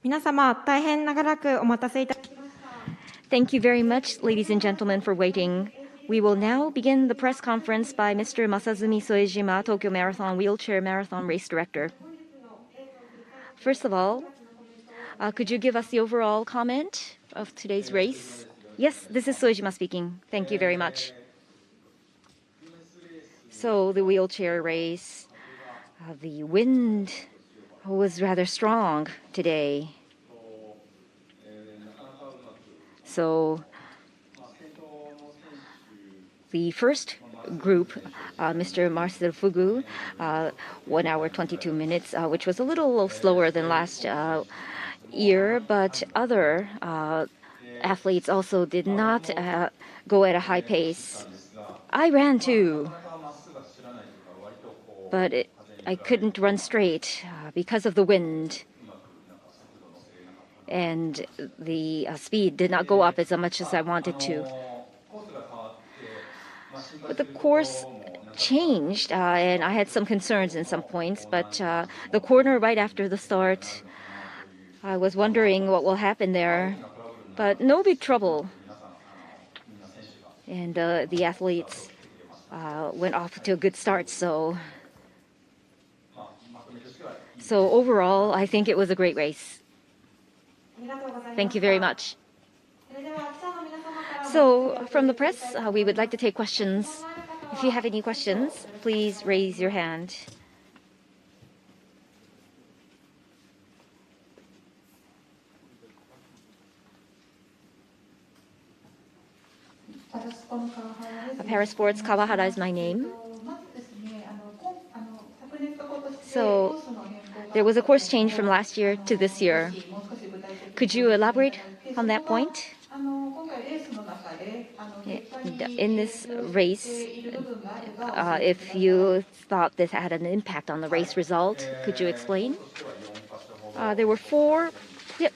Thank you very much, ladies and gentlemen, for waiting. We will now begin the press conference by Mr. Masazumi Soejima, Tokyo Marathon Wheelchair Marathon Race Director. First of all, could you give us the overall comment of today's race? Yes, this is Soejima speaking. Thank you very much. So the wheelchair race, the wind was rather strong today. So the first group, Mr. Marcel Fugu, 1 hour 22 minutes, which was a little slower than last year, but other athletes also did not go at a high pace. I ran too, but I couldn't run straight because of the wind. And the speed did not go up as much as I wanted to. But the course changed, and I had some concerns in some points, but the corner right after the start, I was wondering what will happen there, but no big trouble. And the athletes went off to a good start, so overall, I think it was a great race. Thank you very much. So from the press, we would like to take questions. If you have any questions, please raise your hand. Paris Sports, Kawahara is my name. So there was a course change from last year to this year. Could you elaborate on that point? In this race, if you thought this had an impact on the race result, could you explain? There were 4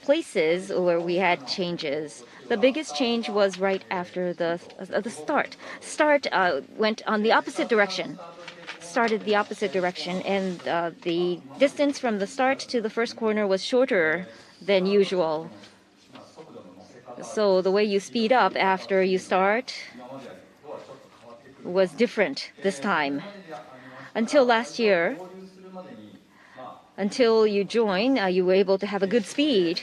places where we had changes. The biggest change was right after the start. Start went on the opposite direction. Started the opposite direction, and the distance from the start to the first corner was shorter than usual. So the way you speed up after you start was different this time. Until last year, until you join, you were able to have a good speed.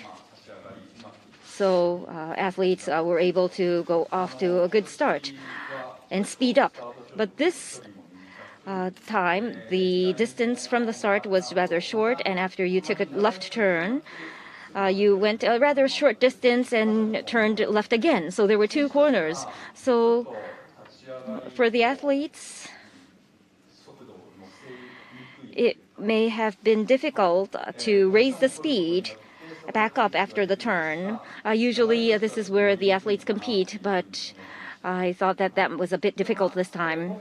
So athletes were able to go off to a good start and speed up. But this time, the distance from the start was rather short, and after you took a left turn, you went a rather short distance and turned left again. So there were 2 corners. So for the athletes, it may have been difficult to raise the speed back up after the turn. Usually this is where the athletes compete, but I thought that was a bit difficult this time.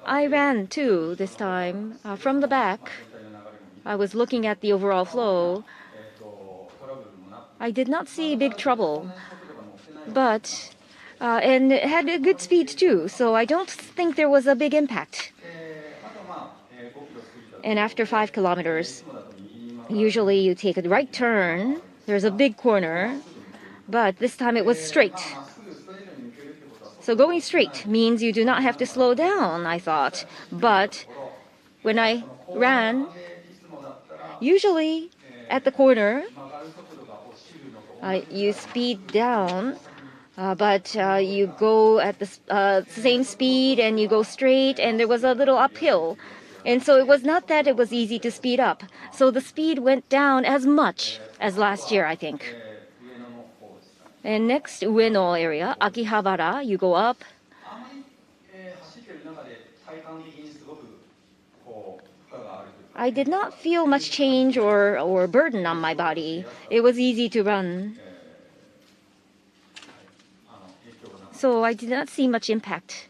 I ran too this time from the back. I was looking at the overall flow. I did not see big trouble, but and it had a good speed too, so I don't think there was a big impact. And after 5 kilometers, usually you take a right turn. There's a big corner, but this time it was straight. So going straight means you do not have to slow down, I thought. But when I ran, usually at the corner, you speed down, but you go at the same speed and you go straight, and there was a little uphill. And so it was not that it was easy to speed up. So the speed went down as much as last year, I think. And next, Ueno area, Akihabara, you go up. I did not feel much change or burden on my body. It was easy to run. So I did not see much impact.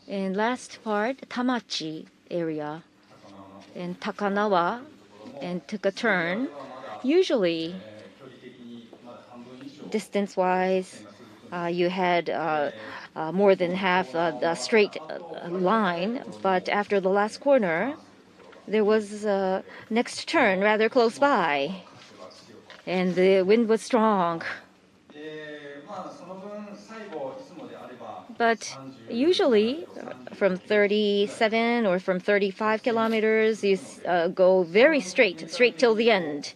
And last part, Tamachi area and Takanawa, and took a turn. Usually, distance-wise, You had more than half the straight line, but after the last corner, there was a next turn rather close by, and the wind was strong. But usually, from 37 or from 35 kilometers, you go very straight till the end.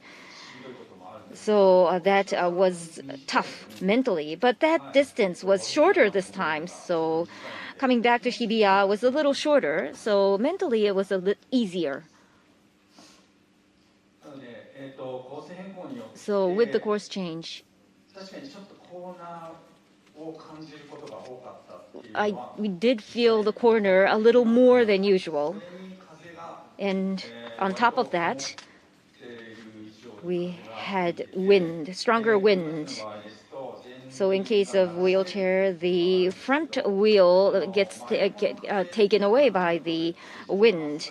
So that was tough mentally. But that distance was shorter this time. So coming back to Shibuya was a little shorter. So mentally, it was a little easier. So with the course change, we did feel the corner a little more than usual. And on top of that, we had wind, stronger wind. So in case of wheelchair, the front wheel gets taken away by the wind.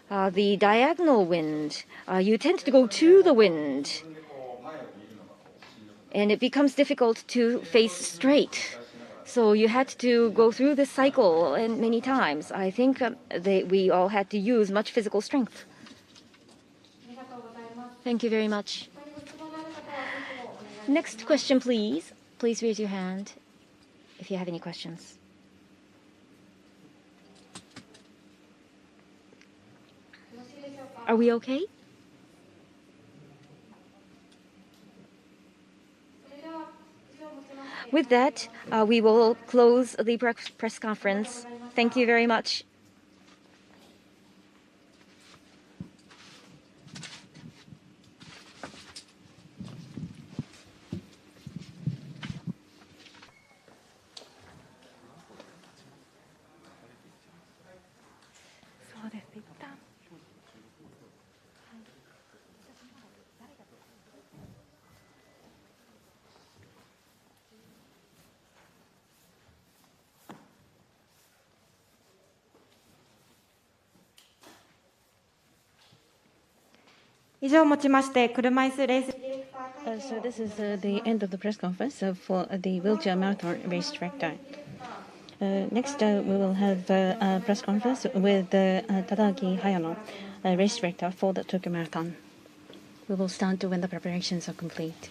The diagonal wind, you tend to go to the wind, and it becomes difficult to face straight. So you had to go through this cycle and many times. I think we all had to use much physical strength. Thank you very much. Next question, please. Please raise your hand if you have any questions. Are we okay? With that, we will close the press conference. Thank you very much. So this is the end of the press conference for the wheelchair marathon race director. Next, we will have a press conference with Tadaaki Hayano, race director for the Tokyo Marathon. We will start when the preparations are complete.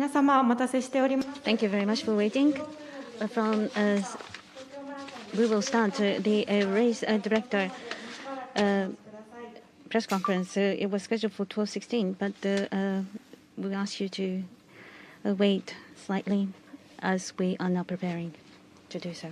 Thank you very much for waiting. We will start the race director press conference. It was scheduled for 12:16, but we ask you to wait slightly as we are now preparing to do so.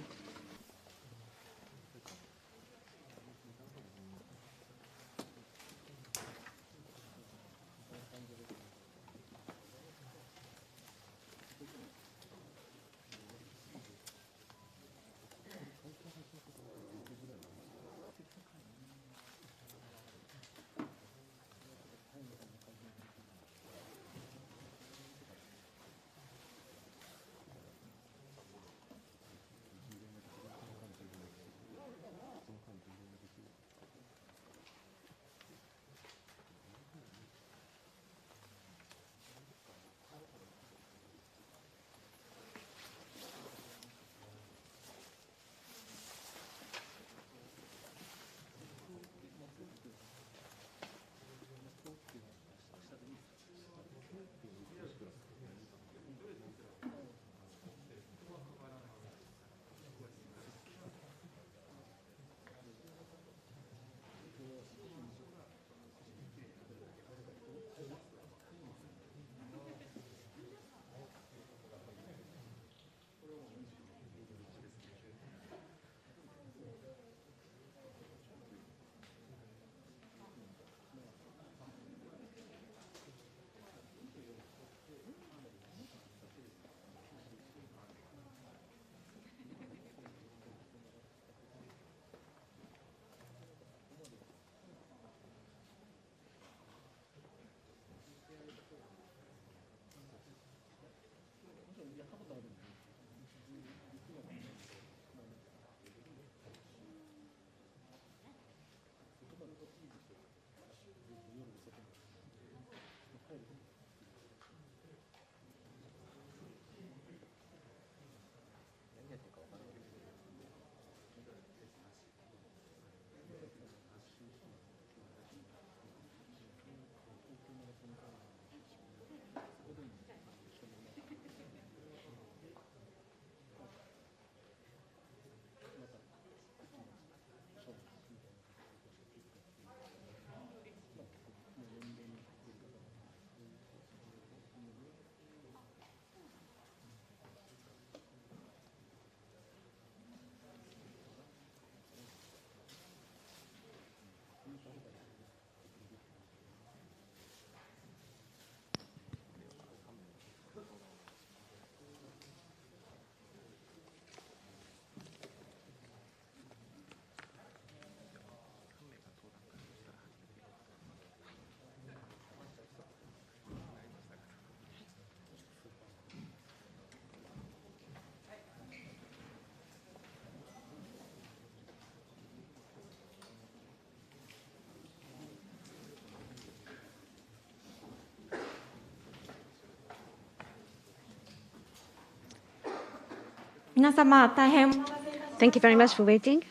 Thank you very much for waiting.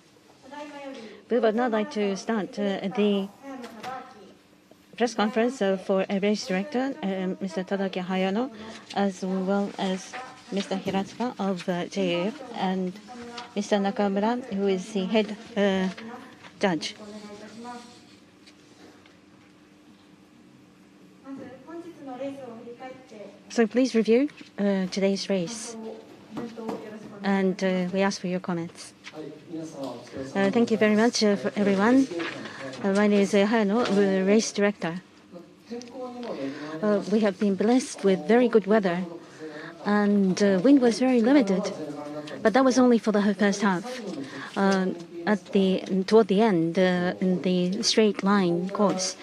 We would now like to start the press conference for race director, Mr. Tadaki Hayano, as well as Mr. Hiratsuka of JAF and Mr. Nakamura, who is the head judge. So please review today's race, and we ask for your comments. Thank you very much, for everyone. My name is Hayano, the race director. We have been blessed with very good weather, and wind was very limited, but that was only for the first half. Toward the end, in the straight line course,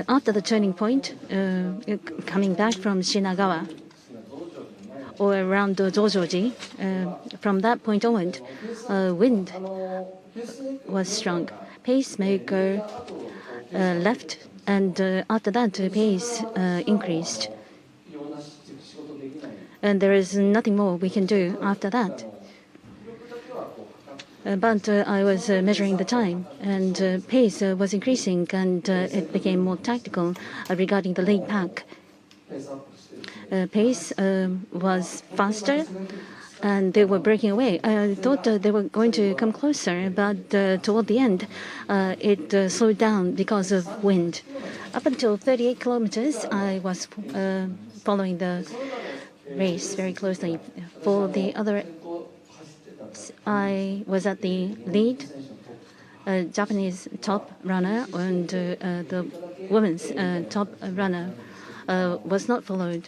after the turning point, coming back from Shinagawa or around Dojoji, from that point onward, wind was strong. Pacemaker left, and after that, pace increased. And there is nothing more we can do after that. But I was measuring the time, and pace was increasing, and it became more tactical regarding the lead pack. pace was faster, and they were breaking away. I thought they were going to come closer, but toward the end, it slowed down because of wind. Up until 38 kilometers, I was following the race very closely. For the other, I was at the lead. Japanese top runner and the women's top runner was not followed.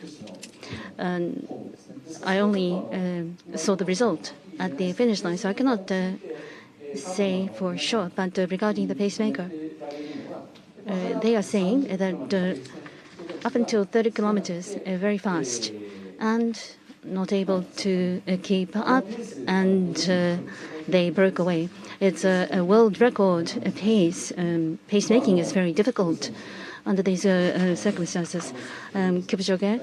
And I only saw the result at the finish line, so I cannot say for sure. But regarding the pacemaker, they are saying that up until 30 kilometers, very fast, and not able to keep up, and they broke away. It's a world record pace. Pacemaking is very difficult under these circumstances. Kipchoge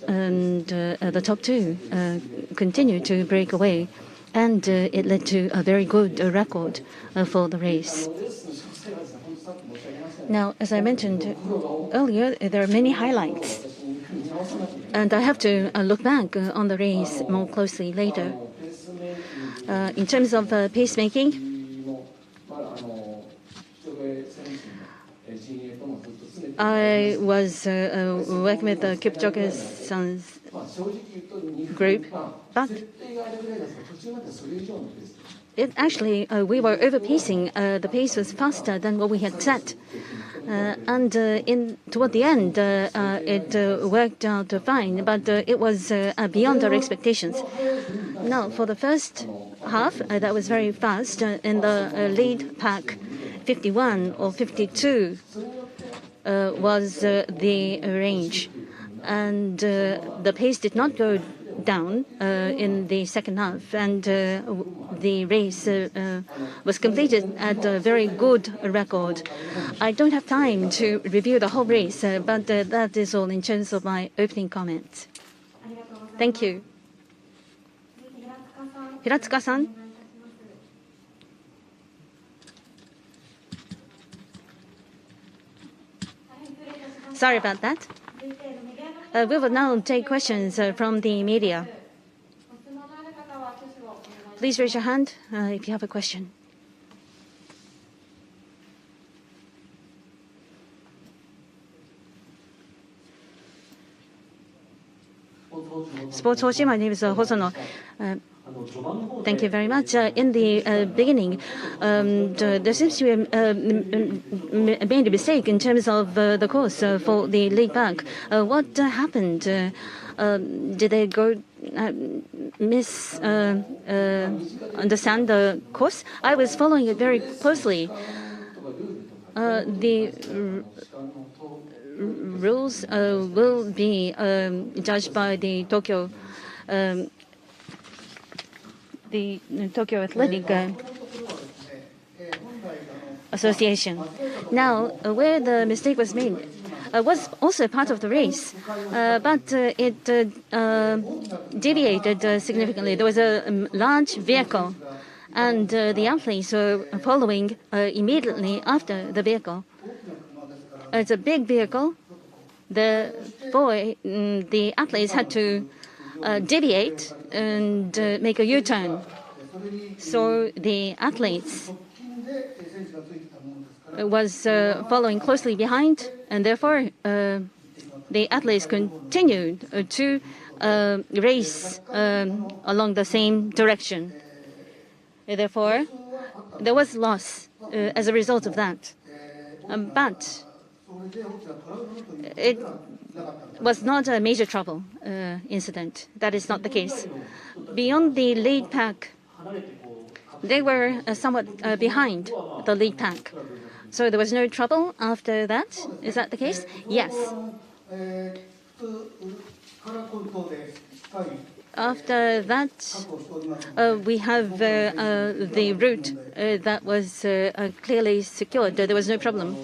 and the top two continued to break away, and it led to a very good record for the race. Now, as I mentioned earlier, there are many highlights, and I have to look back on the race more closely later. In terms of pacemaking, I was working with Kipchoge's group, but actually we were overpacing. The pace was faster than what we had set. And toward the end, it worked out fine, but it was beyond our expectations. Now, for the first half, that was very fast. In the lead pack, 51 or 52 was the range. And the pace did not go down in the second half, and the race was completed at a very good record. I don't have time to review the whole race, but that is all in terms of my opening comments. Thank you. Hiratsuka-san. Sorry about that. We will now take questions from the media. Please raise your hand if you have a question. Sports Hoshi, my name is Hosono. Thank you very much. In the beginning, there seems to be made a mistake in terms of the course for the lead pack. What happened? Did they go understand the course? I was following it very closely. The rules will be judged by the Tokyo Athletic Association. Now, where the mistake was made was also part of the race, but it deviated significantly. There was a large vehicle, and the athletes were following immediately after the vehicle. It's a big vehicle. The athletes had to deviate and make a U-turn. So the athletes was following closely behind, and therefore the athletes continued to race along the same direction. Therefore, there was loss as a result of that. But it was not a major trouble incident. That is not the case. Beyond the lead pack, they were somewhat behind the lead pack. So there was no trouble after that. Is that the case? Yes. After that, we have the route that was clearly secured. There was no problem.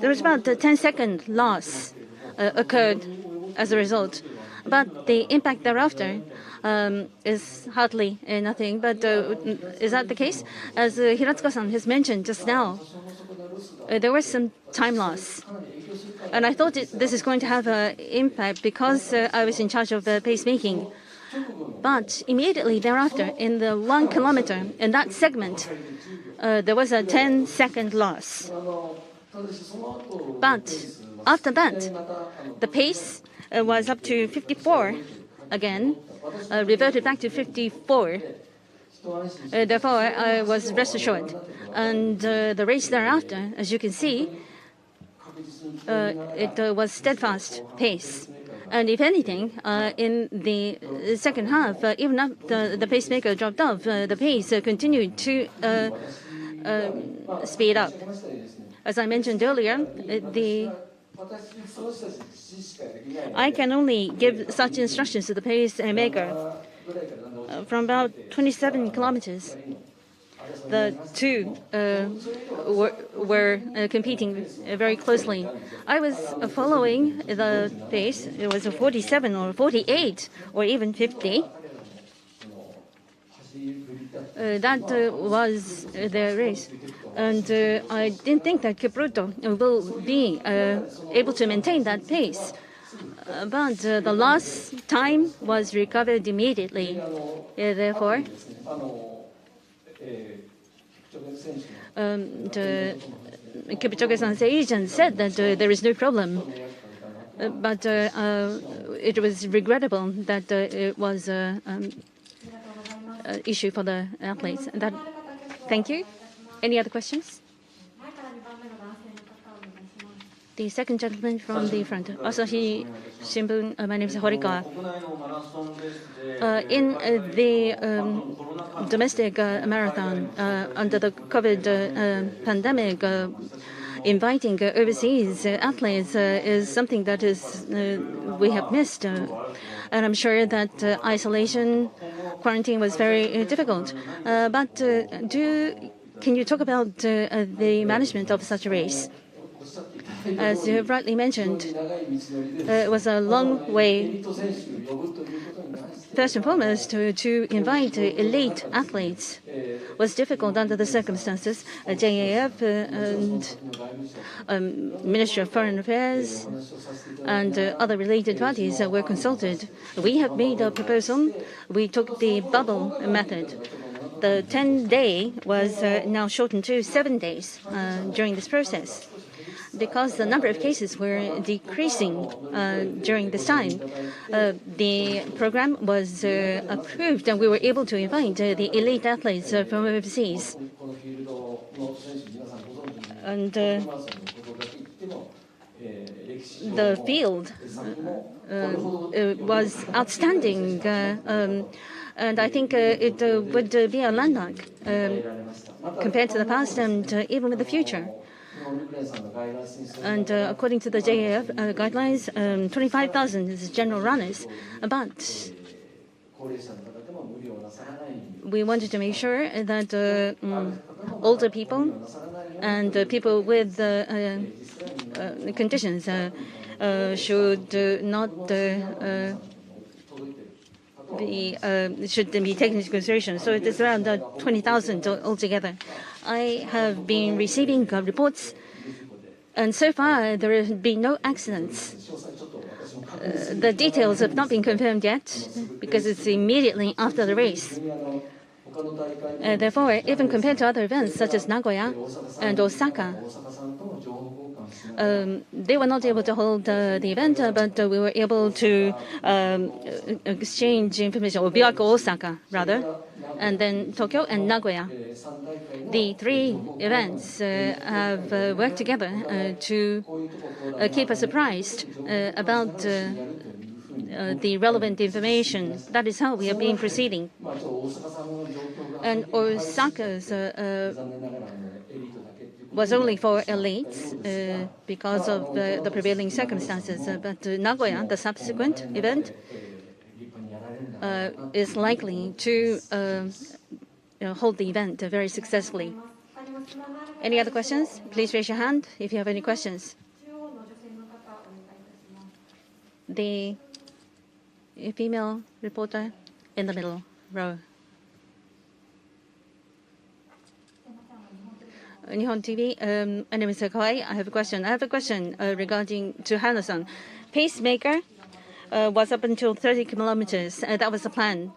There was about a 10-second loss occurred as a result. But the impact thereafter is hardly nothing. But is that the case? As Hiratsuka-san has mentioned just now, there was some time loss. And I thought this is going to have an impact because I was in charge of the pacemaking. But immediately thereafter, in the 1 kilometer, in that segment, there was a 10-second loss. But after that, the pace was up to 54 again, reverted back to 54. Therefore, I was rest assured. And the race thereafter, as you can see, it was steadfast pace. And if anything, in the second half, even after the pacemaker dropped off, the pace continued to speed up. As I mentioned earlier, I can only give such instructions to the pacemaker from about 27 kilometers. The two were competing very closely. I was following the pace. It was a 47 or 48 or even 50. That was their race. And I didn't think that Kipchoge will be able to maintain that pace. But the last time was recovered immediately. Therefore, Kipchoge-san's agent said that there is no problem. But it was regrettable that it was an issue for the athletes. Thank you. Any other questions? The second gentleman from the front. Asahi Shimbun, my name is Horikawa. In the domestic marathon, under the COVID pandemic, inviting overseas athletes is something that we have missed. And I'm sure that isolation, quarantine was very difficult. But can you talk about the management of such a race? As you have rightly mentioned, it was a long way. First and foremost, to invite elite athletes was difficult under the circumstances. JAF and Ministry of Foreign Affairs and other related parties were consulted. We have made a proposal. We took the bubble method. The 10-day was now shortened to 7 days during this process. Because the number of cases were decreasing during this time, the program was approved and we were able to invite the elite athletes from overseas. And the field was outstanding, and I think it would be a landmark compared to the past and even with the future. And according to the JAF guidelines, 25,000 is general runners. But we wanted to make sure that older people and people with conditions should not should be taken into consideration. So it is around 20,000 altogether. I have been receiving reports, and so far there have been no accidents. The details have not been confirmed yet because it's immediately after the race. Therefore, even compared to other events such as Nagoya and Osaka, they were not able to hold the event, but we were able to exchange information, or Biwako Osaka, rather, and then Tokyo and Nagoya. The three events have worked together to keep us apprised about the relevant information. That is how we have been proceeding. And Osaka's was only for elites because of the prevailing circumstances. But Nagoya, the subsequent event, is likely to hold the event very successfully. Any other questions? Please raise your hand if you have any questions. The female reporter in the middle row. Nihon TV. My name is Kawai. I have a question. Regarding to Hana-san. Pacemaker was up until 30 kilometers. That was the plan.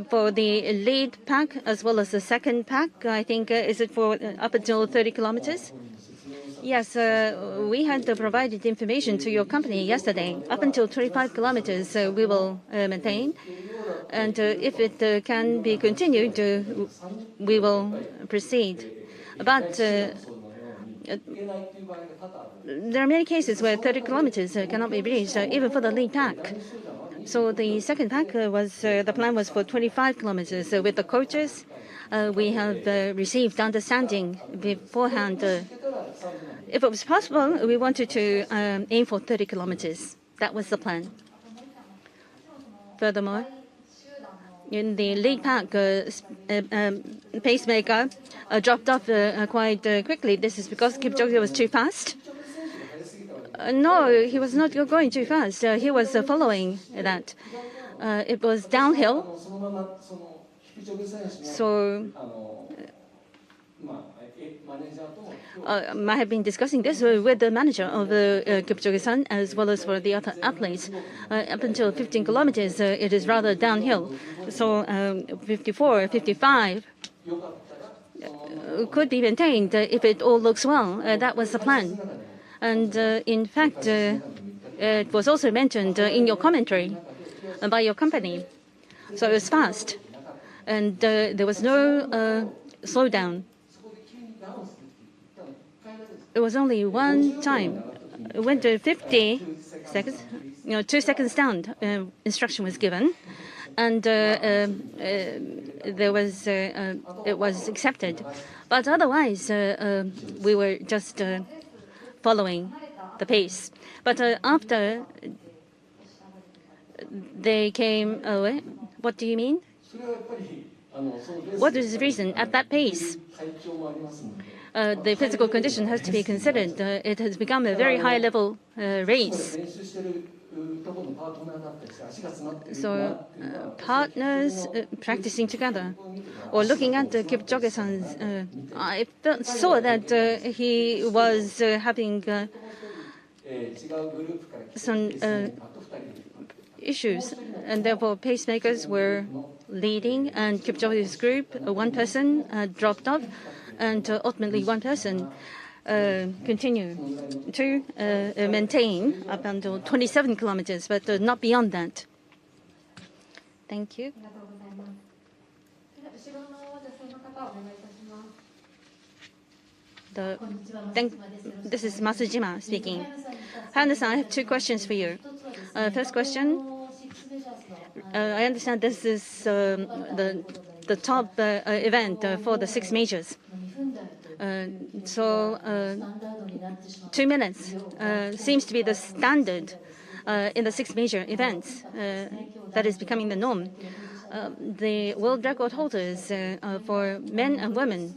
For the lead pack as well as the second pack, I think, is it for up until 30 kilometers? Yes, we had provided information to your company yesterday. Up until 25 kilometers, we will maintain. And if it can be continued, we will proceed. But there are many cases where 30 kilometers cannot be reached, even for the lead pack. So the second pack the plan was for 25 kilometers. With the coaches, we have received understanding beforehand. If it was possible, we wanted to aim for 30 kilometers. That was the plan. Furthermore, in the lead pack, pacemaker dropped off quite quickly. This is because Kipchoge was too fast. No, he was not going too fast. He was following that. It was downhill. So I have been discussing this with the manager of Kipchoge-san as well as for the other athletes. Up until 15 kilometers, it is rather downhill. So 54, 55 could be maintained if it all looks well. That was the plan. And in fact, it was also mentioned in your commentary by your company. So it was fast. And there was no slowdown. It was only one time. It went to 50 seconds, 2 seconds down. Instruction was given. And it was accepted. But otherwise, we were just following the pace. But after they came away, what do you mean? What is the reason? At that pace, the physical condition has to be considered. It has become a very high-level race. So partners practicing together, or looking at Kipchoge-san's, I saw that he was having some issues, and therefore pacemakers were leading, and Kipchoge's group, one person dropped off, and ultimately one person continue to maintain up until 27 kilometers, but not beyond that. Thank you. This is Masujima speaking. Hana-san, I have two questions for you. First question, I understand this is the top event for the 6 majors. So 2 minutes seems to be the standard in the 6 major events. That is becoming the norm. The world record holders for men and women,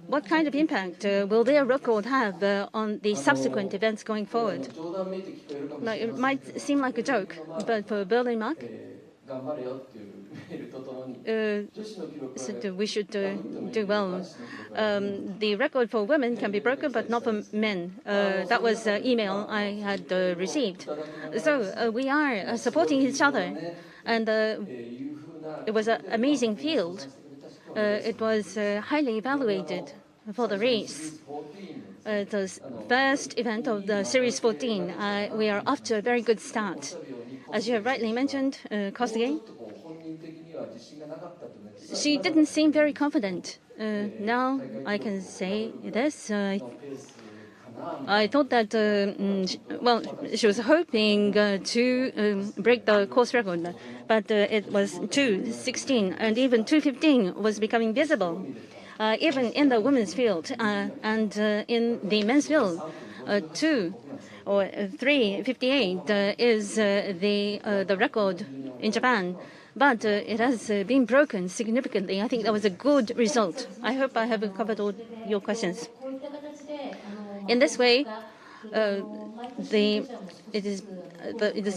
what kind of impact will their record have on the subsequent events going forward? Now, it might seem like a joke, but for Berlin Mark, we should do well. The record for women can be broken, but not for men. That was an email I had received. So we are supporting each other, and it was an amazing field. It was highly evaluated for the race. The first event of the Series 14. We are off to a very good start. As you have rightly mentioned, Kipchoge, she didn't seem very confident. Now I can say this. I thought that, she was hoping to break the course record, but it was 2:16, and even 2:15 was becoming visible. Even in the women's field and in the men's field, 2 or 3:58 is the record in Japan. But it has been broken significantly. I think that was a good result. I hope I have covered all your questions. In this way, it is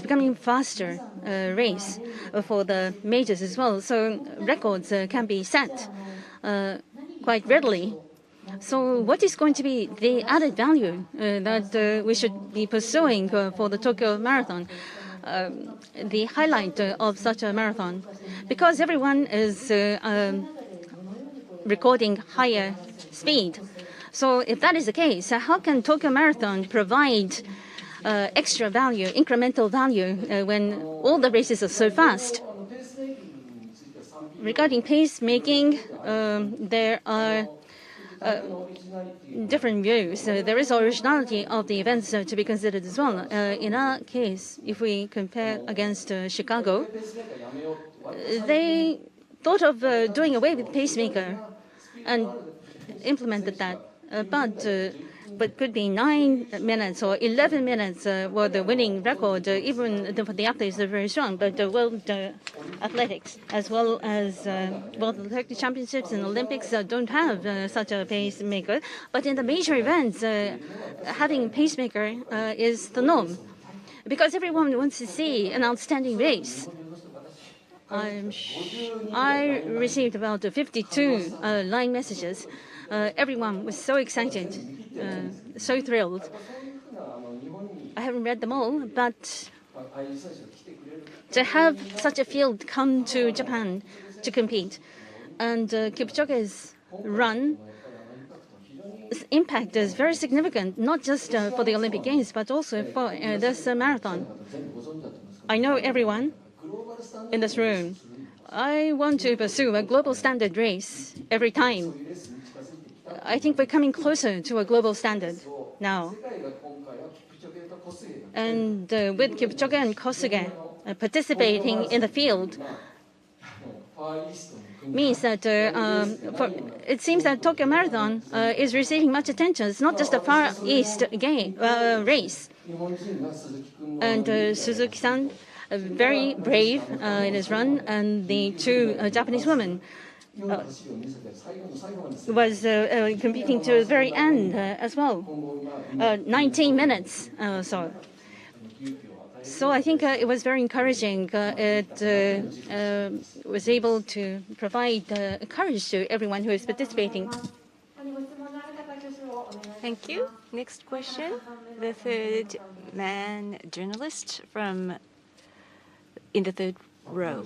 becoming faster race for the majors as well. So records can be set quite readily. So what is going to be the added value that we should be pursuing for the Tokyo Marathon? The highlight of such a marathon, because everyone is recording higher speed. So if that is the case, how can Tokyo Marathon provide extra value, incremental value, when all the races are so fast? Regarding pacemaking, there are different views. There is originality of the events to be considered as well. In our case, if we compare against Chicago, they thought of doing away with pacemaker and implemented that. But could be 9 minutes or 11 minutes were the winning record. Even for the athletes, they're very strong. But the world athletics, as well as World Athletic Championships and Olympics, don't have such a pacemaker. But in the major events, having a pacemaker is the norm, because everyone wants to see an outstanding race. I received about 52 line messages. Everyone was so excited, so thrilled. I haven't read them all, but to have such a field come to Japan to compete, and Kipchoge's run impact is very significant, not just for the Olympic Games, but also for this marathon. I know everyone in this room. I want to pursue a global standard race every time. I think we're coming closer to a global standard now. And with Kipchoge and Kipchoge participating in the field means that it seems that Tokyo Marathon is receiving much attention. It's not just a Far East race. And Suzuki-san, very brave in his run, and the two Japanese women was competing to the very end as well. 19 minutes so. So I think it was very encouraging. It was able to provide courage to everyone who is participating. Thank you. Next question. The third man journalist in the third row.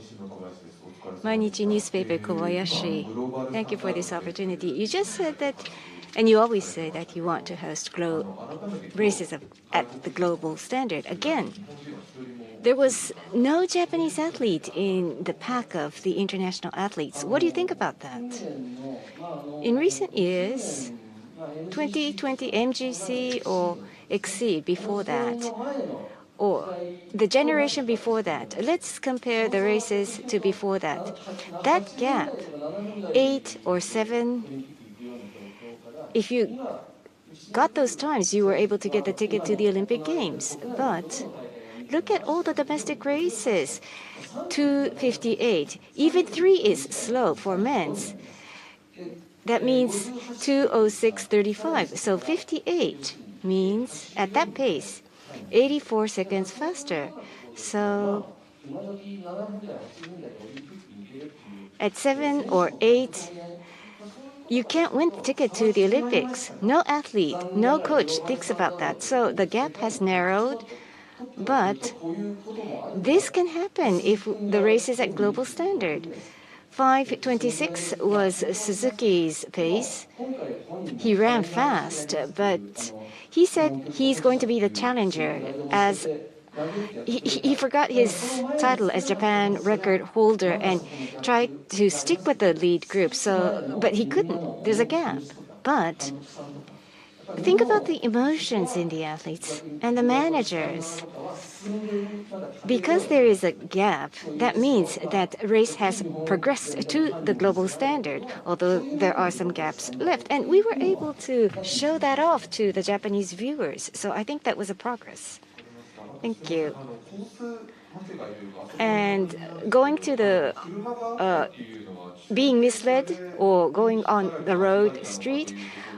Mainichi newspaper Kobayashi. Thank you for this opportunity. You just said that, and you always say that you want to host races at the global standard. Again, there was no Japanese athlete in the pack of the international athletes. What do you think about that? In recent years, 2020 MGC or Exceed before that, or the generation before that, let's compare the races to before that. That gap, 8 or 7, if you got those times, you were able to get the ticket to the Olympic Games. But look at all the domestic races, 2:58. Even 3 is slow for men's. That means 2:06:35. So 58 means at that pace, 84 seconds faster. So at 7 or 8, you can't win the ticket to the Olympics. No athlete, no coach thinks about that. So the gap has narrowed. But this can happen if the race is at global standard. 5:26 was Suzuki's pace. He ran fast, but he said he's going to be the challenger, as he forgot his title as Japan record holder and tried to stick with the lead group. But he couldn't. There's a gap. But think about the emotions in the athletes and the managers. Because there is a gap, that means that race has progressed to the global standard, although there are some gaps left. And we were able to show that off to the Japanese viewers. So I think that was a progress. Thank you. And going to the being misled or going on the road street,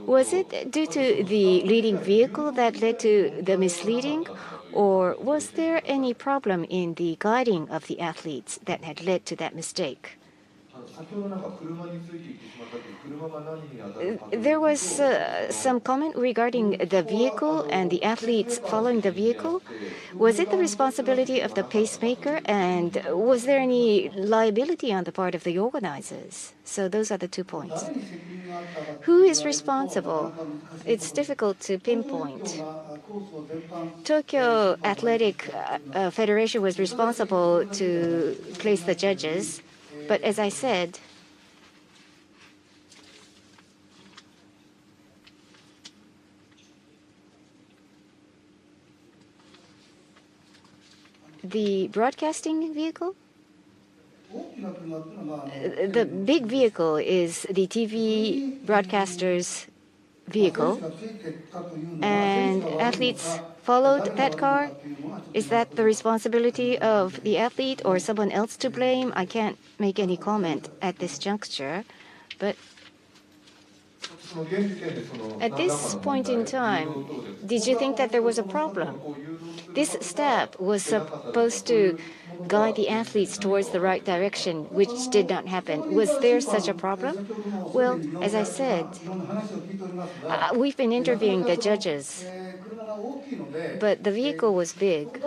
was it due to the leading vehicle that led to the misleading, or was there any problem in the guiding of the athletes that had led to that mistake? There was some comment regarding the vehicle and the athletes following the vehicle. Was it the responsibility of the pacemaker, and was there any liability on the part of the organizers? So those are the 2 points. Who is responsible? It's difficult to pinpoint. Tokyo Athletic Federation was responsible to place the judges, but as I said, the broadcasting vehicle? The big vehicle is the TV broadcaster's vehicle, and athletes followed that car. Is that the responsibility of the athlete or someone else to blame? I can't make any comment at this juncture, but at this point in time, did you think that there was a problem? This step was supposed to guide the athletes towards the right direction, which did not happen. Was there such a problem? Well, as I said, we've been interviewing the judges, but the vehicle was big.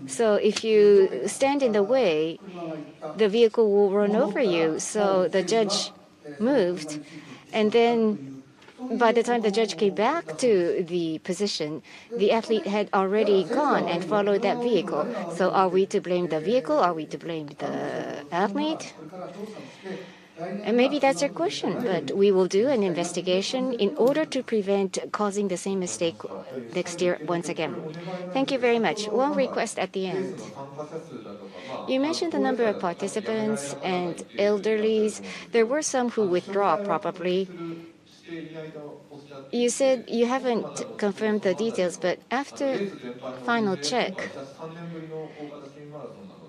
So if you stand in the way, the vehicle will run over you. So the judge moved, and then by the time the judge came back to the position, the athlete had already gone and followed that vehicle. So are we to blame the vehicle? Are we to blame the athlete? And maybe that's your question, but we will do an investigation in order to prevent causing the same mistake next year once again. Thank you very much. One request at the end. You mentioned the number of participants and elderlies. There were some who withdraw probably. You said you haven't confirmed the details, but after final check,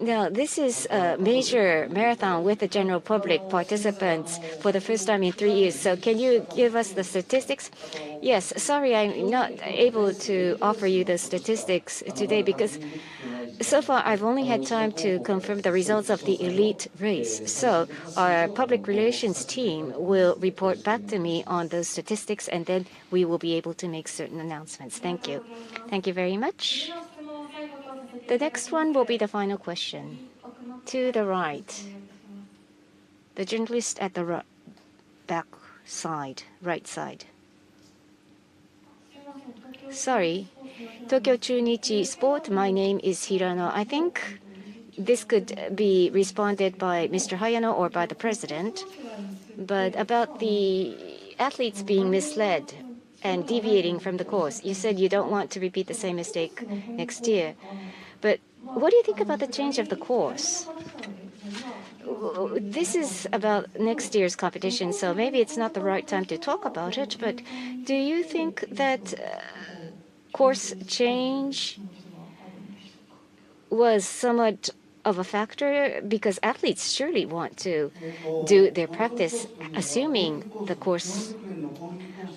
now this is a major marathon with the general public participants for the first time in 3 years. So can you give us the statistics? Yes, sorry, I'm not able to offer you the statistics today because so far I've only had time to confirm the results of the elite race. So our public relations team will report back to me on those statistics, and then we will be able to make certain announcements. Thank you. Thank you very much. The next one will be the final question. To the right. The journalist at the back side, right side. Sorry. Tokyo Chunichi Sport, my name is Hirano. I think this could be responded by Mr. Hayano or by the president. But about the athletes being misled and deviating from the course, you said you don't want to repeat the same mistake next year. But what do you think about the change of the course? This is about next year's competition, so maybe it's not the right time to talk about it, but do you think that course change was somewhat of a factor? Because athletes surely want to do their practice assuming the course.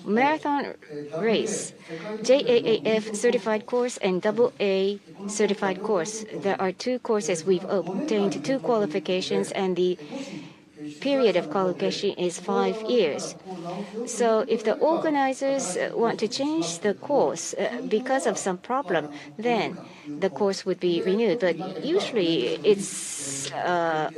Marathon race, JAAF certified course and AA certified course. There are 2 courses. We've obtained 2 qualifications, and the period of qualification is 5 years. So if the organizers want to change the course because of some problem, then the course would be renewed. But usually it's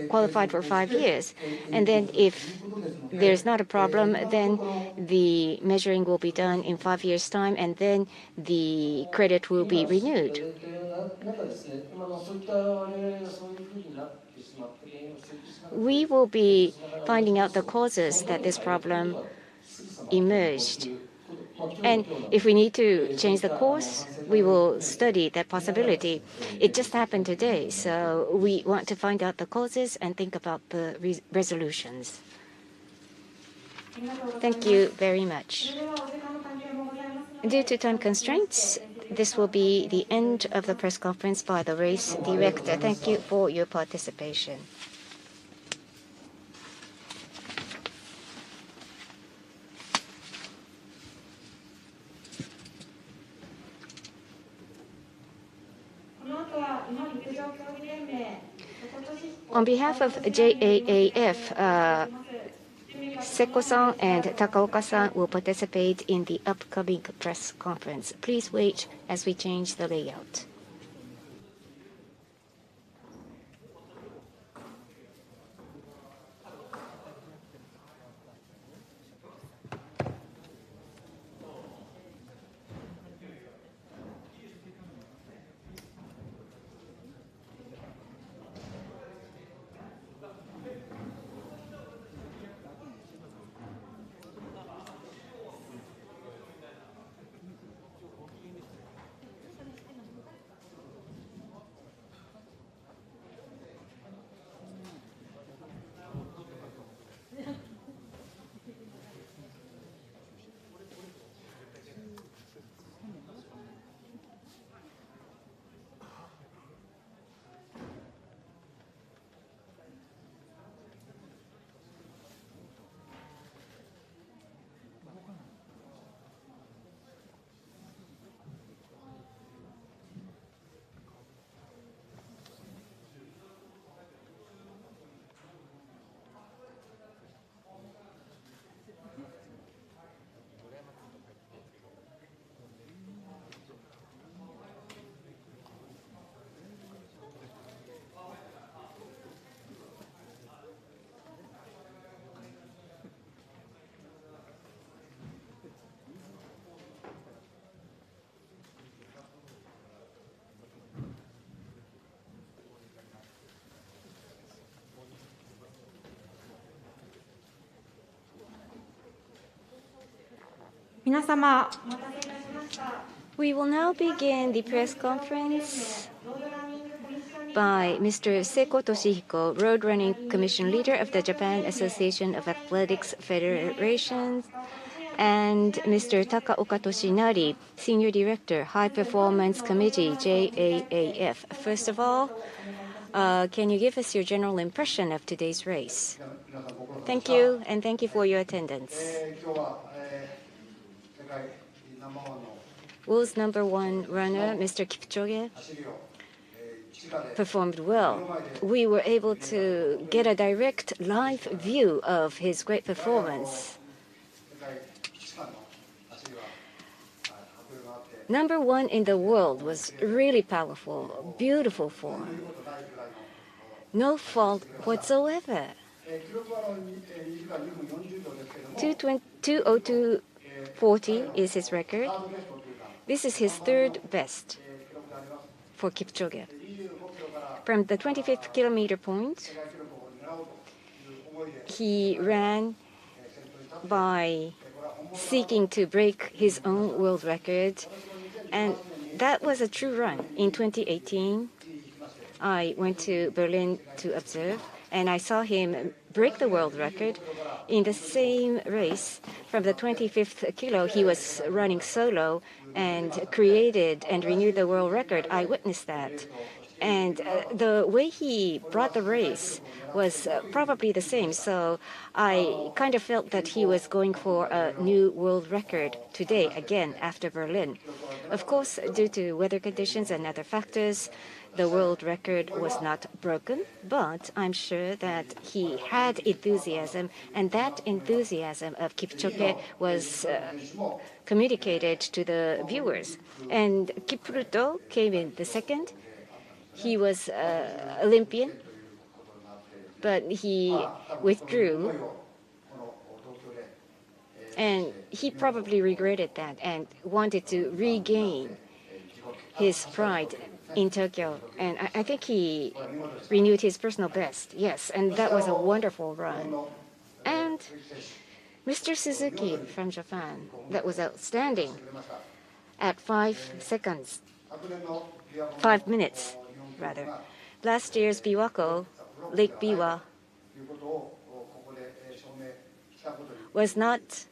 qualified for 5 years. And then if there's not a problem, then the measuring will be done in 5 years' time, and then the credit will be renewed. We will be finding out the causes that this problem emerged. And if we need to change the course, we will study that possibility. It just happened today, so we want to find out the causes and think about the resolutions. Thank you very much. Due to time constraints, this will be the end of the press conference by the race director. Thank you for your participation. On behalf of JAAF, Seko-san and Takaoka-san will participate in the upcoming press conference. Please wait as we change the layout. We will now begin the press conference by Mr. Seko Toshihiko, Road Running Commission Leader of the Japan Association of Athletics Federations, and Mr. Takaoka Toshinari, Senior Director, High Performance Committee, JAAF. First of all, can you give us your general impression of today's race? Thank you, and thank you for your attendance. World's #1 runner, Mr. Kipchoge, performed well. We were able to get a direct live view of his great performance. #1 in the world was really powerful, beautiful form. No fault whatsoever. 2:02:40 is his record. This is his third best for Kipchoge. From the 25th kilometer point, he ran by seeking to break his own world record, and that was a true run. In 2018, I went to Berlin to observe, and I saw him break the world record. In the same race, from the 25th kilo, he was running solo and created and renewed the world record. I witnessed that. And the way he brought the race was probably the same. So I kind of felt that he was going for a new world record today, again, after Berlin. Of course, due to weather conditions and other factors, the world record was not broken, but I'm sure that he had enthusiasm, and that enthusiasm of Kipchoge was communicated to the viewers. And Kipruto came in the second. He was Olympian, but he withdrew, and he probably regretted that and wanted to regain his pride in Tokyo. And I think he renewed his personal best, yes, and that was a wonderful run. And Mr. Suzuki from Japan, that was outstanding at 5 minutes, rather. Last year's Biwako, Lake Biwa, was not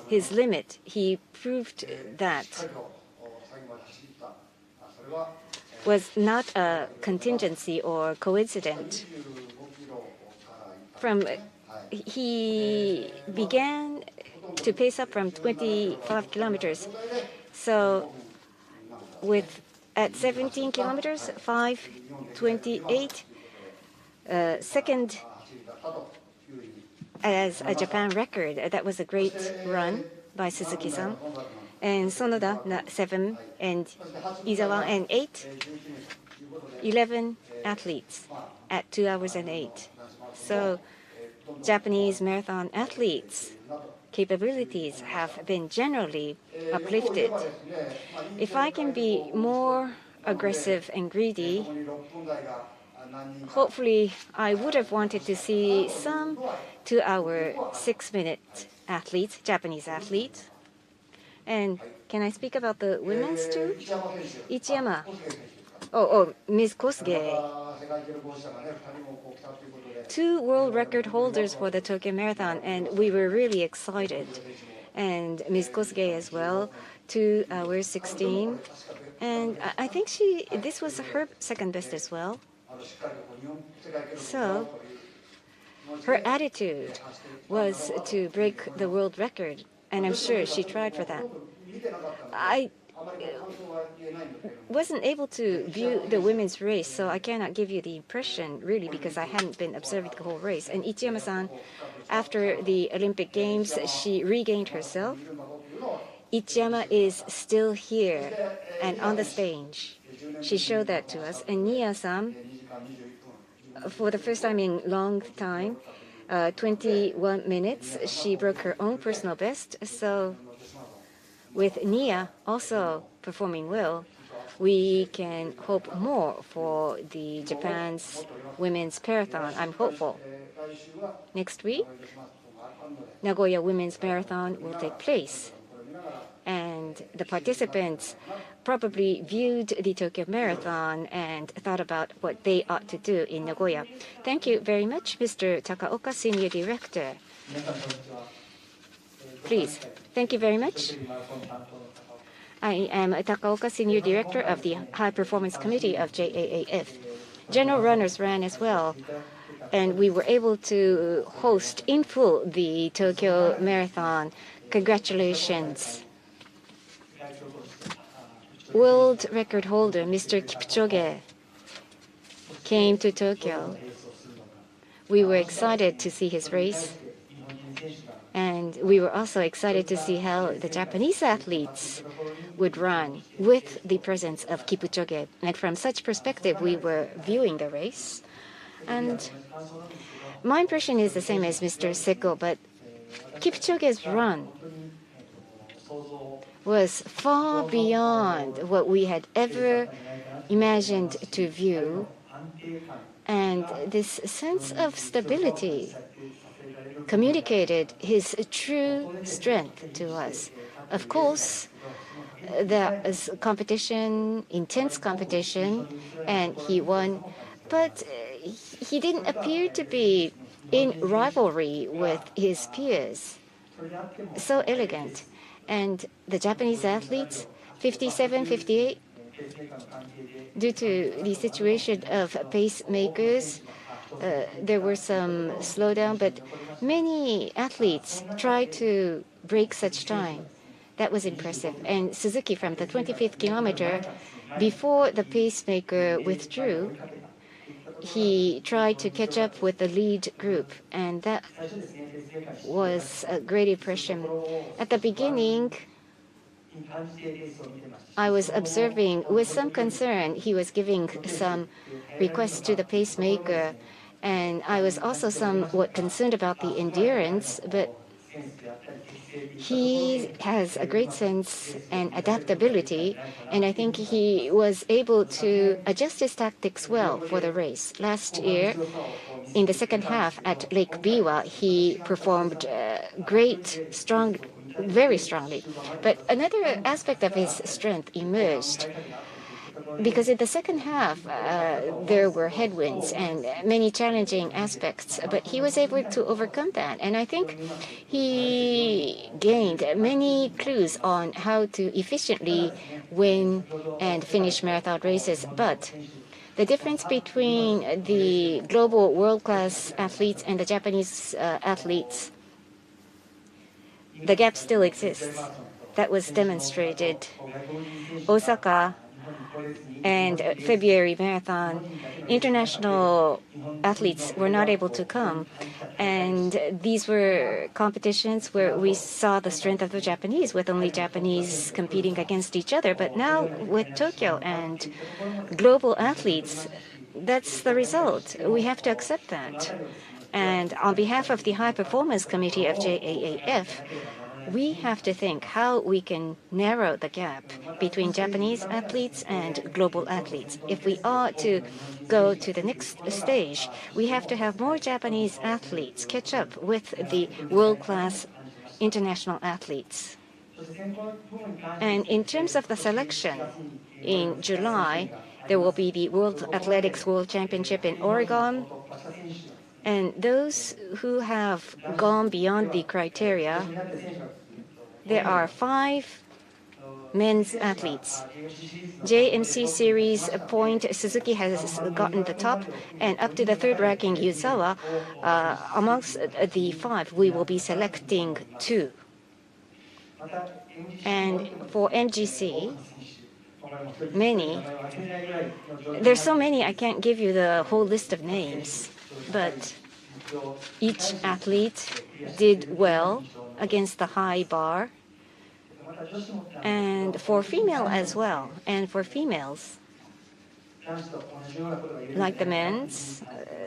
his limit. He proved that was not a contingency or coincidence. He began to pace up from 25 kilometers. So at 17 kilometers, 5:28, second as a Japan record. That was a great run by Suzuki-san. And Sonoda, 7, and Izawa, and 8, 11 athletes at 2 hours and 8. So Japanese marathon athletes' capabilities have been generally uplifted. If I can be more aggressive and greedy, hopefully I would have wanted to see some 2-hour, 6-minute athletes, Japanese athletes. And can I speak about the women's too? Ichiyama. Ms. Kosuge. 2 world record holders for the Tokyo Marathon, and we were really excited. And Ms. Kosuge as well, 2 hours 16. And I think this was her second best as well. So her attitude was to break the world record, and I'm sure she tried for that. I wasn't able to view the women's race, so I cannot give you the impression, really, because I hadn't been observing the whole race. And Ichiyama-san, after the Olympic Games, she regained herself. Ichiyama is still here and on the stage. She showed that to us. And Nia-san, for the first time in a long time, 21 minutes, she broke her own personal best. So with Nia also performing well, we can hope more for the Japan's women's marathon. I'm hopeful. Next week, Nagoya Women's Marathon will take place. And the participants probably viewed the Tokyo Marathon and thought about what they ought to do in Nagoya. Thank you very much, Mr. Takaoka, Senior Director. Please. Thank you very much. I am Takaoka, Senior Director of the High Performance Committee of JAAF. General runners ran as well, and we were able to host in full the Tokyo Marathon. Congratulations. World record holder Mr. Kipchoge came to Tokyo. We were excited to see his race, and we were also excited to see how the Japanese athletes would run with the presence of Kipchoge. And from such perspective, we were viewing the race. And my impression is the same as Mr. Seko, but Kipchoge's run was far beyond what we had ever imagined to view. And this sense of stability communicated his true strength to us. Of course, there is competition, intense competition, and he won. But he didn't appear to be in rivalry with his peers. So elegant. And the Japanese athletes, 57, 58, due to the situation of pacemakers, there were some slowdown, but many athletes tried to break such time. That was impressive. And Suzuki, from the 25th kilometer, before the pacemaker withdrew, he tried to catch up with the lead group, and that was a great impression. At the beginning, I was observing with some concern. He was giving some requests to the pacemaker, and I was also somewhat concerned about the endurance, but he has a great sense and adaptability, and I think he was able to adjust his tactics well for the race. Last year, in the second half at Lake Biwa, he performed very strongly. But another aspect of his strength emerged, because in the second half, there were headwinds and many challenging aspects, but he was able to overcome that. And I think he gained many clues on how to efficiently win and finish marathon races. But the difference between the global world-class athletes and the Japanese athletes, the gap still exists. That was demonstrated. Osaka, and February marathon, international athletes were not able to come. And these were competitions where we saw the strength of the Japanese, with only Japanese competing against each other. But now with Tokyo and global athletes, that's the result. We have to accept that. And on behalf of the High Performance Committee of JAAF, we have to think how we can narrow the gap between Japanese athletes and global athletes. If we are to go to the next stage, we have to have more Japanese athletes catch up with the world-class international athletes. And in terms of the selection, in July, there will be the World Athletics World Championship in Oregon. And those who have gone beyond the criteria, there are 5 men's athletes. JMC series point, Suzuki has gotten the top, and up to the 3rd ranking Yuzawa. Amongst the 5, we will be selecting 2. And for MGC, there's so many I can't give you the whole list of names, but each athlete did well against the high bar. And for female as well, and for females, like the men's,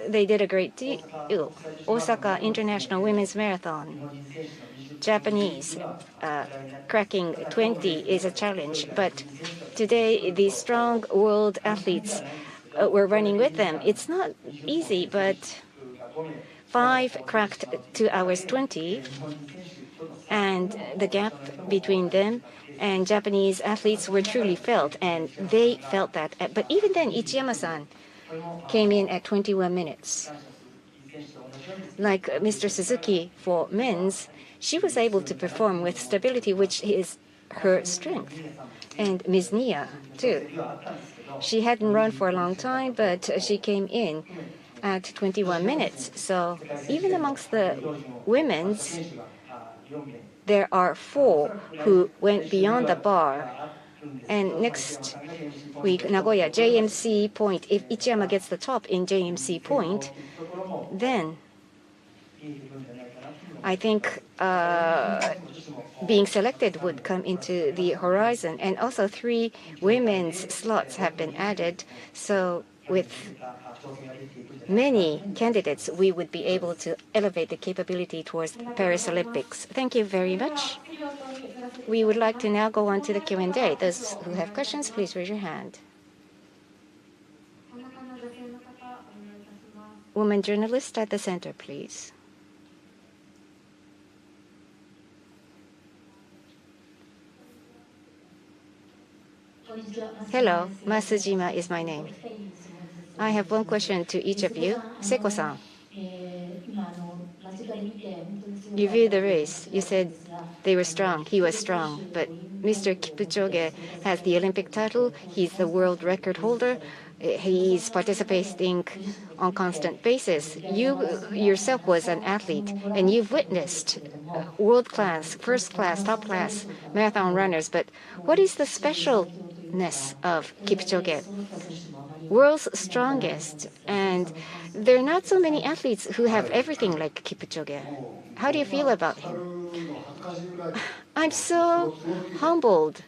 they did a great deal. Osaka International Women's Marathon, Japanese, cracking 20 is a challenge, but today the strong world athletes were running with them. It's not easy, but 5 cracked 2 hours 20, and the gap between them and Japanese athletes were truly felt, and they felt that. But even then, Ichiyama-san came in at 21 minutes. Like Mr. Suzuki for men's, she was able to perform with stability, which is her strength. And Ms. Nia, too. She hadn't run for a long time, but she came in at 21 minutes. So even amongst the women's, there are 4 who went beyond the bar. And next week, Nagoya, JMC point. If Ichiyama gets the top in JMC point, then I think being selected would come into the horizon. And also 3 women's slots have been added. So with many candidates, we would be able to elevate the capability towards Paris Olympics. Thank you very much. We would like to now go on to the Q&A. Those who have questions, please raise your hand. Woman journalist at the center, please. Hello, Masujima is my name. I have one question to each of you. Seko-san, you viewed the race. You said they were strong. He was strong. But Mr. Kipchoge has the Olympic title. He's the world record holder. He's participating on constant basis. You yourself was an athlete, and you've witnessed world-class, first-class, top-class marathon runners. But what is the specialness of Kipchoge? World's strongest, and there are not so many athletes who have everything like Kipchoge. How do you feel about him? I'm so humbled,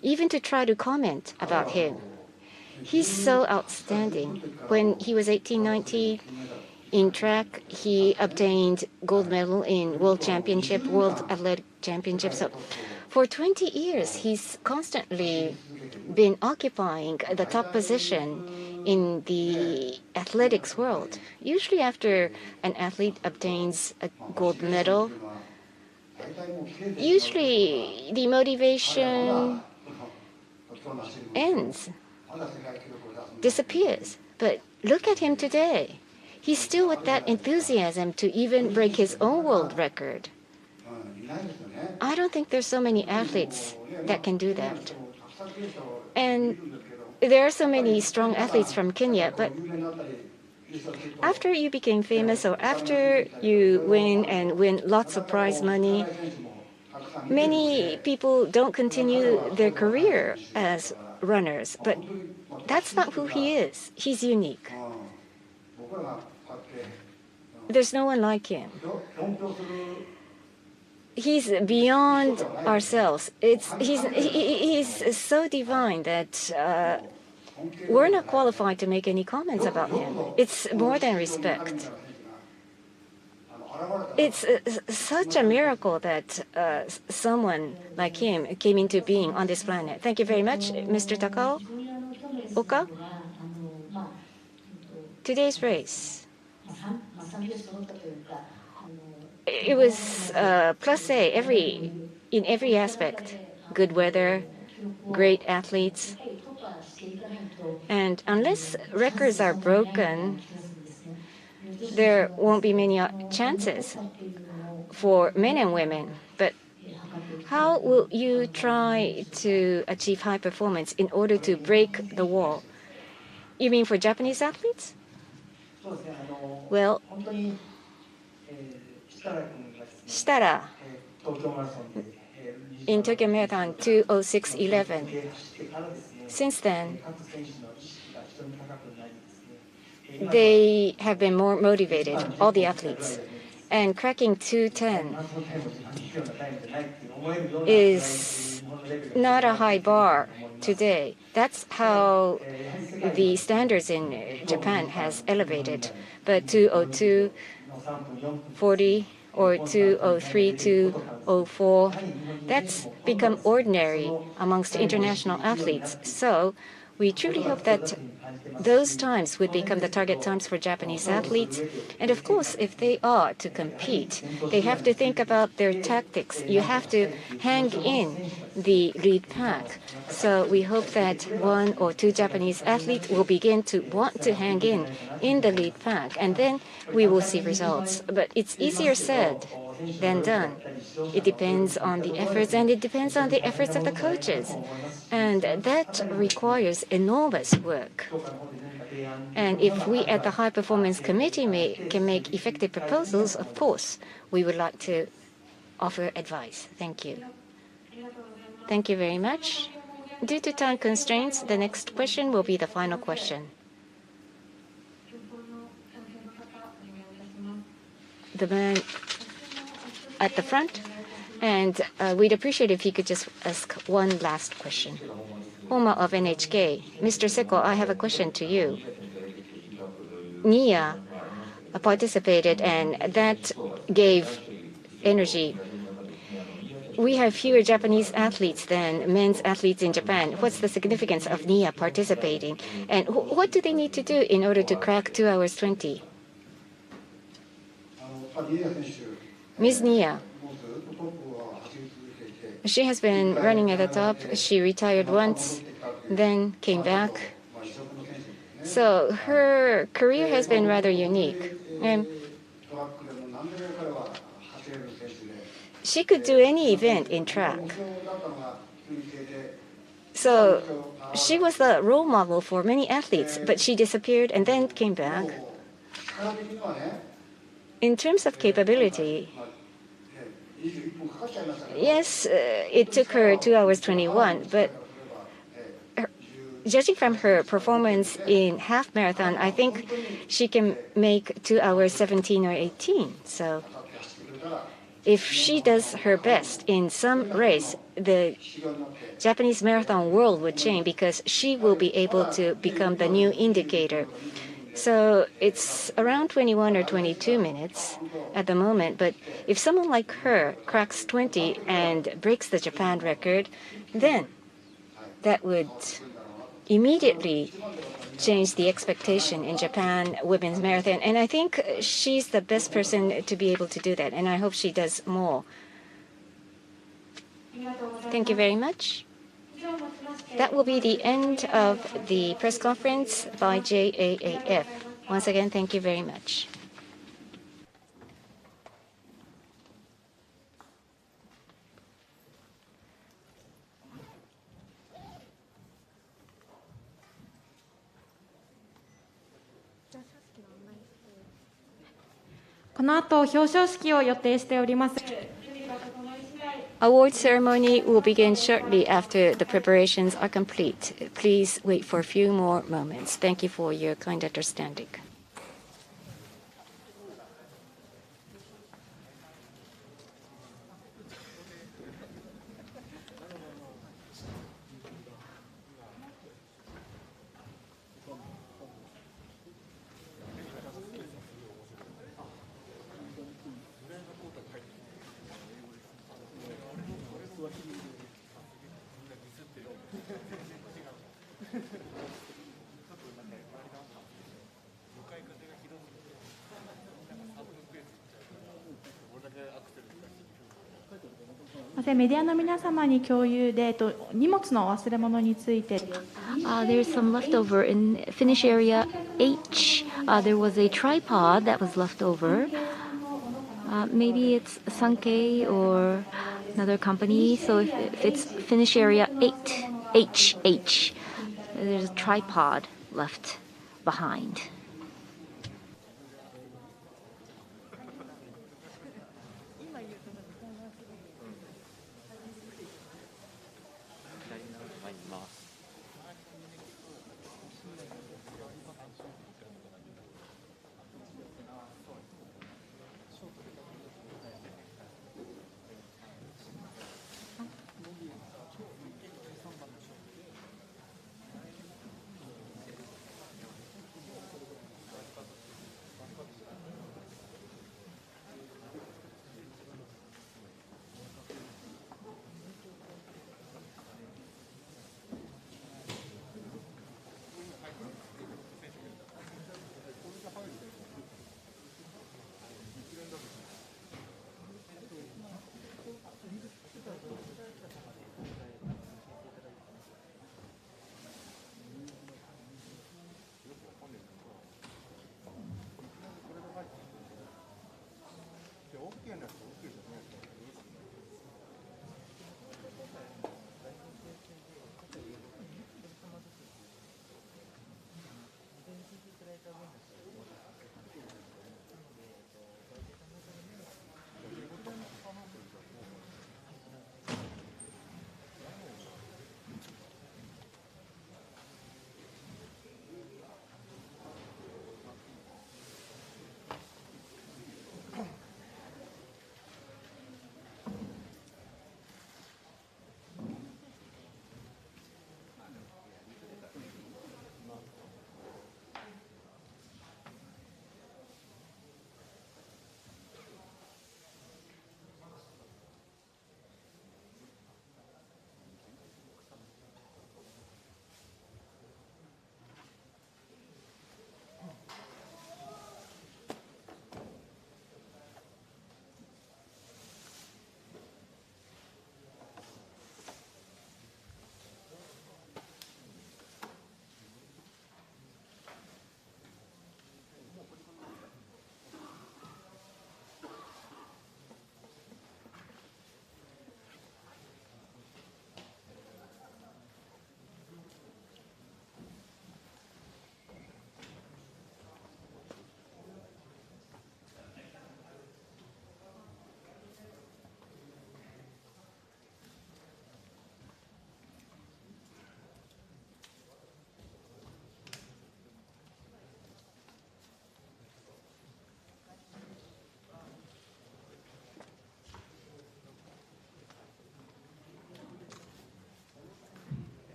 even to try to comment about him. He's so outstanding. When he was 18, 19, in track, he obtained gold medal in World Championship, World Athletic Championship. So for 20 years, he's constantly been occupying the top position in the athletics world. Usually after an athlete obtains a gold medal, usually the motivation ends, disappears. But look at him today. He's still with that enthusiasm to even break his own world record. I don't think there's so many athletes that can do that. And there are so many strong athletes from Kenya, but after you became famous or after you win lots of prize money, many people don't continue their career as runners, but that's not who he is. He's unique. There's no one like him. He's beyond ourselves. He's so divine that we're not qualified to make any comments about him. It's more than respect. It's such a miracle that someone like him came into being on this planet. Thank you very much, Mr. Takao. Oka? Today's race, it was plus A in every aspect. Good weather, great athletes. And unless records are broken, there won't be many chances for men and women. But how will you try to achieve high performance in order to break the wall? You mean for Japanese athletes? Well, Shitara in Tokyo Marathon 2:06:11. Since then, they have been more motivated, all the athletes. And cracking 2:10 is not a high bar today. That's how the standards in Japan has elevated. But 2:02, 40, or 2:03, 2:04, that's become ordinary amongst international athletes. So we truly hope that those times would become the target times for Japanese athletes. And of course, if they are to compete, they have to think about their tactics. You have to hang in the lead pack. So we hope that one or two Japanese athletes will begin to want to hang in the lead pack, and then we will see results. But it's easier said than done. It depends on the efforts, and it depends on the efforts of the coaches. And that requires enormous work. And if we at the High Performance Committee can make effective proposals, of course, we would like to offer advice. Thank you. Thank you very much. Due to time constraints, the next question will be the final question. The man at the front, and we'd appreciate if you could just ask one last question. Homa of NHK. Mr. Seko, I have a question to you. Nia participated, and that gave energy. We have fewer Japanese athletes than men's athletes in Japan. What's the significance of Nia participating? And what do they need to do in order to crack 2 hours 20? Ms. Nia, she has been running at the top. She retired once, then came back. So her career has been rather unique. And she could do any event in track. So she was the role model for many athletes, but she disappeared and then came back. In terms of capability, yes, it took her 2 hours 21, but judging from her performance in half marathon, I think she can make 2 hours 17 or 18. So if she does her best in some race, the Japanese marathon world would change because she will be able to become the new indicator. So it's around 21 or 22 minutes at the moment. But if someone like her cracks 20 and breaks the Japan record, then that would immediately change the expectation in Japan women's marathon. And I think she's the best person to be able to do that. And I hope she does more. Thank you very much. That will be the end of the press conference by JAAF. Once again, thank you very much. Award ceremony will begin shortly after the preparations are complete. Please wait for a few more moments. Thank you for your kind understanding. There's some leftover in finish area H. There was a tripod that was left over. Maybe it's Sankei or another company. So if it's finish area 8, there's a tripod left behind.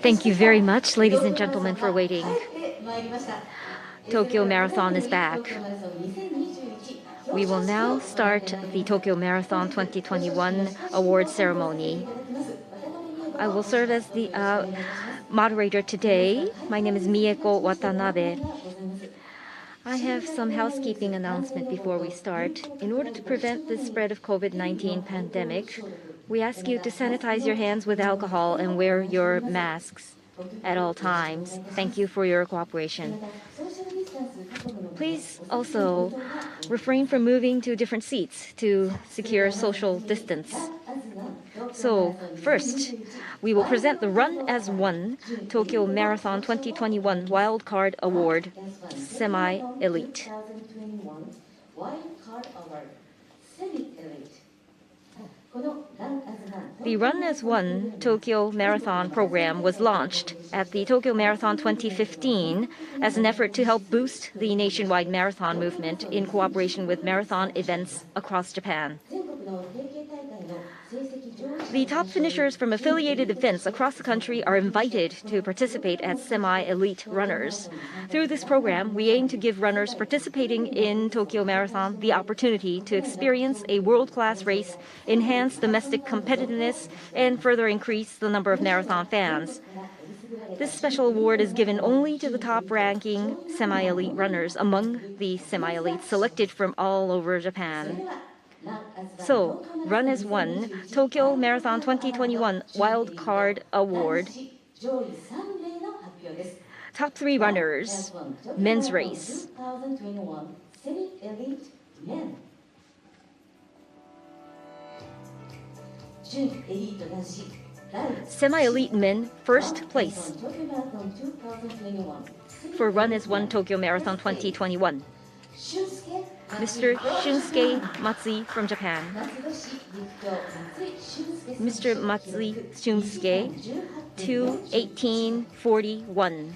Thank you very much, ladies and gentlemen, for waiting. Tokyo Marathon is back. We will now start the Tokyo Marathon 2021 award ceremony. I will serve as the moderator today. My name is Mieko Watanabe. I have some housekeeping announcement before we start. In order to prevent the spread of COVID-19 pandemic, we ask you to sanitize your hands with alcohol and wear your masks at all times. Thank you for your cooperation. Please also refrain from moving to different seats to secure social distance. So first, we will present the Run as One Tokyo Marathon 2021 Wildcard Award Semi-Elite. The Run as One Tokyo Marathon program was launched at the Tokyo Marathon 2015 as an effort to help boost the nationwide marathon movement in cooperation with marathon events across Japan. The top finishers from affiliated events across the country are invited to participate as semi-elite runners. Through this program, we aim to give runners participating in Tokyo Marathon the opportunity to experience a world-class race, enhance domestic competitiveness, and further increase the number of marathon fans. This special award is given only to the top-ranking semi-elite runners among the semi-elites selected from all over Japan. So, Run as One Tokyo Marathon 2021 Wild Card Award. Top 3 runners, men's race. Semi-elite men, first place for Run as One Tokyo Marathon 2021. Mr. Shunsuke Matsui from Japan. Mr. Matsui Shunsuke, 2:18:41.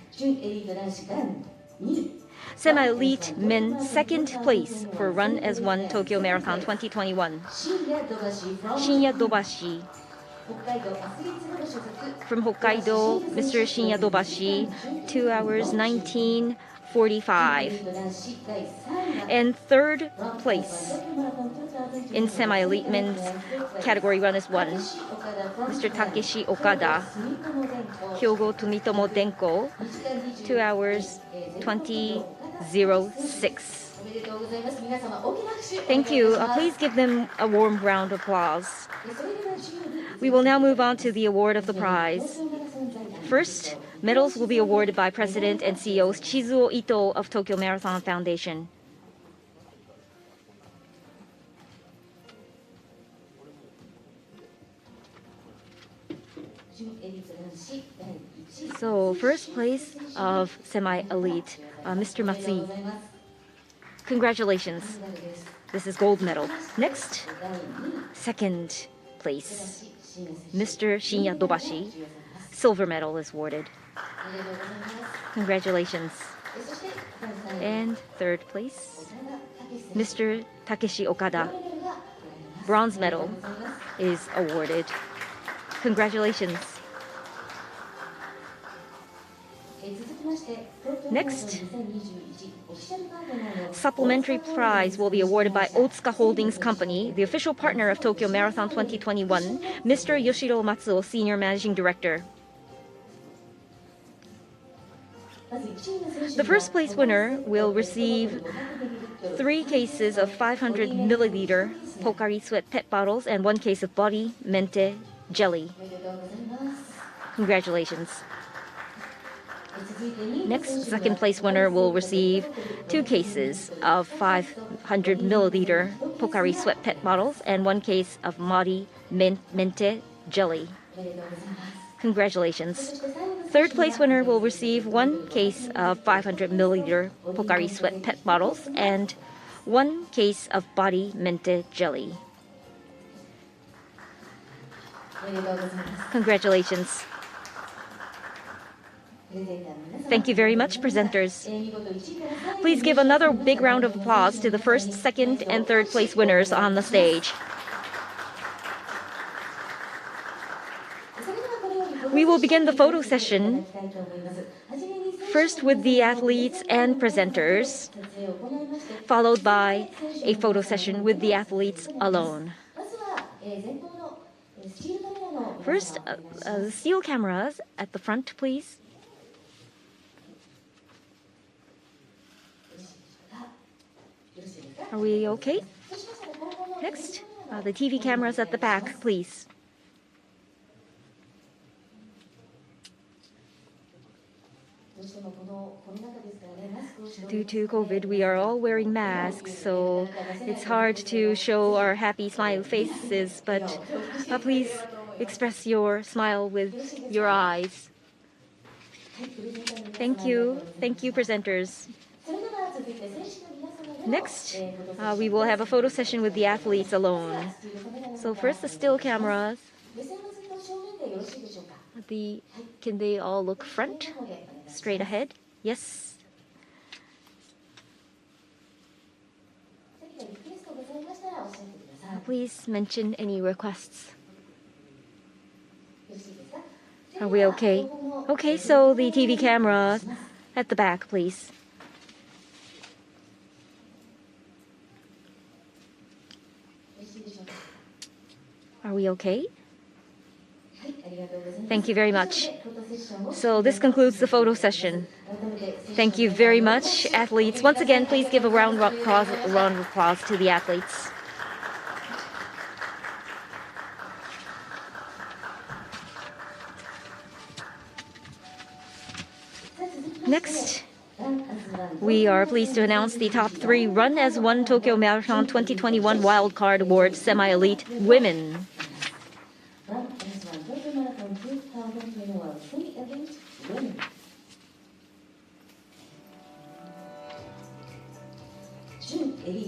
Semi-elite men, second place for Run as One Tokyo Marathon 2021. Shinya Dobashi. From Hokkaido, Mr. Shinya Dobashi, 2 hours 19:45. And third place in semi-elite men's category Run as One, Mr. Takeshi Okada, Hyogo Tumitomo Denko, 2 hours 20:06. Thank you. Please give them a warm round of applause. We will now move on to the award of the prize. First, medals will be awarded by President and CEO Shizuo Ito of Tokyo Marathon Foundation. So, first place of semi-elite, Mr. Matsui. Congratulations. This is gold medal. Next, second place, Mr. Shinya Dobashi. Silver medal is awarded. Congratulations. And third place, Mr. Takeshi Okada. Bronze medal is awarded. Congratulations. Next, Supplementary Prize will be awarded by Otsuka Holdings Company, the official partner of Tokyo Marathon 2021, Mr. Yoshiro Matsuo, Senior Managing Director. The first place winner will receive 3 cases of 500 milliliter Pocari Sweat PET bottles and 1 case of Body Mente jelly. Congratulations. Next, second place winner will receive 2 cases of 500 milliliter Pocari Sweat PET bottles and 1 case of Body Mente jelly. Congratulations. Third place winner will receive 1 case of 500 milliliter Pocari Sweat PET bottles and 1 case of Body Mente jelly. Congratulations. Thank you very much, presenters. Please give another big round of applause to the first, second, and third place winners on the stage. We will begin the photo session first with the athletes and presenters, followed by a photo session with the athletes alone. First, the steel cameras at the front, please. Are we okay? Next, the TV cameras at the back, please. Due to COVID, we are all wearing masks, so it's hard to show our happy, smiley faces, but please express your smile with your eyes. Thank you. Thank you, presenters. Next, we will have a photo session with the athletes alone. So first, the still cameras. Can they all look front, straight ahead? Yes. Please mention any requests. Are we okay? Okay, so the TV cameras at the back, please. Are we okay? Thank you very much. So this concludes the photo session. Thank you very much, athletes. Once again, please give a round of applause to the athletes. Next, we are pleased to announce the top 3 Run as One Tokyo Marathon 2021 Wildcard Award Semi-Elite Women.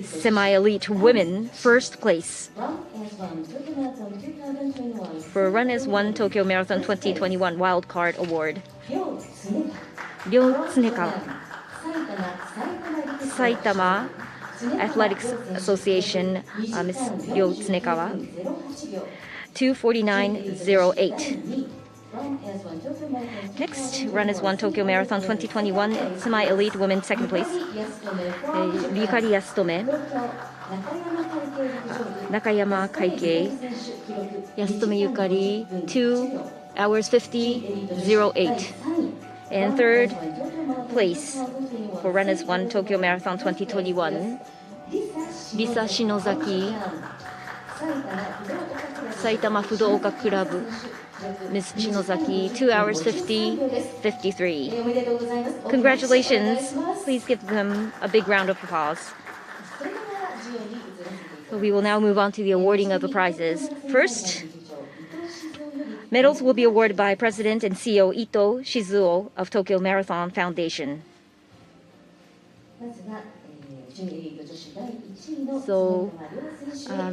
Semi-Elite Women, first place. For Run as One Tokyo Marathon 2021 Wildcard Award. Ryo Tsunekawa, Saitama Athletics Association, Ms. Ryo Tsunekawa, 2:49.08. Next, Run as One Tokyo Marathon 2021 Semi-Elite Women, second place. Yukari Yasutome, Nakayama Kaike, Yasutome Yukari, 2 hours 50.08. And third place for Run as One Tokyo Marathon 2021, Risa Shinozaki, Saitama Fudoka Club, Ms. Shinozaki, 2 hours 50.53. Congratulations. Please give them a big round of applause. So we will now move on to the awarding of the prizes. First, medals will be awarded by President and CEO Ito Shizuo of Tokyo Marathon Foundation. So,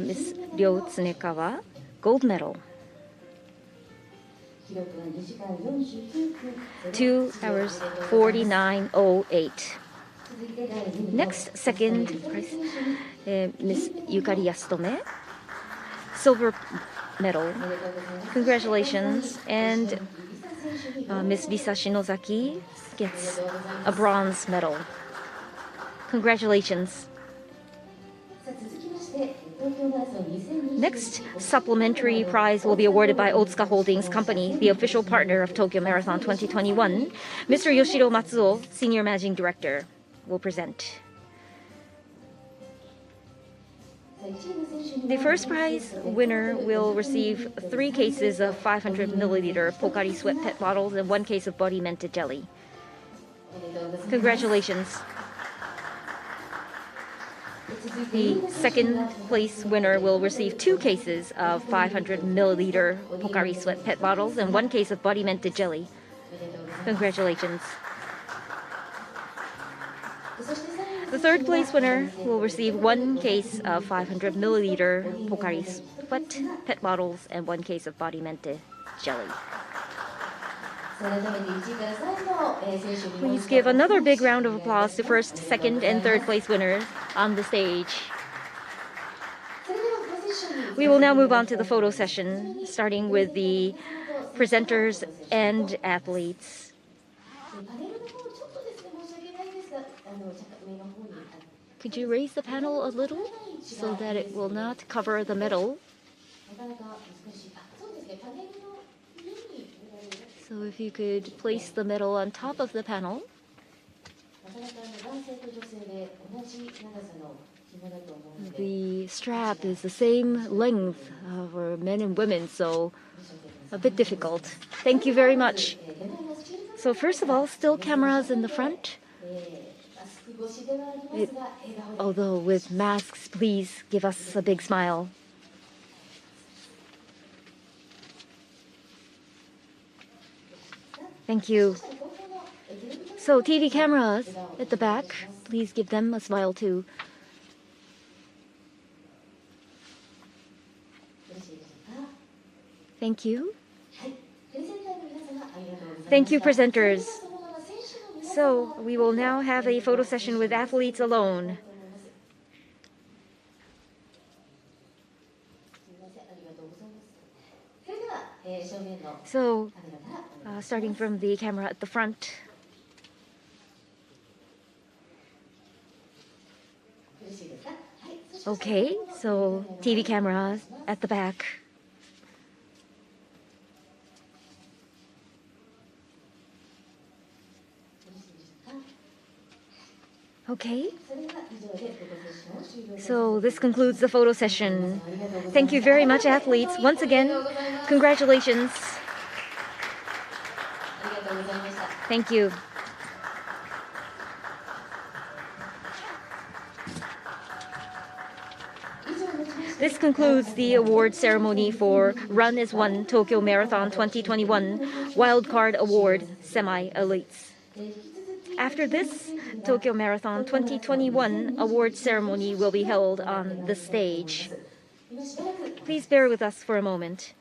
Ms. Ryo Tsunekawa, gold medal. 2 hours 49.08. Next, second prize, Ms. Yukari Yasutome, silver medal. Congratulations. And Ms. Risa Shinozaki gets a bronze medal. Congratulations. Next, supplementary prize will be awarded by Otsuka Holdings Company, the official partner of Tokyo Marathon 2021. Mr. Yoshiro Matsuo, Senior Managing Director, will present. The first prize winner will receive 3 cases of 500 milliliter Pocari Sweat pet bottles and 1 case of Body Mented Jelly. Congratulations. The second place winner will receive 2 cases of 500 milliliter Pocari Sweat pet bottles and 1 case of Body Mented Jelly. Congratulations. The third place winner will receive 1 case of 500 milliliter Pocari Sweat pet bottles and 1 case of Body Mented Jelly. Please give another big round of applause to first, second, and third place winners on the stage. We will now move on to the photo session, starting with the presenters and athletes. Could you raise the panel a little so that it will not cover the middle? So if you could place the middle on top of the panel. The strap is the same length for men and women, so a bit difficult. Thank you very much. So first of all, still cameras in the front. Although with masks, please give us a big smile. Thank you. So TV cameras at the back, please give them a smile too. Thank you. Thank you, presenters. So we will now have a photo session with athletes alone. So starting from the camera at the front. Okay, so TV cameras at the back. Okay. So this concludes the photo session. Thank you very much, athletes. Once again, congratulations. Thank you. This concludes the award ceremony for Run as One Tokyo Marathon 2021 Wildcard Award Semi-Elites. After this, Tokyo Marathon 2021 award ceremony will be held on the stage. Please bear with us for a moment.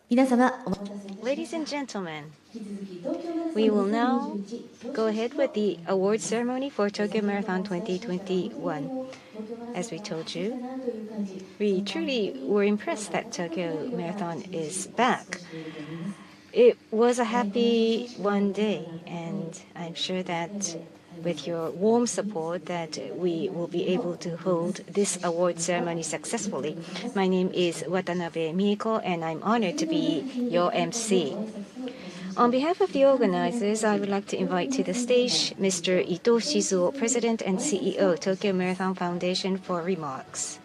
Ladies and gentlemen, we will now go ahead with the award ceremony for Tokyo Marathon 2021. As we told you, we truly were impressed that Tokyo Marathon is back. It was a happy one day, and I'm sure that with your warm support that we will be able to hold this award ceremony successfully. My name is Watanabe Mieko, and I'm honored to be your MC. On behalf of the organizers, I would like to invite to the stage Mr. Ito Shizuo, President and CEO, Tokyo Marathon Foundation, for remarks.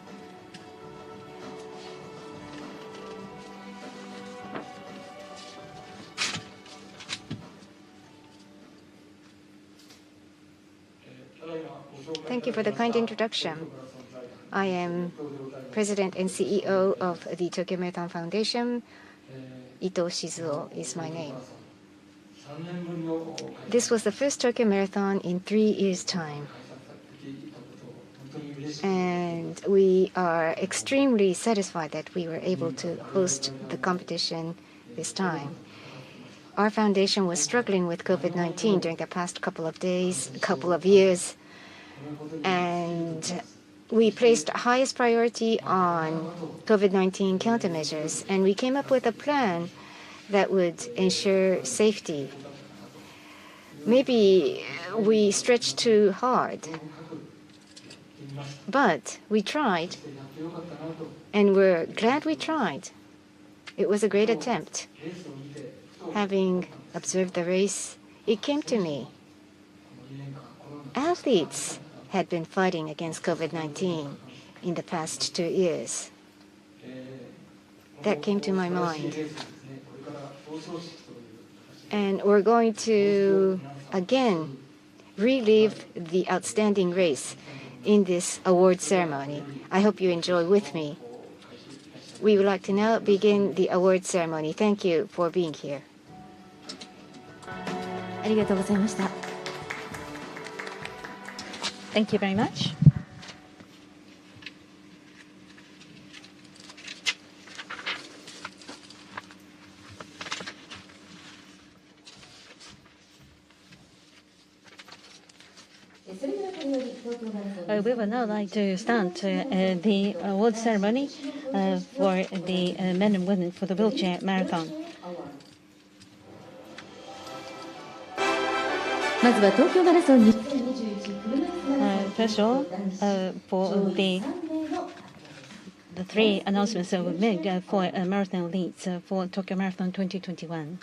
Thank you for the kind introduction. I am President and CEO of the Tokyo Marathon Foundation. Ito Shizuo is my name. This was the first Tokyo Marathon in 3 years' time. And we are extremely satisfied that we were able to host the competition this time. Our foundation was struggling with COVID-19 during the past couple of years, and we placed highest priority on COVID-19 countermeasures, and we came up with a plan that would ensure safety. Maybe we stretched too hard, but we tried, and we're glad we tried. It was a great attempt. Having observed the race, it came to me. Athletes had been fighting against COVID-19 in the past 2 years. That came to my mind. And we're going to, again, relive the outstanding race in this award ceremony. I hope you enjoy with me. We would like to now begin the award ceremony. Thank you for being here. ありがとうございました。Thank you very much. We would now like to start the award ceremony for the men and women for the wheelchair marathon. First of all, for the 3 announcements that were made for marathon leads for Tokyo Marathon 2021.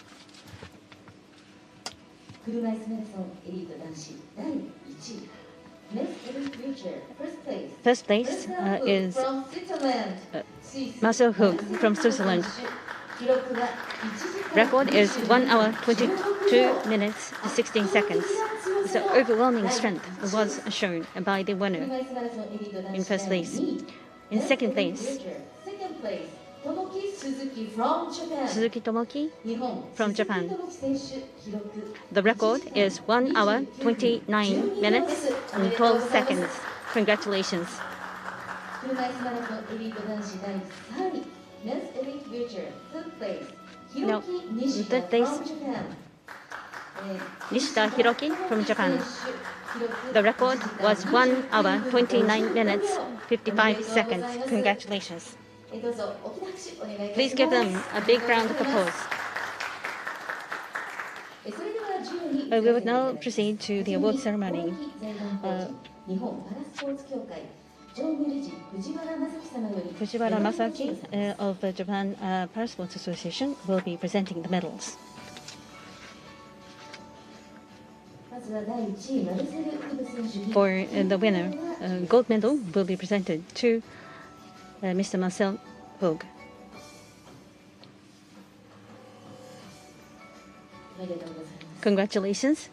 First place is Marcel Hoog from Switzerland. Record is 1 hour 22 minutes 16 seconds. So overwhelming strength was shown by the winner in first place. In second place, Suzuki Tomoki from Japan. The record is 1 hour 29 minutes and 12 seconds. Congratulations. Now, in third place, Nishita Hiroki from Japan. The record was 1 hour 29 minutes 55 seconds. Congratulations. Please give them a big round of applause. We will now proceed to the award ceremony. Fujiwara Masaki of the Japan Parasports Association will be presenting the medals. For the winner, gold medal will be presented to Mr. Marcel Hoog. Congratulations.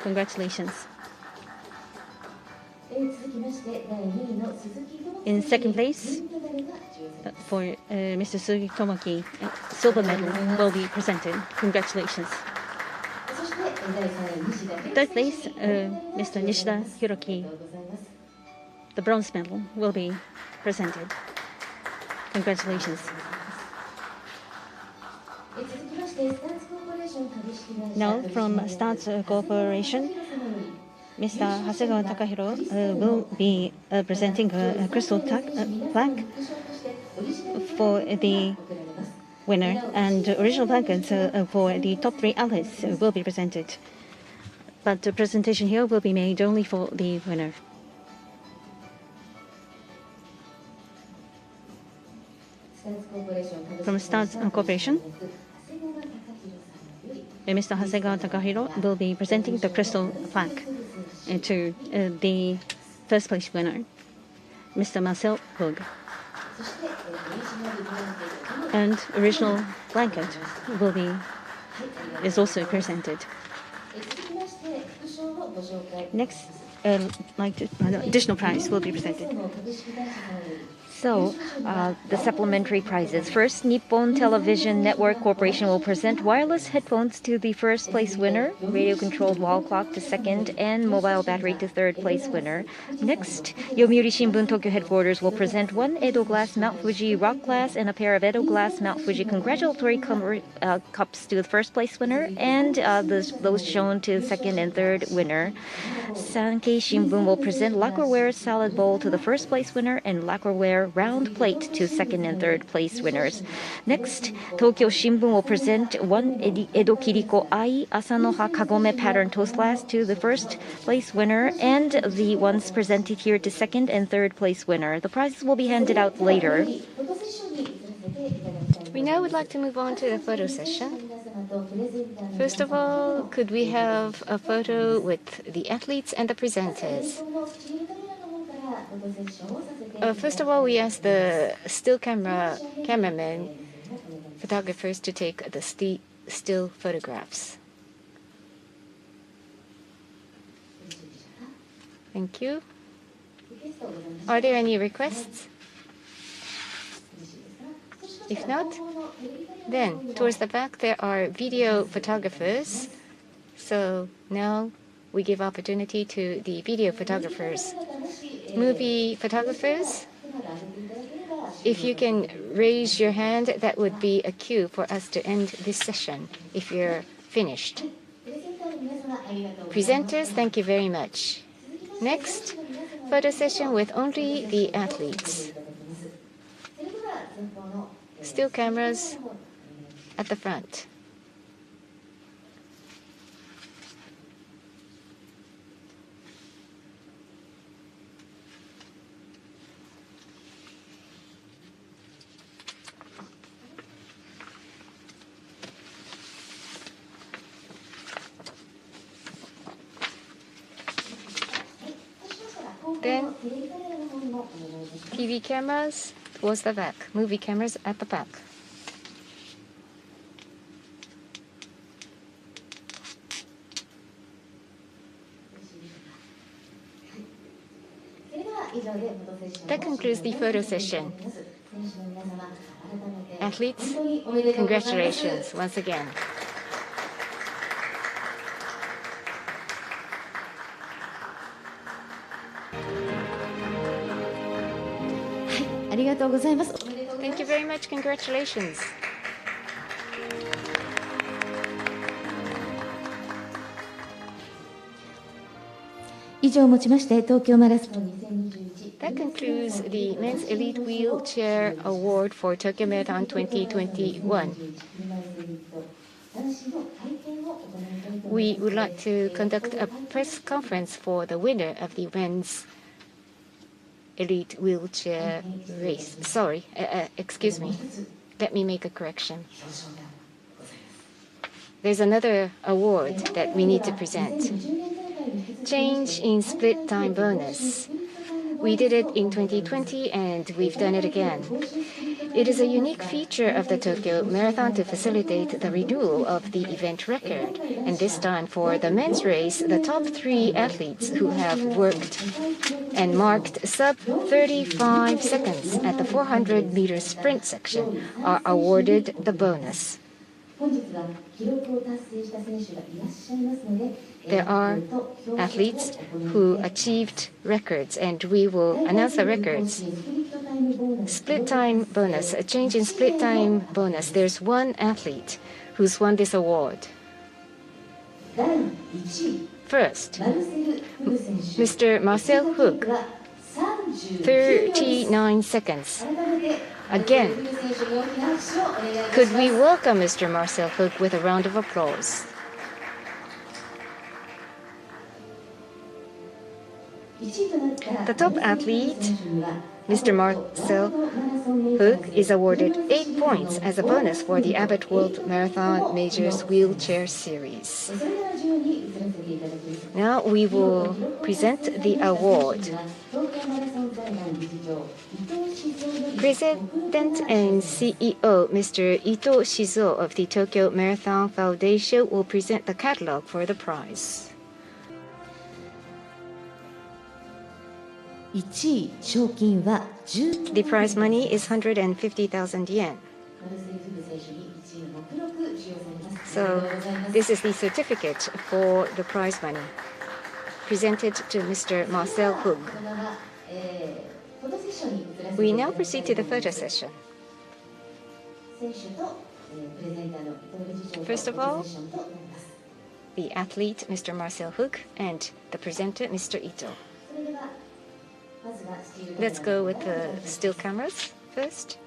Congratulations. In second place, for Mr. Suzuki Tomoki, silver medal will be presented. Congratulations. Third place, Mr. Nishida Hiroki. the bronze medal will be presented. Congratulations. Now, from Starts Corporation, Mr. Hasegawa Takahiro will be presenting a crystal plaque for the winner, and original plaques for the top 3 athletes will be presented. But the presentation here will be made only for the winner. From Starts Corporation, Mr. Hasegawa Takahiro will be presenting the crystal plaque to the first place winner, Mr. Marcel Hug. And original blanket is also presented. Next, additional prize will be presented. So, the supplementary prizes. First, Nippon Television Network Corporation will present wireless headphones to the first place winner, radio-controlled wall clock to second, and mobile battery to third place winner. Next, Yomiuri Shimbun Tokyo headquarters will present 1 Edo Glass Mount Fuji rock glass and a pair of Edo Glass Mount Fuji congratulatory cups to the first place winner, and those shown to second and third winner. Sankei Shimbun will present lacquerware salad bowl to the first place winner and lacquerware round plate to second and third place winners. Next, Tokyo Shimbun will present 1 Edo Kiriko Ai Asanoha Kagome pattern toast glass to the first place winner, and the ones presented here to second and third place winner. The prizes will be handed out later. We now would like to move on to the photo session. First of all, could we have a photo with the athletes and the presenters? First of all, we ask the cameramen, photographers to take the still photographs. Thank you. Are there any requests? If not, then towards the back there are video photographers. So now we give opportunity to the video photographers. Movie photographers, if you can raise your hand, that would be a cue for us to end this session if you're finished. Presenters, thank you very much. Next, photo session with only the athletes. Still cameras at the front. Then TV cameras towards the back, movie cameras at the back. That concludes the photo session. Athletes, congratulations once again. Thank you very much. Congratulations. That concludes the Men's Elite Wheelchair Award for Tokyo Marathon 2021. We would like to conduct a press conference for the winner of the Men's Elite Wheelchair Race. Sorry, excuse me. Let me make a correction. There's another award that we need to present. Change in split time bonus. We did it in 2020 and we've done it again. It is a unique feature of the Tokyo Marathon to facilitate the renewal of the event record. And this time for the men's race, the top 3 athletes who have worked and marked sub 35 seconds at the 400-meter sprint section are awarded the bonus. there are athletes who achieved records, and we will announce the records. Split time bonus, a change in split time bonus. There's one athlete who's won this award. First, Mr. Marcel Hook, 39 seconds. Again, could we welcome Mr. Marcel Hook with a round of applause? The top athlete, Mr. Marcel Hook, is awarded 8 points as a bonus for the Abbott World Marathon Majors Wheelchair Series. Now we will present the award. President and CEO, Mr. Ito Shizuo of the Tokyo Marathon Foundation will present the catalog for the prize. The prize money is 150,000 yen. So this is the certificate for the prize money presented to Mr. Marcel Hook. We now proceed to the photo session. First of all, the athlete, Mr. Marcel Hook, and the presenter, Mr. Ito. Let's go with the still cameras first.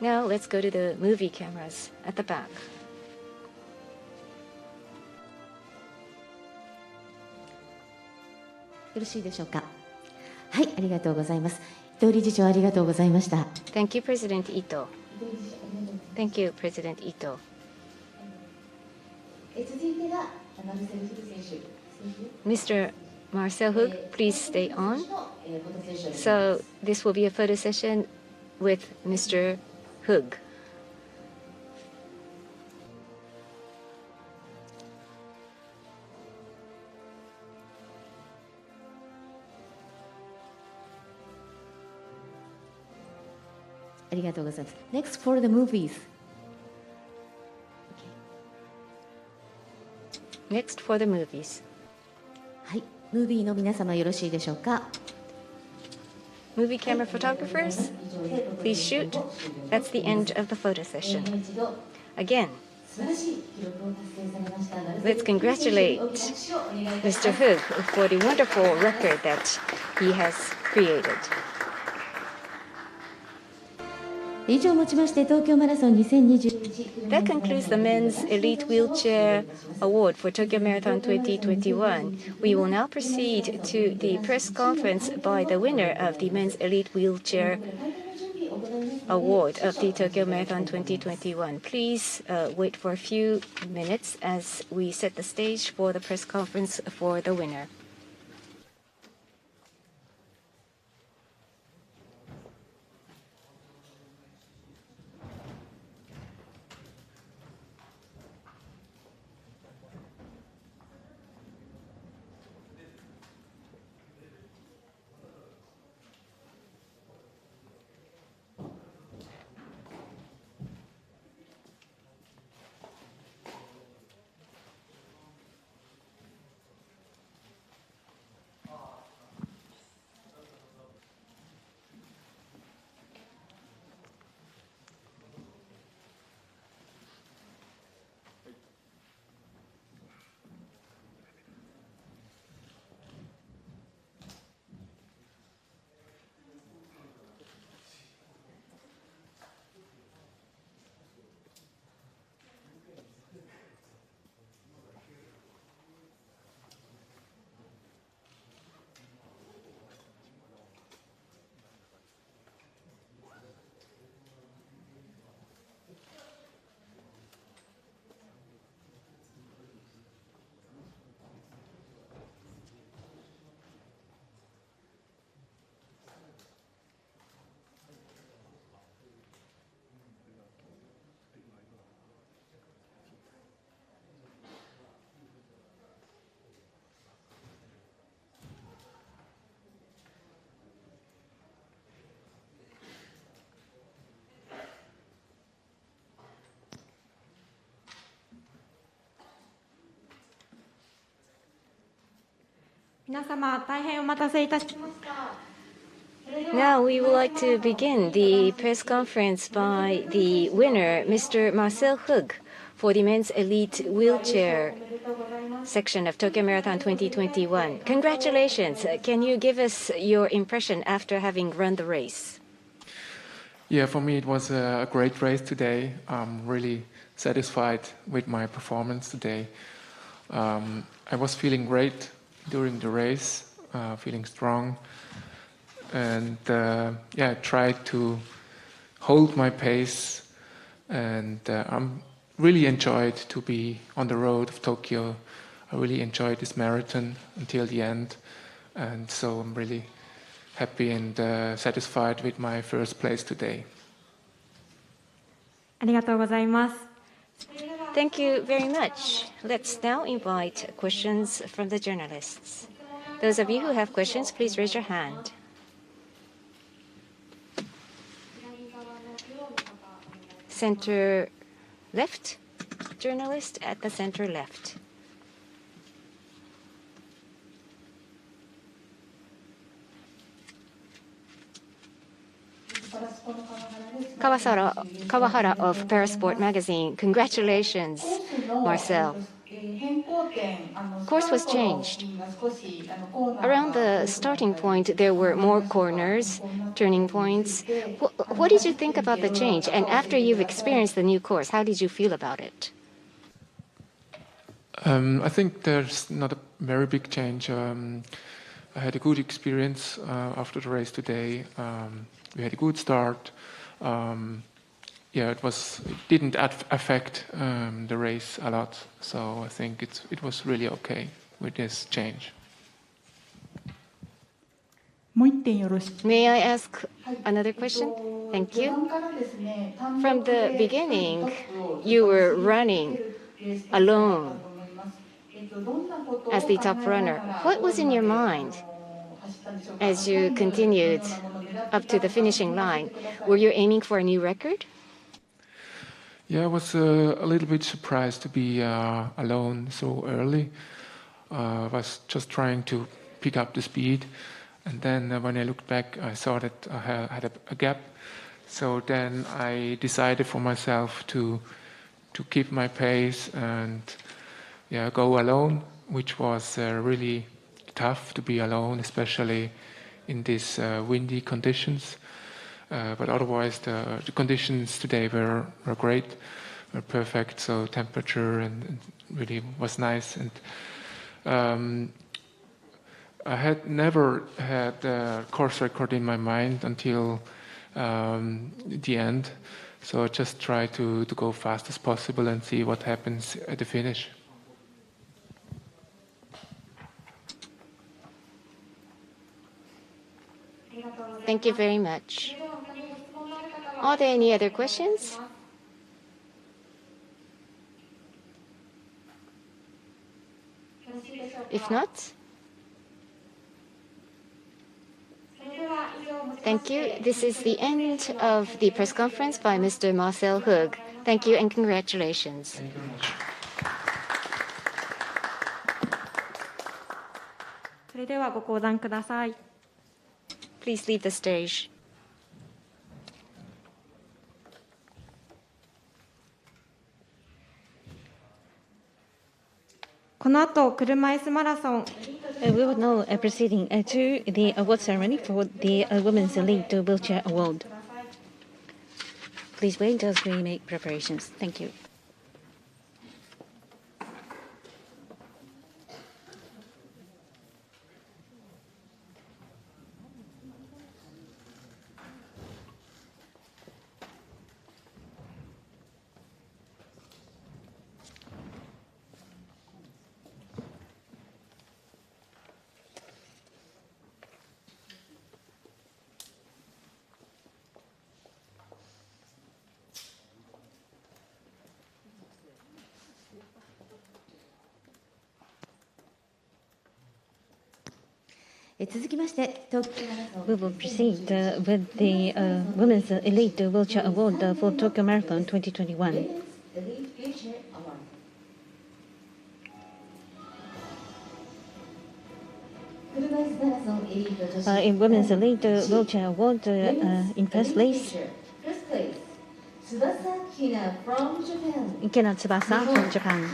Now let's go to the movie cameras at the back. Thank you, President Ito. Thank you, President Ito. Mr. Marcel Hook, please stay on. So this will be a photo session with Mr. Hook. Next for the movies. Next for the movies. Movie の皆様よろしいでしょうか。 Movie camera photographers, please shoot. That's the end of the photo session. Again, let's congratulate Mr. Hook for the wonderful record that he has created. 以上をもちまして東京マラソン2021 That concludes the Men's Elite Wheelchair Award for Tokyo Marathon 2021. We will now proceed to the press conference by the winner of the Men's Elite Wheelchair Award of the Tokyo Marathon 2021. Please wait for a few minutes as we set the stage for the press conference for the winner. Now we would like to begin the press conference by the winner, Mr. Marcel Hug, for the men's elite wheelchair section of Tokyo Marathon 2021. Congratulations. Can you give us your impression after having run the race? Yeah, for me it was a great race today. I'm really satisfied with my performance today. I was feeling great during the race, feeling strong, and I tried to hold my pace, and I'm really enjoyed to be on the road of Tokyo. I really enjoyed this marathon until the end, and so I'm really happy and satisfied with my first place today. Thank you very much. Let's now invite questions from the journalists. Those of you who have questions, please raise your hand. Center left, journalist at the center left. Kawahara of Parasport magazine. Congratulations, Marcel. Course was changed. Around the starting point, there were more corners, turning points. What did you think about the change? And after you've experienced the new course, how did you feel about it? I think there's not a very big change. I had a good experience after the race today. We had a good start. It didn't affect the race a lot, so I think it was really okay with this change. May I ask another question? Thank you. From the beginning, you were running alone as the top runner. What was in your mind as you continued up to the finishing line? Were you aiming for a new record? Yeah, I was a little bit surprised to be alone so early. I was just trying to pick up the speed, and then when I looked back, I saw that I had a gap. So then I decided for myself to keep my pace and go alone, which was really tough to be alone, especially in these windy conditions. But otherwise, the conditions today were great, were perfect. So temperature and really was nice. And I had never had a course record in my mind until the end. So I just try to go fast as possible and see what happens at the finish. Thank you very much. Are there any other questions? If not, thank you. This is the end of the press conference by Mr. Marcel Hug. Thank you and congratulations. Thank you very much. それではご降壇ください。 Please leave the stage. この後、車椅子マラソン。 We will now proceeding to the award ceremony for the Women's Elite Wheelchair Award. Please wait as we make preparations. Thank you. We will proceed with the Women's Elite Wheelchair Award for Tokyo Marathon 2021. In women's elite wheelchair award, in first place, Kina Tsubasa from Japan.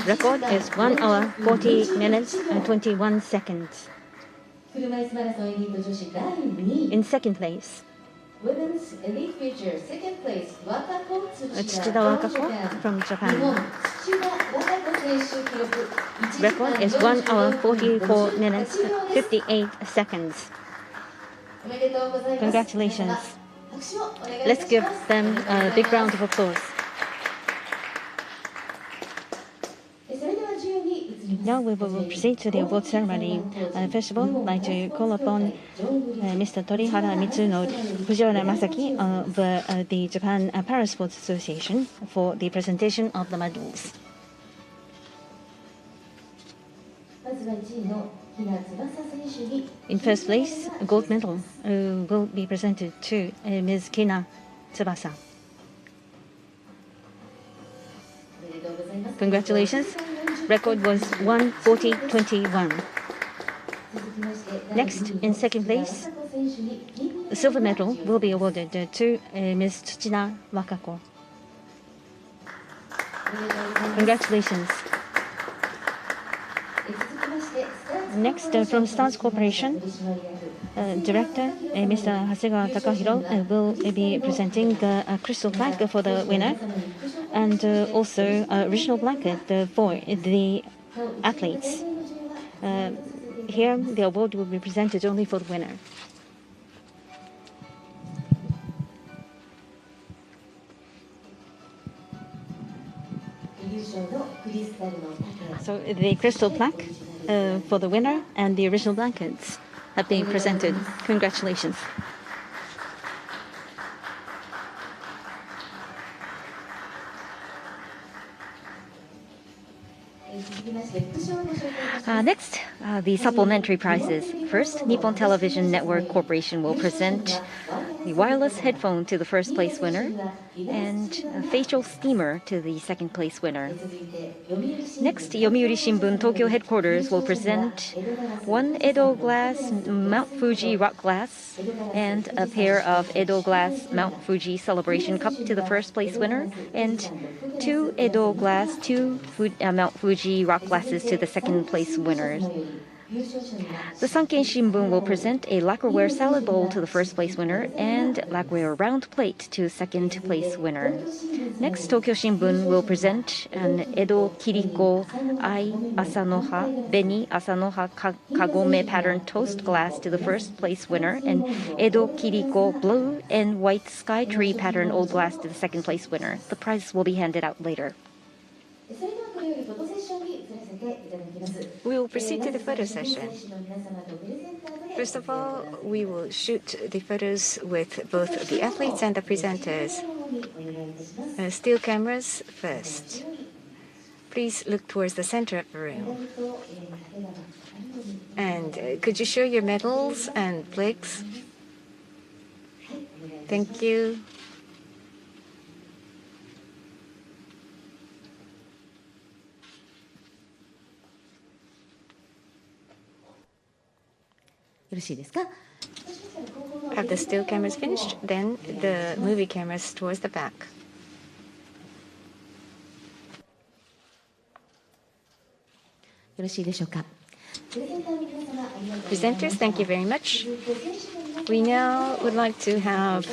Record is 1 hour 40 minutes and 21 seconds. In second place, Tsuchida Wakako from Japan. Record is 1 hour 44 minutes 58 seconds. Congratulations. Let's give them a big round of applause. Now we will proceed to the award ceremony. First of all, I'd like to call upon Mr. Torihara Mitsuno Fujiwara Masaki of the Japan Parasports Association for the presentation of the medals. In first place, gold medal will be presented to Ms. Kina Tsubasa. Congratulations. Record was 1:40.21. Next, in second place, the silver medal will be awarded to Ms. Tsuchida Wakako. Congratulations. Next, from Stars Corporation, Director Mr. Hasegawa Takahiro will be presenting a crystal plaque for the winner, and also original blanket for the athletes. Here, the award will be presented only for the winner. So the crystal plaque for the winner and the original blankets have been presented. Congratulations. Next, the supplementary prizes. First, Nippon Television Network Corporation will present the wireless headphone to the first place winner and a facial steamer to the second place winner. Next, Yomiuri Shimbun Tokyo headquarters will present one Edo glass Mount Fuji rock glass and a pair of Edo glass Mount Fuji celebration cup to the first place winner, and two Edo glass, Mount Fuji rock glasses to the second place winners. The Sanken Shimbun will present a lacquerware salad bowl to the first place winner and lacquerware round plate to second place winner. Next, Tokyo Shimbun will present an Edo Kiriko Ai Asanoha Beni Asanoha Kagome pattern toast glass to the first place winner and Edo Kiriko blue and white sky tree pattern old glass to the second place winner. The prize will be handed out later. We will proceed to the photo session. First of all, we will shoot the photos with both the athletes and the presenters. Still cameras first. Please look towards the center of the room. And could you show your medals and plaques? Thank you. Have the still cameras finished? Then the movie cameras towards the back. Presenters, thank you very much. We now would like to have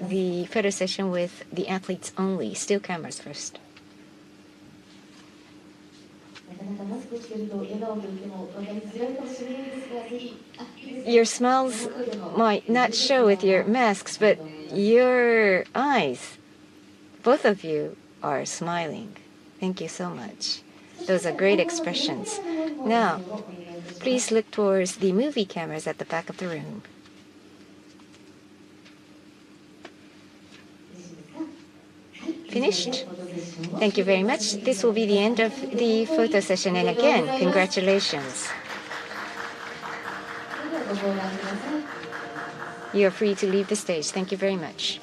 the photo session with the athletes only. Still cameras first. Your smiles might not show with your masks, but your eyes, both of you, are smiling. Thank you so much. Those are great expressions. Now, please look towards the movie cameras at the back of the room. Finished? Thank you very much. This will be the end of the photo session. And again, congratulations. You are free to leave the stage. Thank you very much.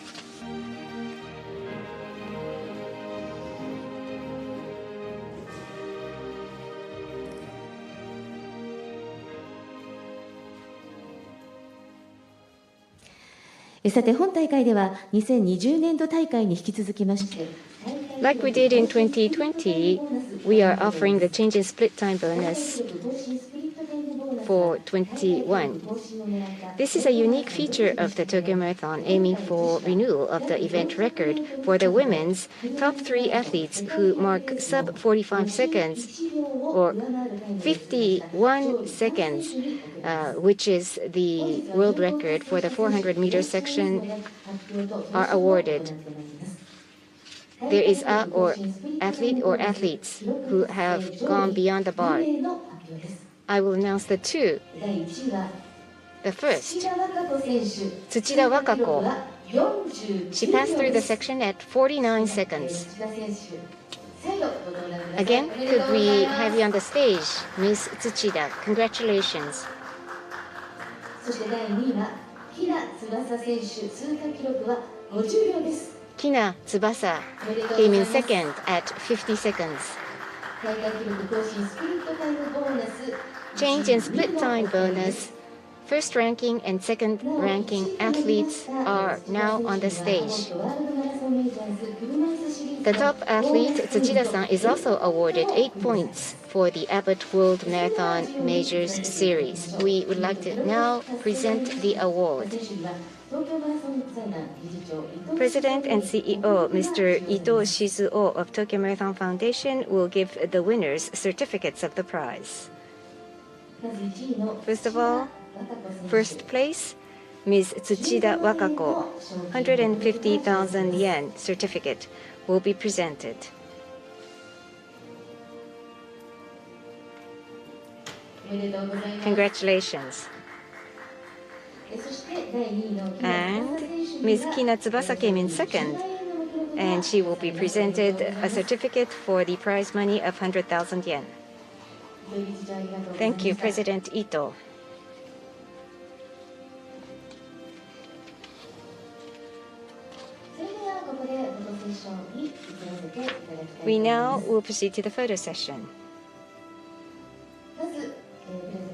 さて本大会では2020年度大会に引き続きまして Like we did in 2020, we are offering the change in split time bonus for 21. This is a unique feature of the Tokyo Marathon, aiming for renewal of the event record for the women's top 3 athletes who mark sub 45 seconds or 51 seconds, which is the world record for the 400-meter section, are awarded. There is a or athlete or athletes who have gone beyond the bar. I will announce the 2. The first, Tsuchida Wakako. She passed through the section at 49 seconds. Again, could we have you on the stage, Miss Tsuchida? Congratulations. そして第2位は木田翼選手通過記録は50秒です Kina Tsubasa came in second at 50 seconds. 大会記録更新スプリットタイムボーナス Change in split time bonus. First ranking and second ranking athletes are now on the stage. The top athlete, Tsuchida-san, is also awarded 8 points for the Abbott World Marathon Majors Series. We would like to now present the award. President and CEO, Mr. Ito Shizuo of Tokyo Marathon Foundation, will give the winners certificates of the prize. First of all, first place, Ms. Tsuchida Wakako, 150,000 yen certificate will be presented. Congratulations. And Ms. Kina Tsubasa came in second, and she will be presented a certificate for the prize money of 100,000 yen. Thank you, President Ito. We now will proceed to the photo session.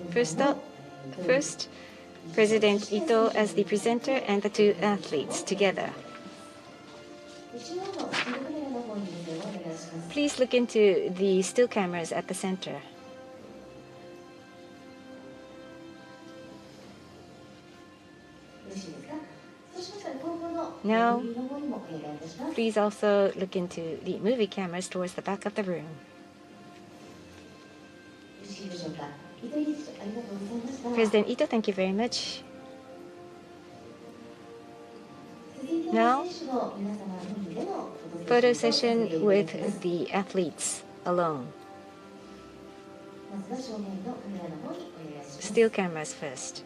First, President Ito as the presenter and the 2 athletes together. Please look into the still cameras at the center. Now, please also look into the movie cameras towards the back of the room. President Ito, thank you very much. Now, photo session with the athletes alone. Still cameras first.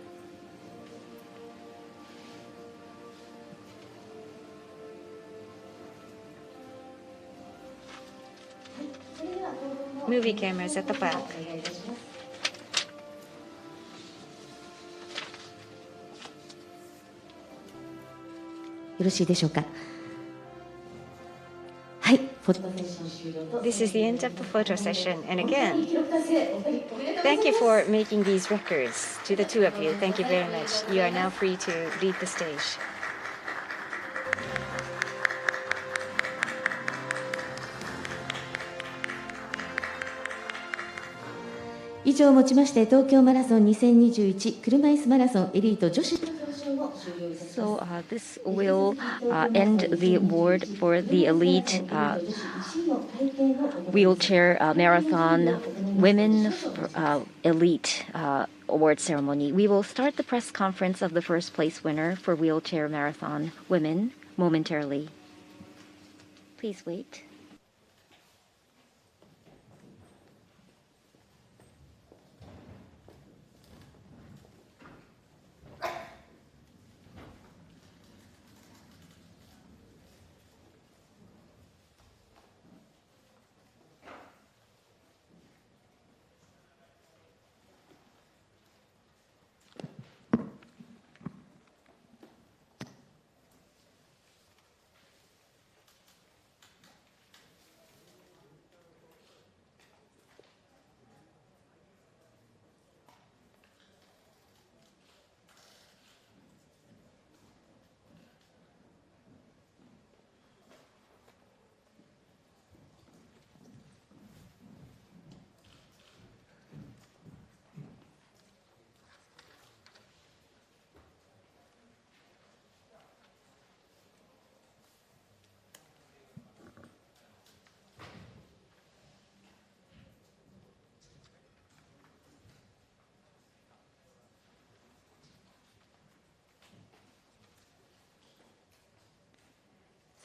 Movie cameras at the back. This is the end of the photo session. And again, thank you for making these records. To the 2 of you, thank you very much. You are now free to leave the stage. 以上をもちまして東京マラソン2021車椅子マラソンエリート女子 So this will end the award for the elite wheelchair marathon women elite award ceremony. We will start the press conference of the first place winner for wheelchair marathon women momentarily. Please wait.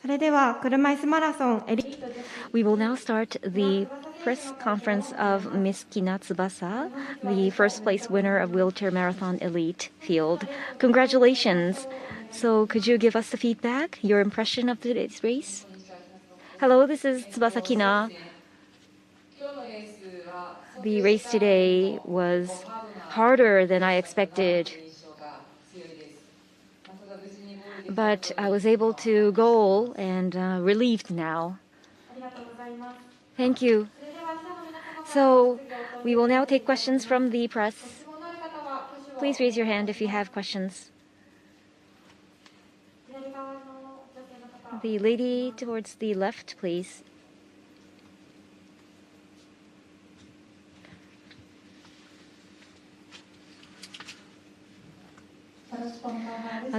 それでは車椅子マラソンエリート女子 We will now start the press conference of Miss Kina Tsubasa, the first place winner of Wheelchair Marathon Elite Field. Congratulations. So could you give us the feedback, your impression of today's race? Hello, this is Tsubasa Kina. The race today was harder than I expected, but I was able to goal and relieved now. ありがとうございます。 Thank you. それでは記者の皆様から So ご質問 we will now take questions from the press. のある方は挙手を Please raise your hand if you have questions. 左側の女性の方 The lady towards the left, please.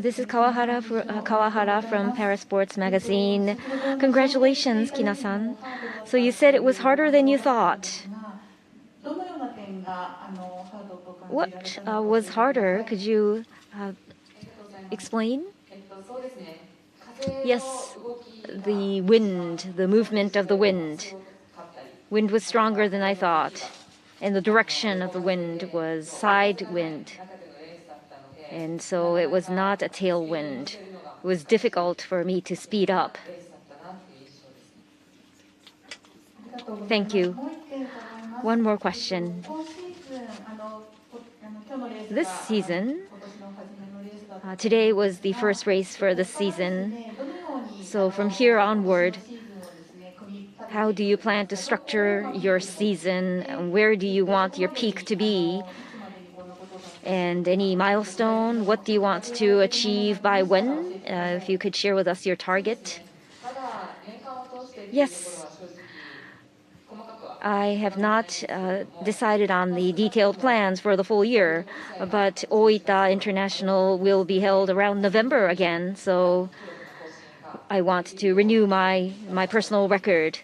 This is Kawahara from Paris Sports Magazine. Congratulations, Kina-san. So you said it was harder than you thought. What was harder? Could you explain? Yes, the wind, the movement of the wind. Wind was stronger than I thought, and the direction of the wind was side wind. And so it was not a tailwind. It was difficult for me to speed up. Thank you. One more question. This season, today was the first race for this season. So from here onward, how do you plan to structure your season? And where do you want your peak to be? And any milestone? What do you want to achieve by when? If you could share with us your target. Yes. I have not decided on the detailed plans for the full year, but Oita International will be held around November again, so I want to renew my personal record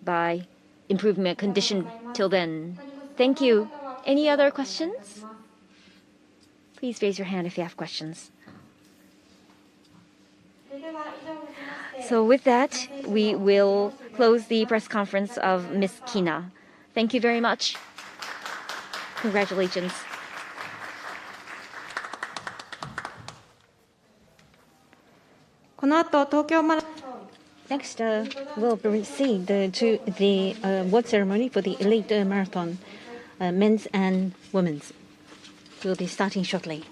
by improving my condition till then. Thank you. Any other questions? Please raise your hand if you have questions. それでは以上をもちまして So with that, we will close the press conference of Miss Kina. Thank you very much. Congratulations. この後東京マラソン Next, we'll proceed to the award ceremony for the elite marathon, men's and women's. We'll be starting shortly.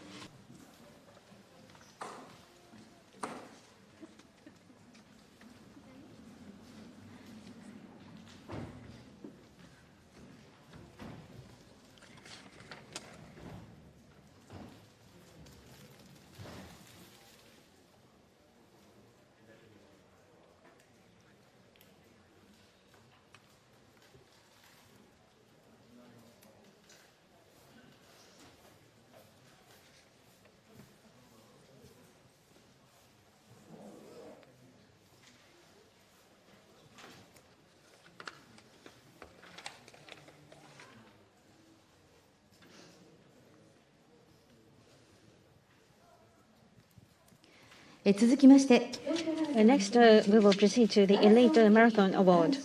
Next, we will proceed to the elite marathon award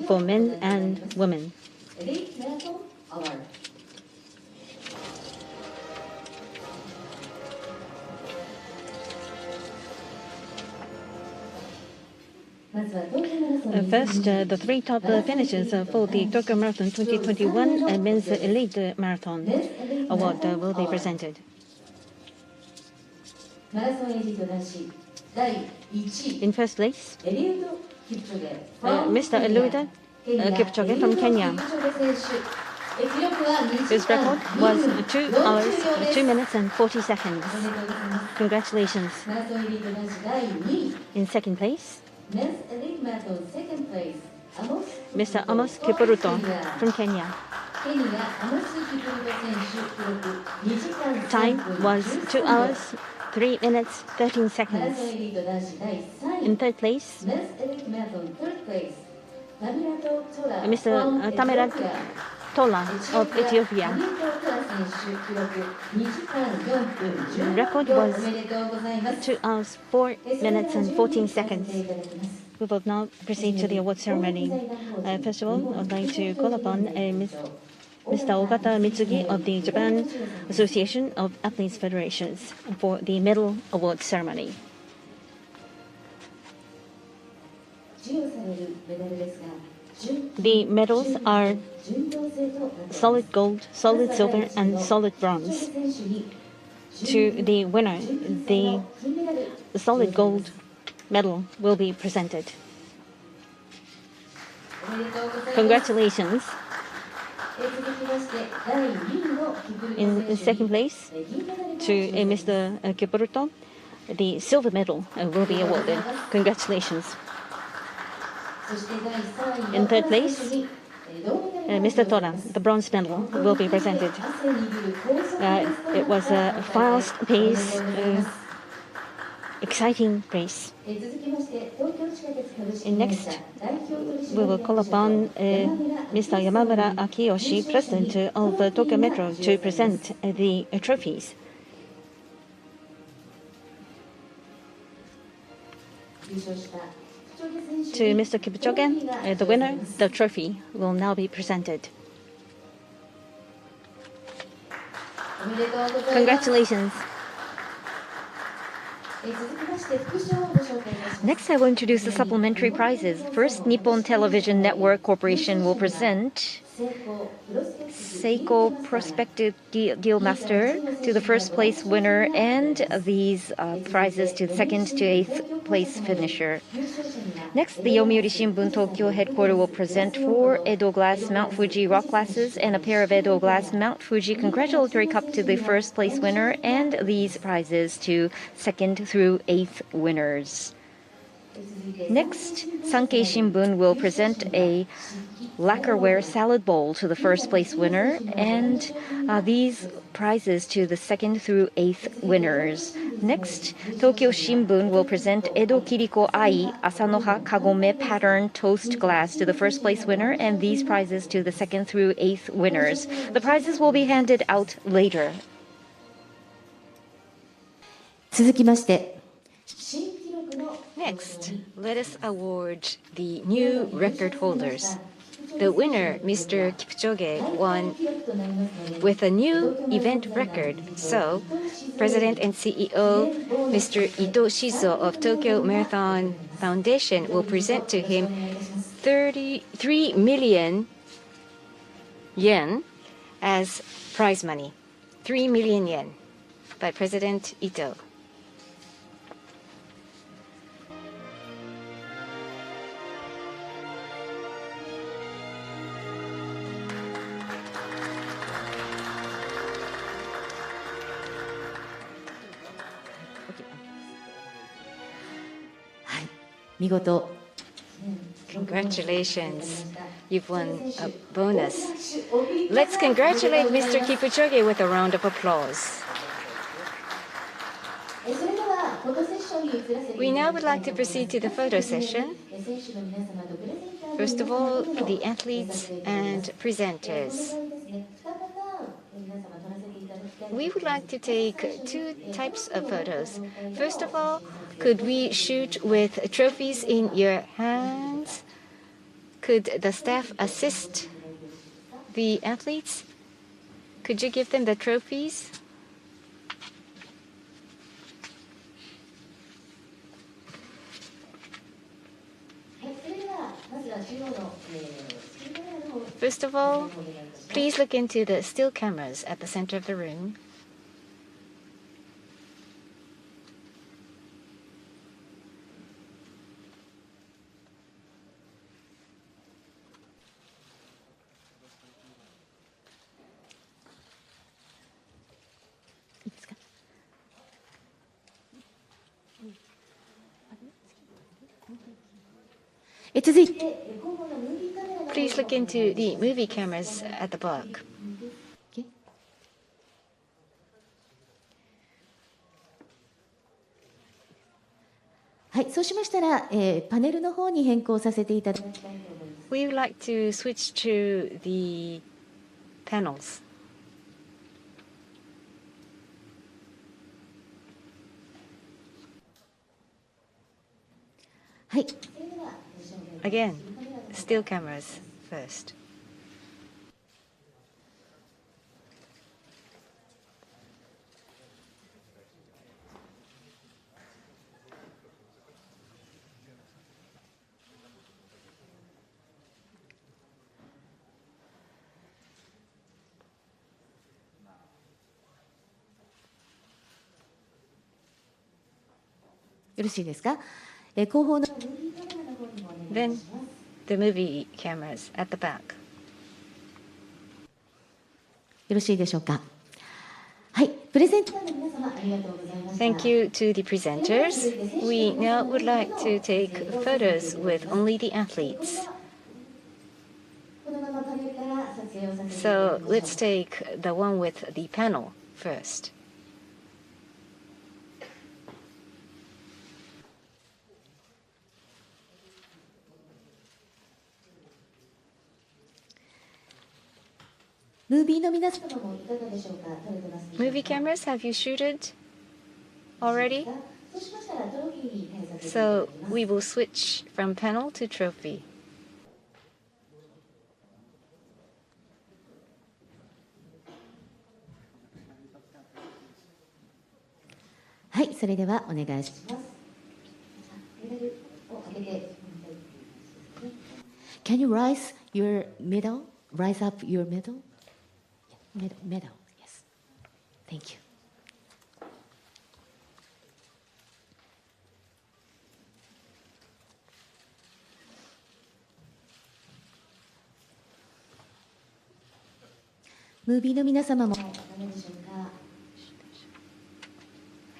for men and women. Elite Marathon Award. First, the three top finishers for the Tokyo Marathon 2021 Men's Elite Marathon Award will be presented. マラソンエリート男子第1位 In first place, エリウド・キプチョゲ Mr. Eluida Kipchoge from Kenya. His record was 2 hours, 2 minutes and 40 seconds. Congratulations. マラソンエリート男子第2位 In second place, Men's Elite Marathon second place Mr. Amos Kipruto from Kenya. ケニアアモス・キプルト選手記録2時間 Time was 2 hours, 3 minutes, 13 マラ seconds. ソンエリート男子第3位 In third place, Men's Elite Marathon third place タミラト・トラ Mr. Tamerat Tola of Ethiopia. The record was 2 hours, 4 minutes, and 14 seconds. We will now proceed to the award ceremony. First of all, I would like to call upon Mr. Ogata Mitsugi of the Japan Association of Athletes Federations for the medal award ceremony. The medals are solid gold, solid silver, and solid bronze. To the winner, the solid gold medal will be presented. Congratulations. In second place, to Mr. Kipchoge, the silver medal will be awarded. Congratulations. In third place, Mr. Tora, the bronze medal will be presented. It was a fast-paced, exciting race. Next, we will call upon Mr. Yamamura Akiyoshi, President of Tokyo Metro, to present the trophies. To Mr. Kipchoge, the winner, the trophy will now be presented. Congratulations. Next, I will introduce the supplementary prizes. First, Nippon Television Network Corporation will present Seiko Prospective Guildmaster to the first place winner and these prizes to the second to eighth place finisher. Next, the Yomiuri Shimbun Tokyo headquarters will present 4 Edo Glass Mount Fuji rock glasses and a pair of Edo Glass Mount Fuji congratulatory cup to the first place winner and these prizes to second through eighth winners. Next, Sankei Shimbun will present a lacquerware salad bowl to the first place winner and these prizes to the second through eighth winners. Next, Tokyo Shimbun will present Edo Kiriko Ai Asanoha Kagome pattern toast glass to the first place winner and these prizes to the second through eighth winners. The prizes will be handed out later. 続きまして Next, let us award the new record holders. The winner, Mr. Kipchoge, won with a new event record. So, President and CEO, Mr. Ito Shizo of Tokyo Marathon Foundation will present to him 33 million yen as prize money. 3 million yen by President Ito. Congratulations. You've won a bonus. Let's congratulate Mr. Kipchoge with a round of applause. We now would like to proceed to the photo session. First of all, the athletes and presenters. We would like to take 2 types of photos. First of all, could we shoot with trophies in your hands? Could the staff assist the athletes? Could you give them the trophies? First of all, please look into the still cameras at the center of the room. Please look into the movie cameras at the back. We would like to switch to the panels. Again, still cameras first. Then the movie cameras at the back. よろしいでしょうか。はい、プレゼンターの皆様ありがとうございました。 Thank you to the presenters. We now would like to take photos with only the athletes. このままパネルから撮影をさせていただきましょ So う。 let's take the one with the panel first. ムービーの皆様もいかがでしょうか。撮れてますでしょうか。 Movie cameras, have you shooted already? そうしましたらトロフィーに変えさせていただ So きます。 we will switch from panel to trophy. はい、それではお願いします。メダルを上げて。Can you rise your medal? Rise up your medal? Medal, yes. Thank you. Movie の皆様もいかがでしょうか。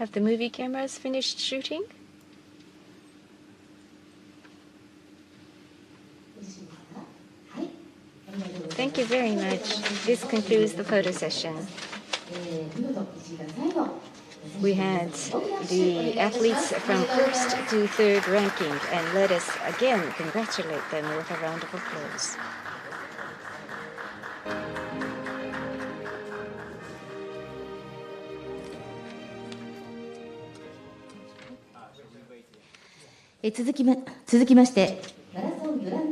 Have the movie cameras finished shooting? よろしいですか。はい。ありがとうございます。 Thank you very much. This concludes the photo session. 見事1位が最後。 We had the athletes from first to third ranking, and let us again congratulate them with a round of applause. Next, 続きまして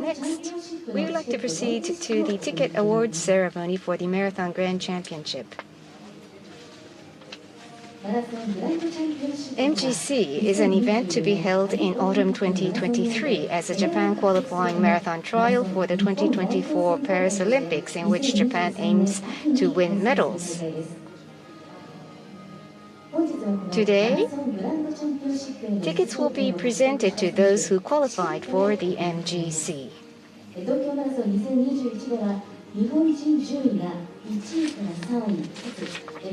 Next, we would like to proceed to the ticket awards ceremony for the Marathon Grand Championship. MGC is an event to be held in autumn 2023 as a Japan qualifying marathon trial for the 2024 Paris Olympics, in which Japan aims to win medals. Today, tickets will be presented to those who qualified for the MGC. 東京マラソン2021では日本人順位が1位から3位かつ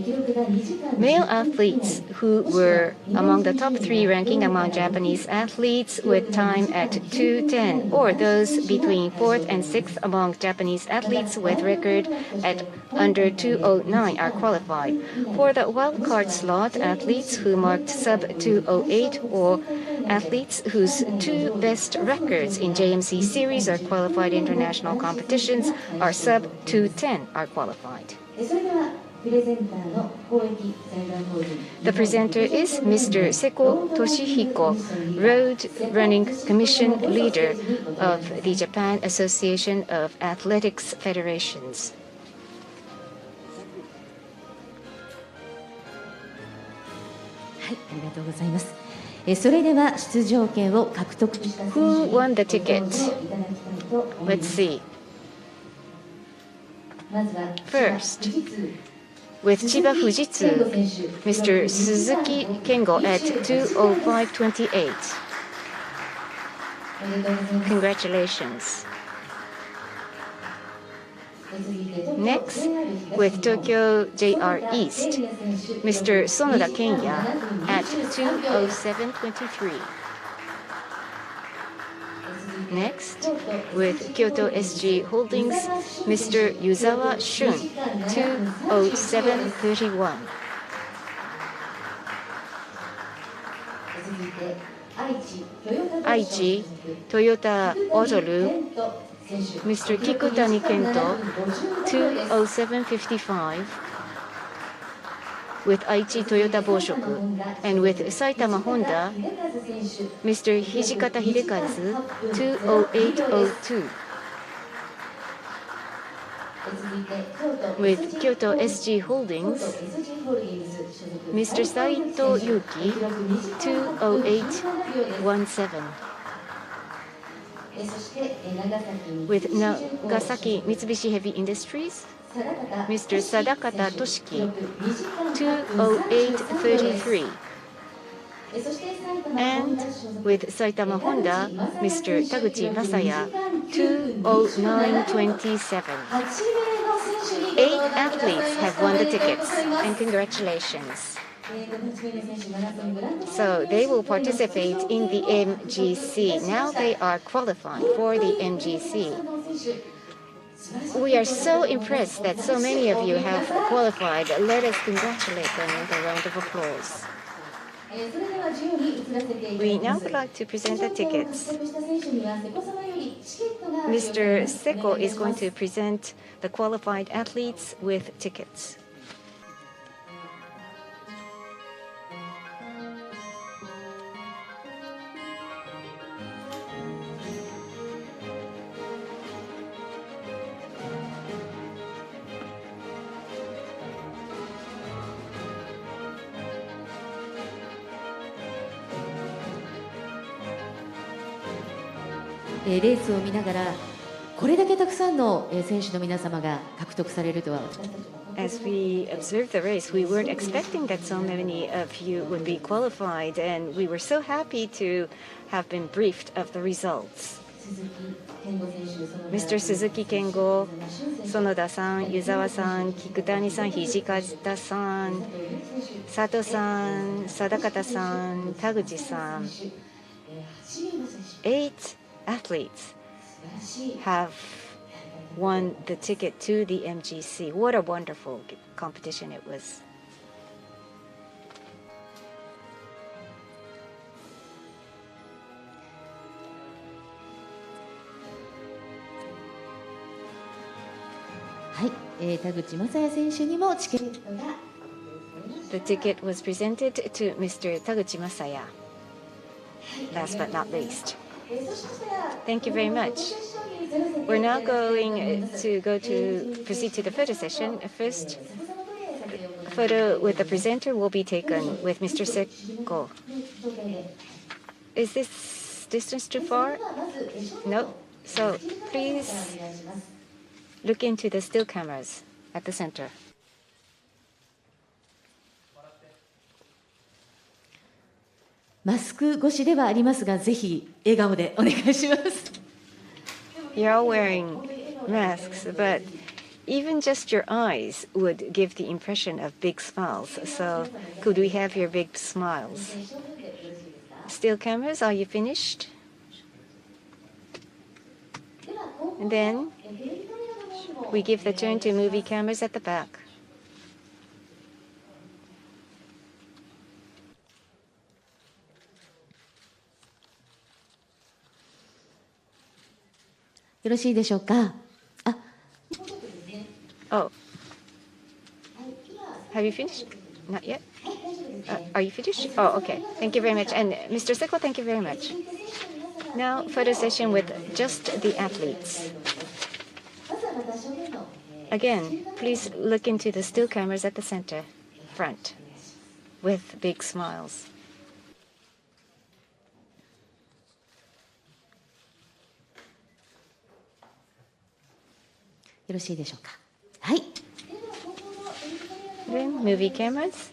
記録が2時間 Male athletes who were among the top 3 ranking among Japanese athletes with time at 2:10, or those between 4th and 6th among Japanese athletes with record at under 2:09 are qualified. For the wildcard slot, athletes who marked sub 2:08 or athletes whose 2 best records in JMC series or qualified international competitions are sub 2:10 are qualified. それではプレゼンターの公益財団法人 The presenter is Mr. Seko Toshihiko, Road Running Commission Leader of the Japan Association of Athletics Federations. はい、ありがとうございます。それでは出場権を獲得した選手 Who won the に ticket? ご登場いただきたいと思い Let's ます。 see. まずは First, 富士通 with Chiba Fujitsu, Mr. Suzuki Kengo at 2:05:28. Congratulations. Next, with Tokyo JR East, Mr. Sonoda Kenya at 2:07:23. Next, with Kyoto SG Holdings, Mr. Yuzawa Shun, 2:07:31. 愛知トヨタオートル Mr. Kikutani Kento, 207.55 with Aichi Toyota Boshoku, and with Saitama Honda, Mr. Hijikata Hidekazu, 208.02. With Kyoto SG Holdings, Mr. Saito Yuki, 208.17. With Nagasaki Mitsubishi Heavy Industries, Mr. Sadakata Toshiki, 208.33. And with Saitama Honda, Mr. Taguchi Masaya, 209.27. 8 athletes have won the tickets, and congratulations. So they will participate in the MGC. Now they are qualified for the MGC. We are so impressed that so many of you have qualified. Let us congratulate them with a round of applause. We now would like to present the tickets. Mr. Seko is going to present the qualified athletes with tickets. As レースを見ながらこれだけたくさんの選手の皆様が獲得されるとは。As we observed the race, we weren't expecting that so many of you would be qualified, and we were so happy to have been briefed of the results. Mr. Suzuki Kengo, Sonoda-san, Yuzawa-san, Kikutani-san, Hijikata-san, Sato-san, Sadakata-san, Taguchi-san. 8 athletes have won the ticket to the MGC. What a wonderful competition it was. The ticket was presented to Mr. Taguchi Masaya. Last but not least. Thank you very much. We're now going to proceed to the photo session. First, a photo with the presenter will be taken with Mr. Seko. Is this distance too far? No. So please look into the still cameras at the center. You're all wearing masks, but even just your eyes would give the impression of big smiles. So could we have your big smiles? Still cameras, are you finished? And then we give the turn to movie cameras at the back. Oh. Have you finished? Not yet? Are you finished? Oh, okay. Thank you very much. And Mr. Seko, thank you very much. Now, photo session with just the athletes. Again, please look into the still cameras at the center, front, with big smiles. Then movie cameras.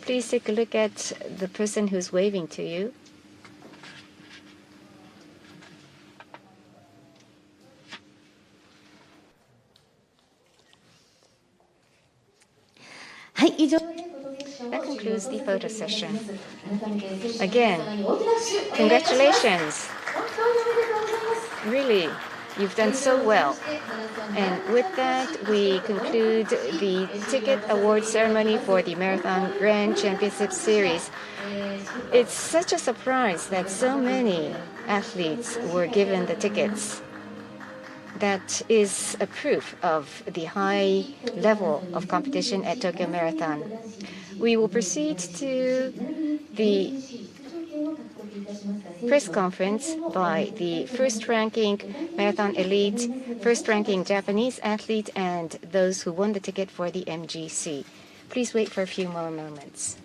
Please take a look at the person who's waving to you. That concludes the photo session. Again, congratulations. Really, You've done so well. And with that, we conclude the ticket award ceremony for the Marathon Grand Championship Series. It's such a surprise that so many athletes were given the tickets. That is a proof of the high level of competition at Tokyo Marathon. We will proceed to the press conference by the first-ranking Marathon Elite, first-ranking Japanese athlete, and those who won the ticket for the MGC. Please wait for a few more moments.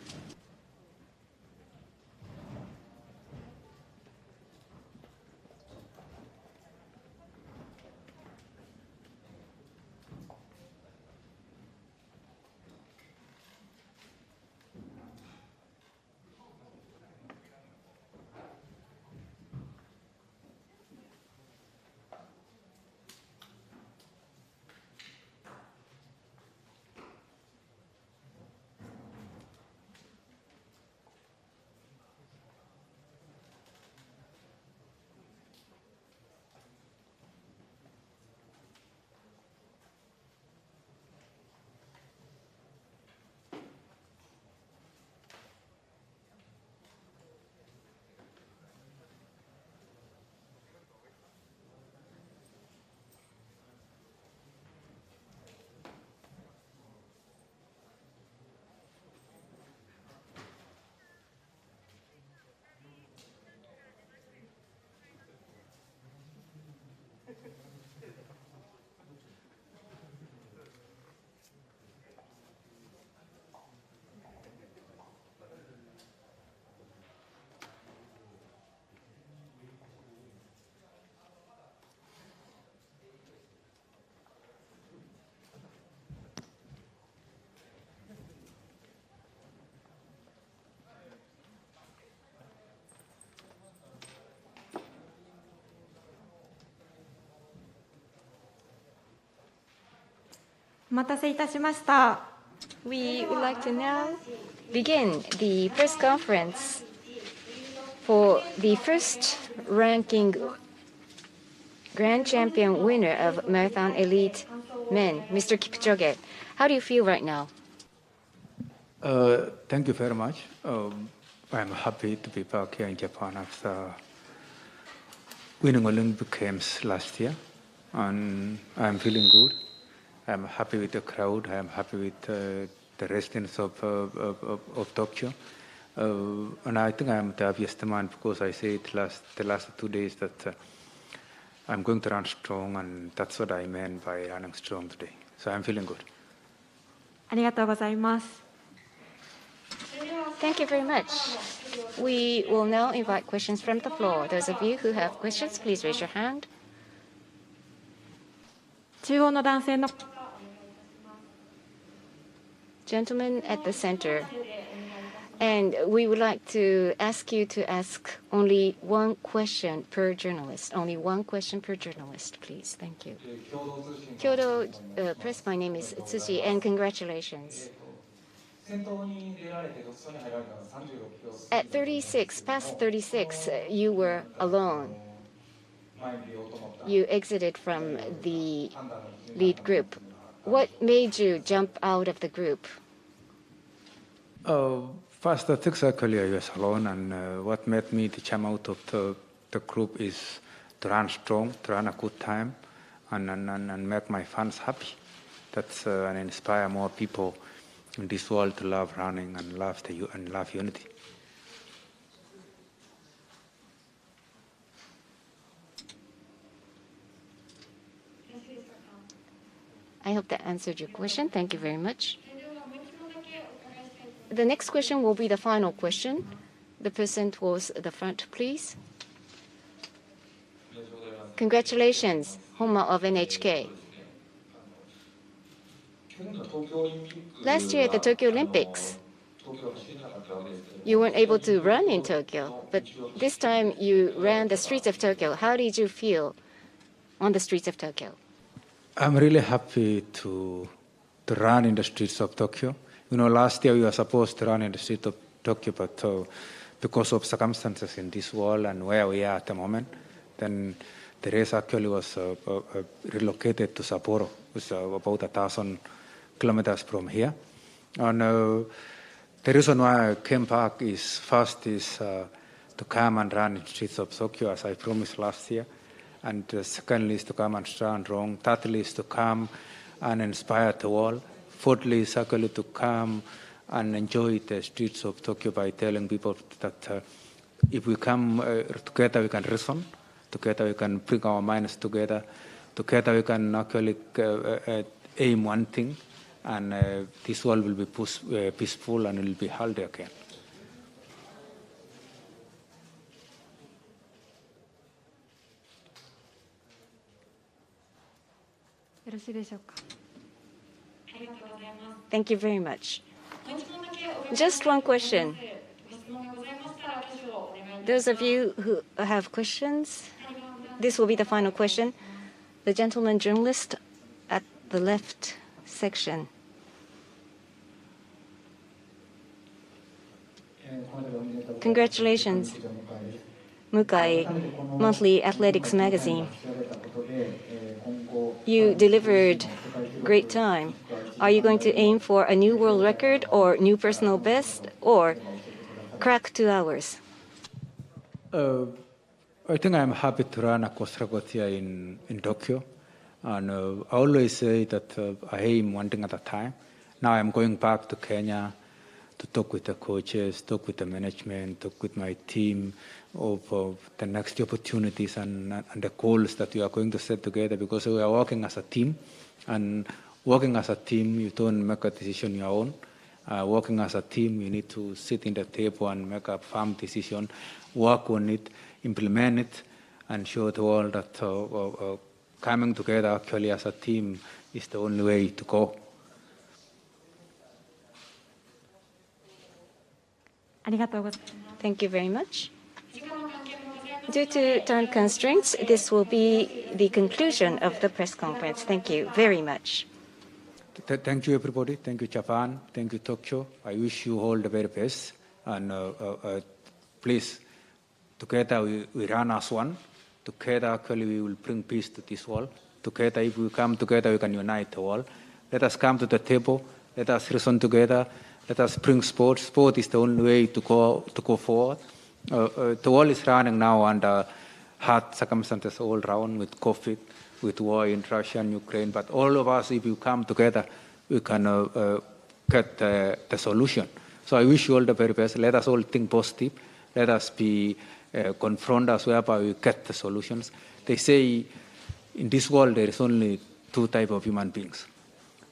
We would like to now begin the press conference for the first ranking Grand Champion winner of Marathon Elite Men, Mr. Kipchoge. How do you feel right now? Thank you very much. I'm happy to be back here in Japan after winning Olympic Games last year, and I'm feeling good. I'm happy with the crowd. I'm happy with the residents of Tokyo. And I think I'm the happiest man because I said the last 2 days that I'm going to run strong, and that's what I meant by running strong today. So I'm feeling good. Thank you very much. We will now invite questions from the floor. Those of you who have questions, please raise your hand. Gentleman at the center. And we would like to ask you to ask only one question per journalist. Only one question per journalist, please. Thank you. Kyoto Press, my name is Tsuji, and congratulations. At 36, past 36, you were alone. You exited from the lead group. What made you jump out of the group? First, exactly, I was alone, and what made me to jump out of the group is to run strong, to run a good time, and make my fans happy. That's and inspire more people in this world to love running and love unity. I hope that answered your question. Thank you very much. The next question will be the final question. The person towards the front, please. Congratulations, Honma of NHK. Last year at the Tokyo Olympics, you weren't able to run in Tokyo, but this time you ran the streets of Tokyo. How did you feel on the streets of Tokyo? I'm really happy to run in the streets of Tokyo. You know, last year we were supposed to run in the streets of Tokyo, but because of circumstances in this world and where we are at the moment, then the race actually was relocated to Sapporo. It's about 1,000 kilometers from here. And the reason why I came back is first is to come and run in streets of Tokyo as I promised last year. And secondly is to come and stand wrong. Thirdly is to come and inspire the world. Fourthly is actually to come and enjoy the streets of Tokyo by telling people that if we come together, we can reason. Together, we can bring our minds together. Together, we can actually aim one thing, and this world will be peaceful and will be healthy again. Thank you very much. Just one question. Those of you who have questions, this will be the final question. The gentleman journalist at the left section. Congratulations, Mukai, Monthly Athletics Magazine. You delivered great time. Are you going to aim for a new world record or new personal best or crack 2 hours? I think I'm happy to run a coast record here in Tokyo. And I always say that I aim one thing at a time. Now I'm going back to Kenya to talk with the coaches, talk with the management, talk with my team of the next opportunities and the goals that we are going to set together, because we are working as a team. And working as a team, you don't make a decision on your own. Working as a team, you need to sit in the table and make a firm decision, work on it, implement it, and show the world that coming together actually as a team is the only way to go. Thank you very much. Due to time constraints, this will be the conclusion of the press conference. Thank you very much. Thank you, everybody. Thank you, Japan. Thank you, Tokyo. I wish you all the very best. And please, together we run as one. Together, actually, we will bring peace to this world. Together, if we come together, we can unite the world. Let us come to the table. Let us reason together. Let us bring sport. Sport is the only way to go forward. The world is running now under hard circumstances all around with COVID, with war in Russia and Ukraine. But all of us, if you come together, we can get the solution. So I wish you all the very best. Let us all think positive. Let us be confront us whereby we get the solutions. They say in this world there is only two types of human beings.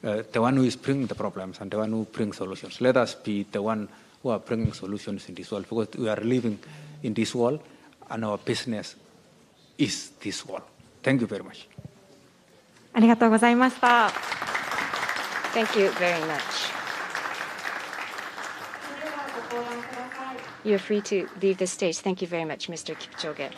The one who is bringing the problems and the one who brings solutions. Let us be the one who are bringing solutions in this world, because we are living in this world and our business is this world. Thank you very much. ありがとうございました。 Thank you very much. You're free to leave the stage. Thank you very much, Mr. Kipchoge.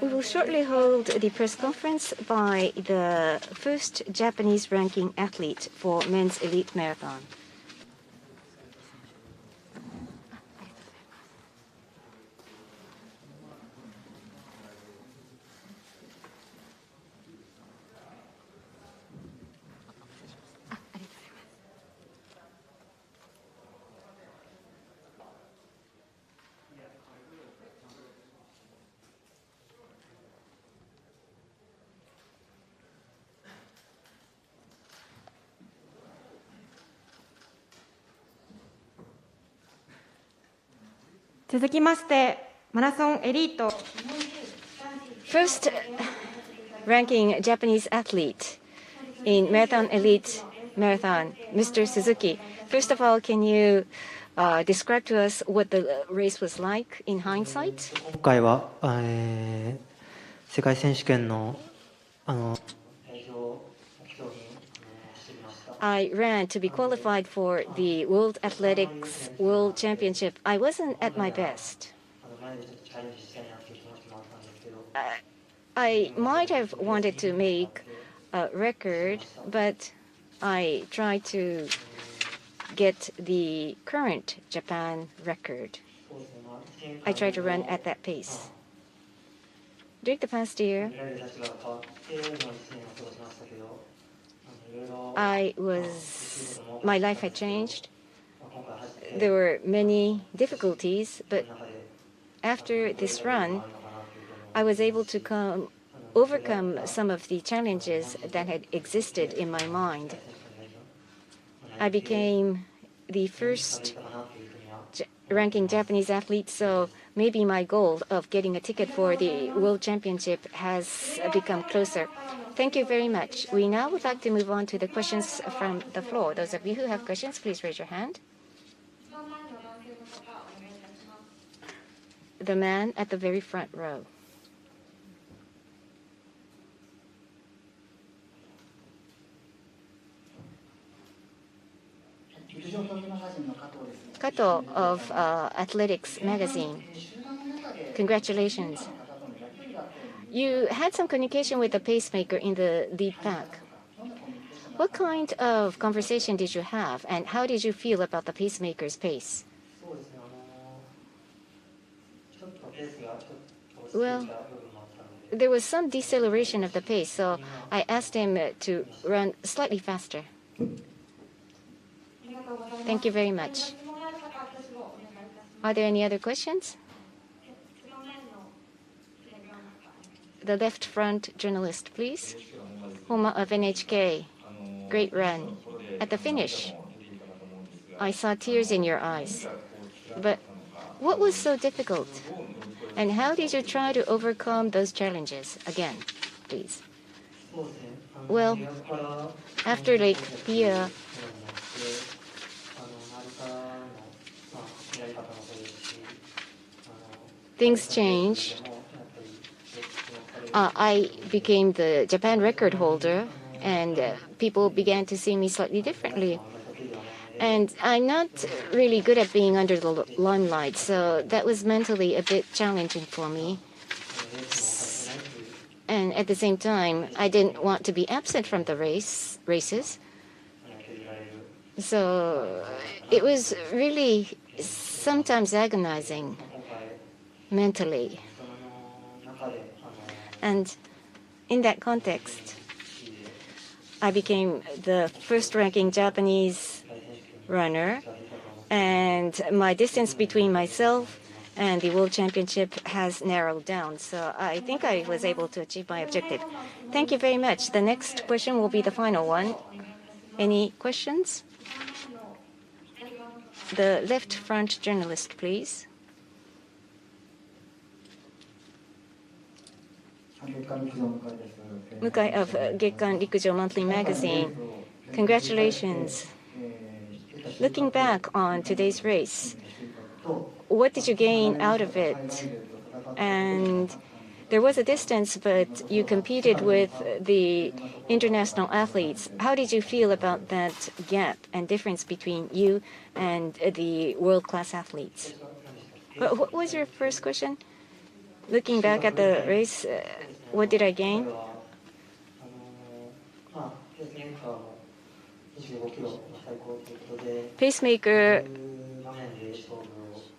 We will shortly hold the press conference by the first Japanese ranking athlete for men's elite marathon. First ranking Japanese athlete in marathon elite marathon, Mr. Suzuki. First of all, can you describe to us what the race was like in hindsight? 今回は、世界選手権のI ran to be qualified for the World Athletics World Championship. I wasn't at my best. I might have wanted to make a record, but I tried to get the current Japan record. I tried to run at that pace. During the past year, my life had changed. There were many difficulties, but after this run, I was able to overcome some of the challenges that had existed in my mind. I became the first ranking Japanese athlete, so maybe my goal of getting a ticket for the World Championship has become closer. Thank you very much. We now would like to move on to the questions from the floor. Those of you who have questions, please raise your hand. The man at the very front row. Kato of Athletics Magazine. Congratulations. You had some communication with the pacemaker in the lead pack. What kind of conversation did you have, and how did you feel about the pacemaker's pace? Well, there was some deceleration of the pace, so I asked him to run slightly faster. Thank you very much. Are there any other questions? The left front journalist, please. Homa of NHK. Great run. At the finish, I saw tears in your eyes. But what was so difficult? And how did you try to overcome those challenges? Again, please. Well, after Lake Pia, things changed. I became the Japan record holder, and people began to see me slightly differently. And I'm not really good at being under the limelight, so that was mentally a bit challenging for me. And at the same time, I didn't want to be absent from the races. So it was really sometimes agonizing mentally. And in that context, I became the first ranking Japanese runner, and my distance between myself and the World Championship has narrowed down. So I think I was able to achieve my objective. Thank you very much. The next question will be the final one. Any questions? The left front journalist, please. Mukai of Gekkan Rikujo Monthly Magazine. Congratulations. Looking back on today's race, what did you gain out of it? And there was a distance, but you competed with the international athletes. How did you feel about that gap and difference between you and the world-class athletes? What was your first question? Looking back at the race, what did I gain? Pacemaker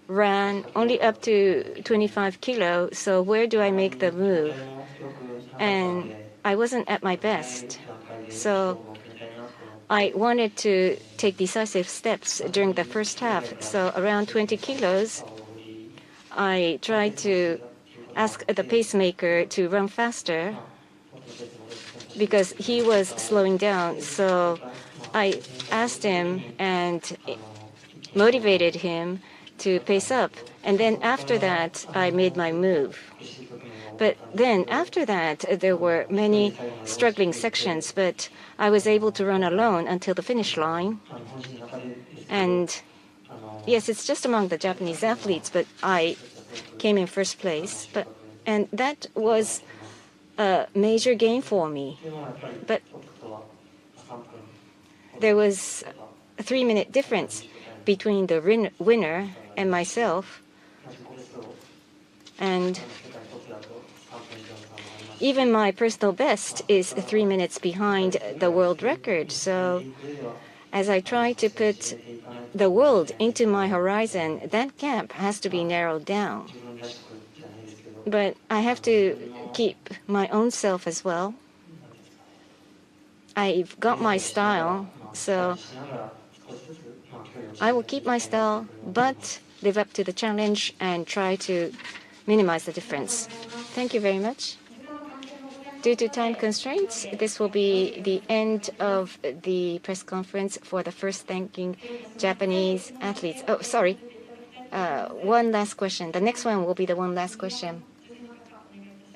ran only up to 25 kilo, so where do I make the move? And I wasn't at my best. So I wanted to take decisive steps during the first half. So around 20 kilos, I tried to ask the pacemaker to run faster because he was slowing down. So I asked him and motivated him to pace up. And then after that, I made my move. But then after that, there were many struggling sections, but I was able to run alone until the finish line. And yes, it's just among the Japanese athletes, but I came in first place. And that was a major gain for me. But there was a 3-minute difference between the winner and myself. And Even my personal best is 3 minutes behind the world record. So as I try to put the world into my horizon, that gap has to be narrowed down. But I have to keep my own self as well. I've got my style, so I will keep my style, but live up to the challenge and try to minimize the difference. Thank you very much. Due to time constraints, this will be the end of the press conference for the first thanking Japanese athletes. Oh, sorry. One last question. The next one will be the one last question.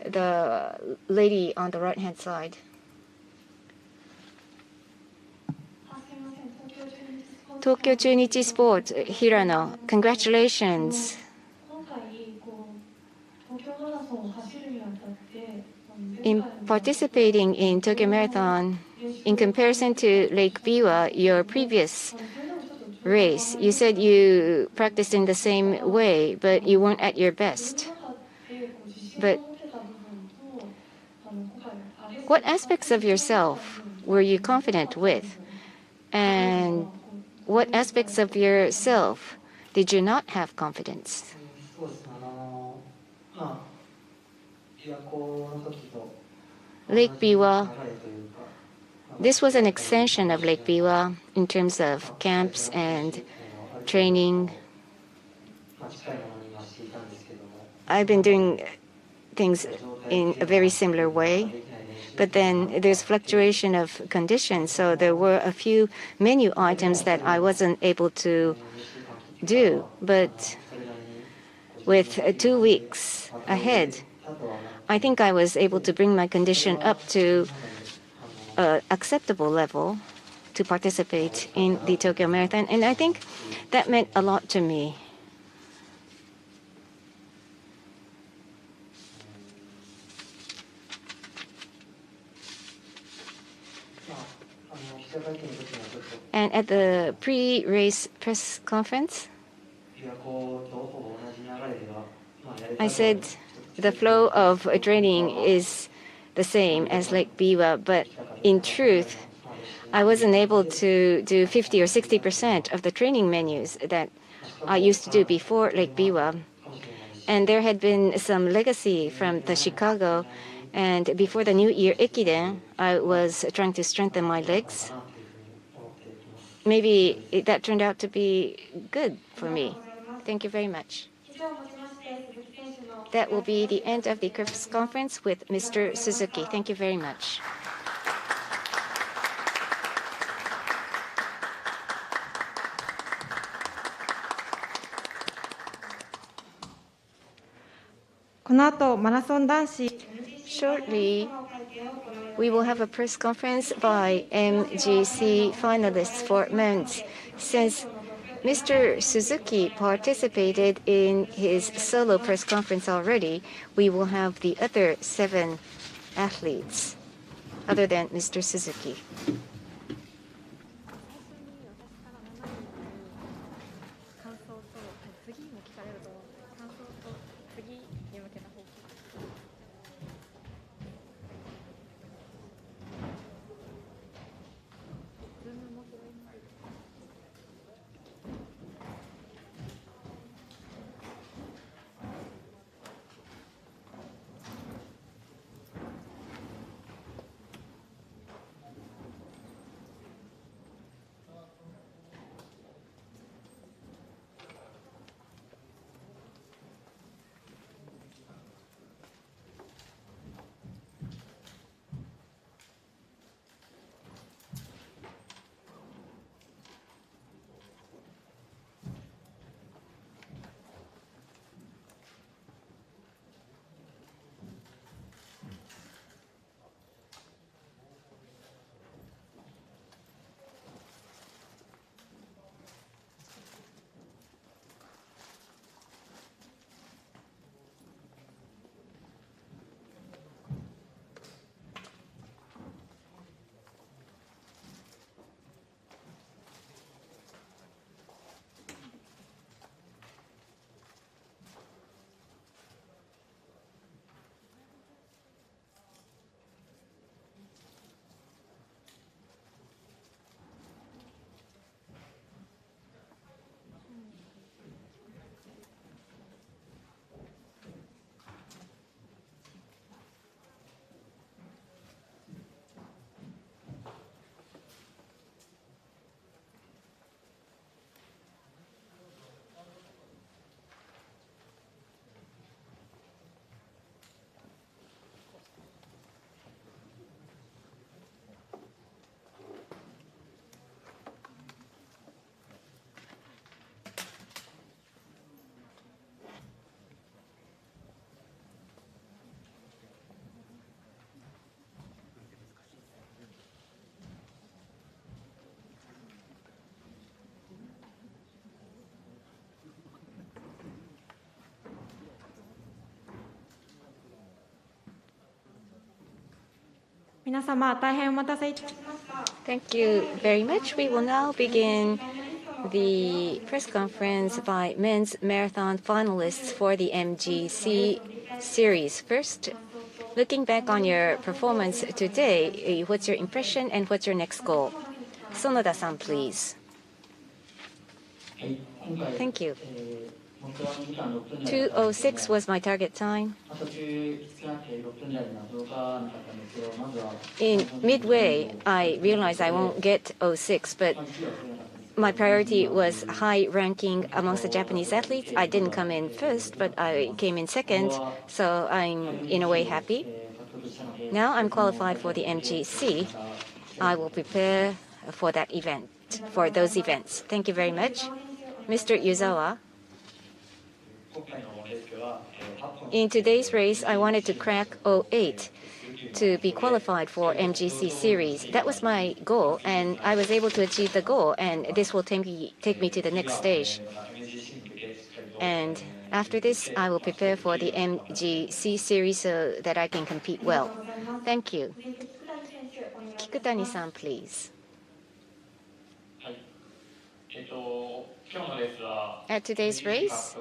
The lady on the right-hand side. Tokyo Chunichi Sports, Hirano, congratulations. In participating in Tokyo Marathon, in comparison to Lake Biwa, your previous race, you said you practiced in the same way, but you weren't at your best. But what aspects of yourself were you confident with? And what aspects of yourself did you not have confidence? Lake Biwa, this was an extension of Lake Biwa in terms of camps and training. I've been doing things in a very similar way, but then there's fluctuation of conditions, so there were a few menu items that I wasn't able to do. But with 2 weeks ahead, I think I was able to bring my condition up to an acceptable level to participate in the Tokyo Marathon, and I think that meant a lot to me. And at the pre-race press conference, I said the flow of training is the same as Lake Biwa, but in truth, I wasn't able to do 50 or 60% of the training menus that I used to do before Lake Biwa. And there had been some legacy from the Chicago. And before the New Year Ekiden, I was trying to strengthen my legs. Maybe that turned out to be good for me. Thank you very much. That will be the end of the press conference with Mr. Suzuki. Thank you very much. Shortly, we will have a press conference by MGC finalists for men's. Since Mr. Suzuki participated in his solo press conference already, we will have the other 7 athletes other than Mr. Suzuki. 皆様、大変お待たせいたしました。 Thank you very much. We will now begin the press conference by men's marathon finalists for the MGC series. First, looking back on your performance today, what's your impression and what's your next goal? Sonoda-san, please. Thank you. 2:06 was my target time. In midway, I realized I won't get 06, but my priority was high ranking amongst the Japanese athletes. I didn't come in first, but I came in second, so I'm in a way happy. Now I'm qualified for the MGC. I will prepare for that event, for those events. Thank you very much. Mr. Yuzawa, in today's race, I wanted to crack 08 to be qualified for MGC series. That was my goal, and I was able to achieve the goal, and this will take me to the next stage. And after this, I will prepare for the MGC series so that I can compete well. Thank you. Kikutani-san, please. At today's race,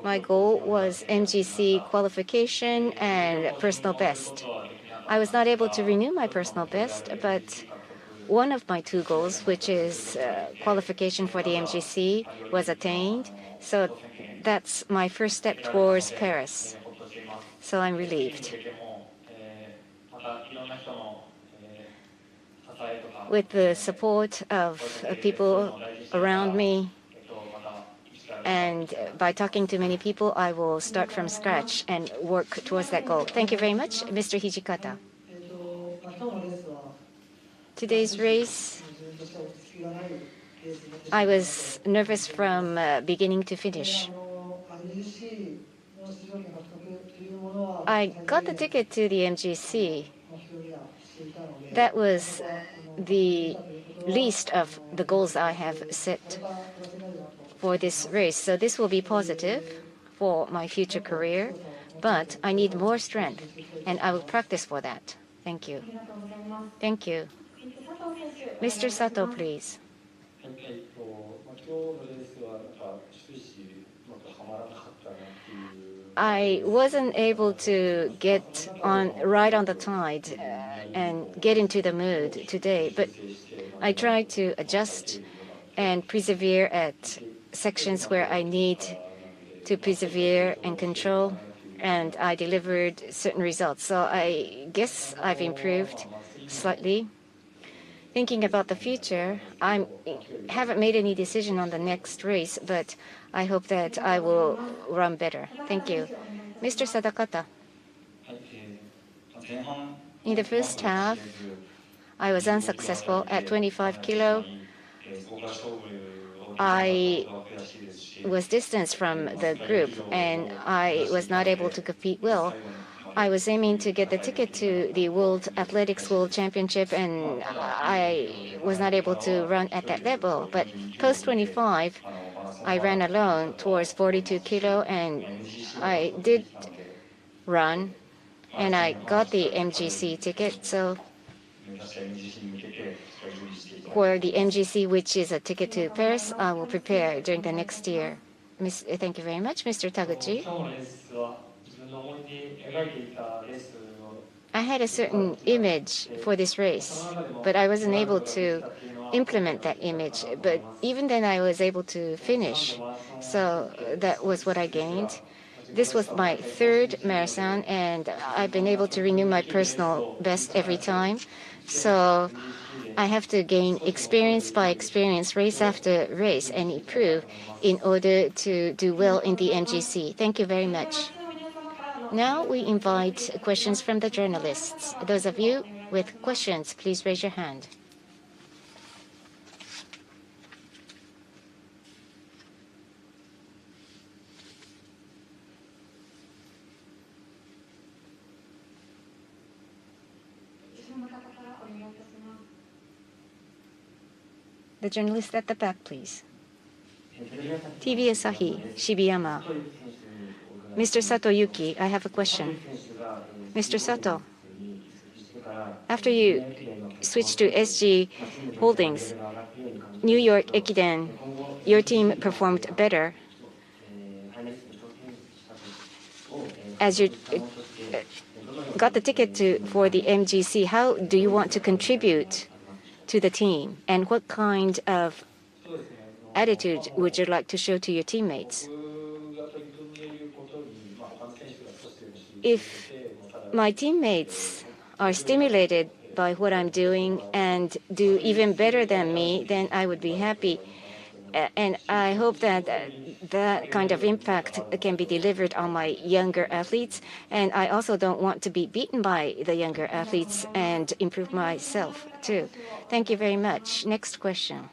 my goal was MGC qualification and personal best. I was not able to renew my personal best, but one of my two goals, which is qualification for the MGC, was attained. So that's my first step towards Paris. So I'm relieved. With the support of people around me, and by talking to many people, I will start from scratch and work towards that goal. Thank you very much, Mr. Hijikata. Today's race, I was nervous from beginning to finish. I got the ticket to the MGC. That was the least of the goals I have set for this race. So this will be positive for my future career, but I need more strength, and I will practice for that. Thank you. Thank you. Mr. Sato, please. I wasn't able to get on right on the tide and get into the mood today, but I tried to adjust and persevere at sections where I need to persevere and control, and I delivered certain results. So I guess I've improved slightly. Thinking about the future, I haven't made any decision on the next race, but I hope that I will run better. Thank you. Mr. Sadakata. In the first half, I was unsuccessful at 25 kilo. I was distanced from the group, and I was not able to compete well. I was aiming to get the ticket to the World Athletics World Championship, and I was not able to run at that level. But post 25, I ran alone towards 42 kilo, and I did run, and I got the MGC ticket. So for the MGC, which is a ticket to Paris, I will prepare during the next year. Thank you very much, Mr. Taguchi. I had a certain image for this race, but I wasn't able to implement that image. But even then, I was able to finish. So that was what I gained. This was my third marathon, and I've been able to renew my personal best every time. So I have to gain experience by experience, race after race, and improve in order to do well in the MGC. Thank you very much. Now we invite questions from the journalists. Those of you with questions, please raise your hand. The journalist at the back, please. TV Asahi, Shibiyama. Mr. Sato Yuki, I have a question. Mr. Sato, After you switched to SG Holdings, New York Ekiden, your team performed better. As you got the ticket for the MGC, how do you want to contribute to the team? And what kind of attitude would you like to show to your teammates? If my teammates are stimulated by what I'm doing and do even better than me, then I would be happy. And I hope that that kind of impact can be delivered on my younger athletes. And I also don't want to be beaten by the younger athletes and improve myself too. Thank you very much. Next question.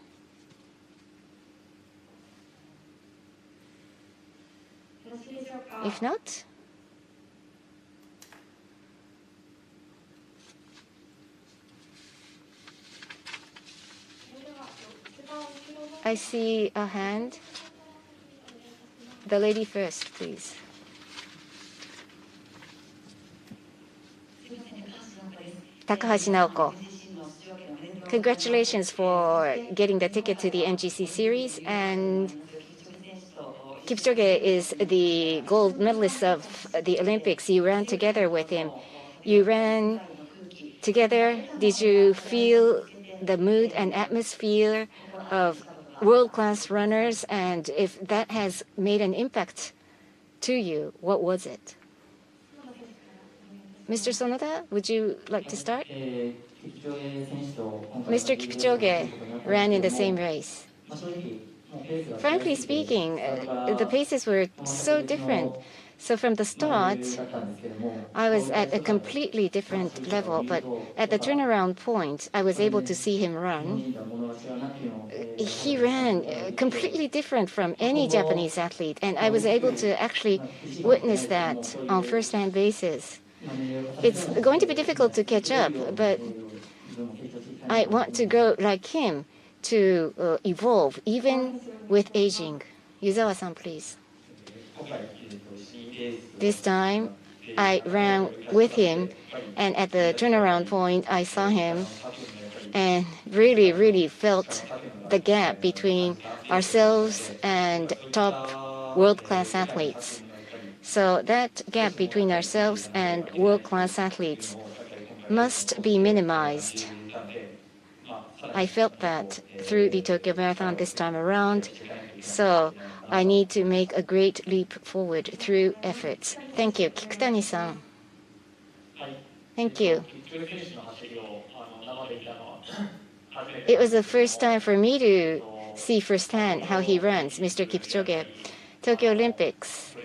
If not, I see a hand. The lady first, please. Takahashi Naoko. Congratulations for getting the ticket to the MGC series. And Kipchoge is the gold medalist of the Olympics. You ran together with him. You ran together. Did you feel the mood and atmosphere of world-class runners? And if that has made an impact to you, what was it? Mr. Sonoda, would you like to start? Mr. Kipchoge ran in the same race. Frankly speaking, the paces were so different. So from the start, I was at a completely different level, but at the turnaround point, I was able to see him run. He ran completely different from any Japanese athlete, and I was able to actually witness that on first-hand basis. It's going to be difficult to catch up, but I want to go like him to evolve, even with aging. Yuzawa-san, please. This time, I ran with him, and at the turnaround point, I saw him and really felt the gap between ourselves and top world-class athletes. So that gap between ourselves and world-class athletes must be minimized. I felt that through the Tokyo Marathon this time around. So I need to make a great leap forward through efforts. Thank you. Kikutani-san. Thank you. It was the first time for me to see firsthand how he runs, Mr. Kipchoge. Tokyo Olympics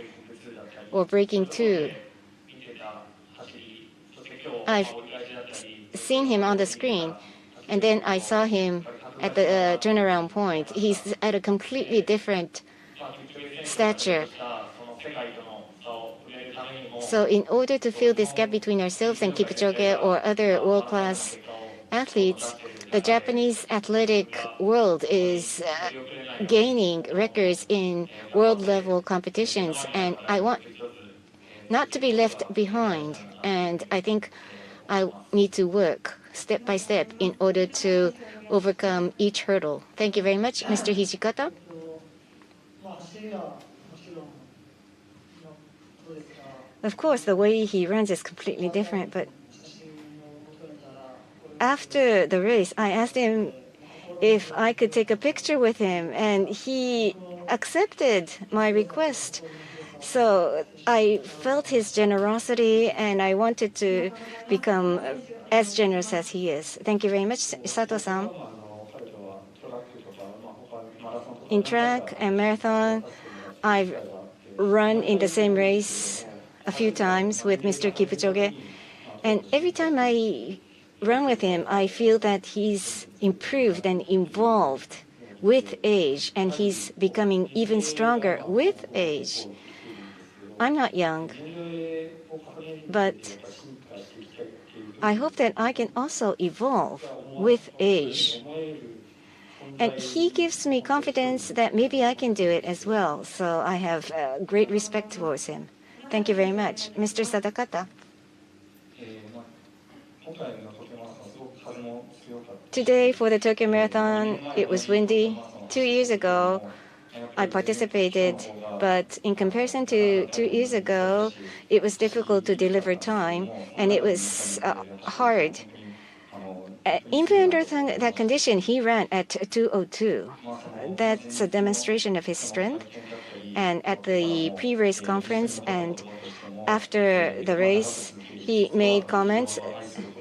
or breaking 2. I've seen him on the screen, and then I saw him at the turnaround point. He's at a completely different stature. So in order to fill this gap between ourselves and Kipchoge or other world-class athletes, the Japanese athletic world is gaining records in world-level competitions, and I want not to be left behind. And I think I need to work step by step in order to overcome each hurdle. Thank you very much. Mr. Hijikata? Of course, the way he runs is completely different, but after the race, I asked him if I could take a picture with him, and he accepted my request. So I felt his generosity, and I wanted to become as generous as he is. Thank you very much, Sato-san. In track and marathon, I've run in the same race a few times with Mr. Kipchoge, and every time I run with him, I feel that he's improved and evolved with age, and he's becoming even stronger with age. I'm not young, but I hope that I can also evolve with age. And he gives me confidence that maybe I can do it as well. So I have great respect towards him. Thank you very much. Mr. Sadakata. Today for the Tokyo Marathon, it was windy. 2 years ago, I participated, but in comparison to 2 years ago, it was difficult to deliver time, and it was hard. Even under that condition, he ran at 2:02. That's a demonstration of his strength. And at the pre-race conference and after the race, he made comments.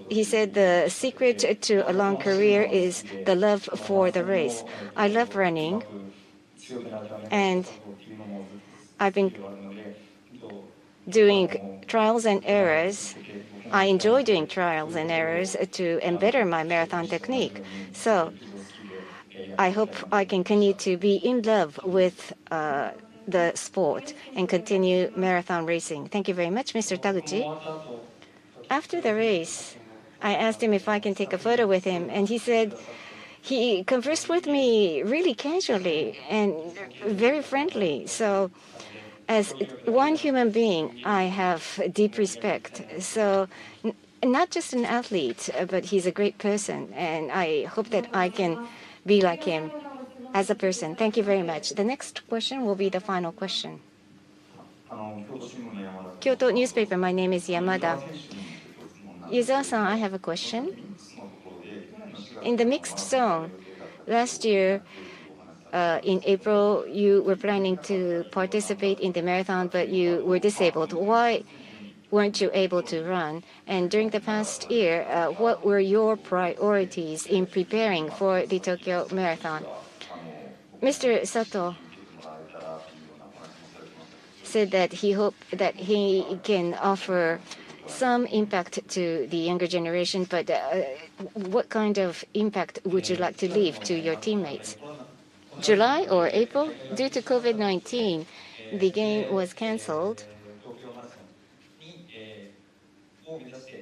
He said the secret to a long career is the love for the race. I love running, and I've been doing trials and errors. I enjoy doing trials and errors to better my marathon technique. So I hope I can continue to be in love with the sport and continue marathon racing. Thank you very much, Mr. Taguchi. After the race, I asked him if I can take a photo with him, and he said he conversed with me really casually and very friendly. So as one human being, I have deep respect. So not just an athlete, but he's a great person, and I hope that I can be like him as a person. Thank you very much. The next question will be the final question. Kyoto newspaper, my name is Yamada. Yuzawa-san, I have a question. In the mixed zone, last year, in April, you were planning to participate in the marathon, but you were disabled. Why weren't you able to run? And during the past year, what were your priorities in preparing for the Tokyo Marathon? Mr. Sato said that he hoped that he can offer some impact to the younger generation, but what kind of impact would you like to leave to your teammates? July or April? Due to COVID-19, the game was canceled.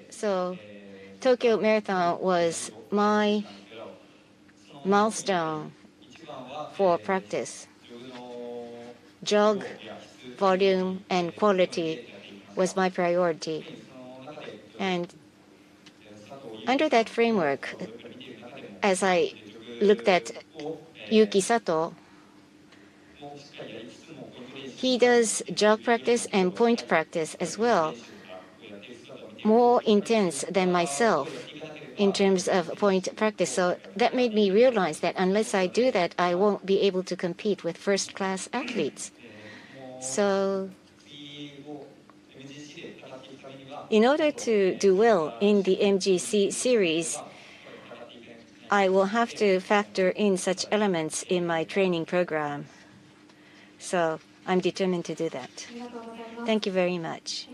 So Tokyo Marathon was my milestone for practice. Jog, volume, and quality was my priority. And under that framework, as I looked at Yuki Sato, he does jog practice and point practice as well, more intense than myself in terms of point practice. So that made me realize that unless I do that, I won't be able to compete with first-class athletes. So in order to do well in the MGC series, I will have to factor in such elements in my training program. So I'm determined to do that. Thank you very much.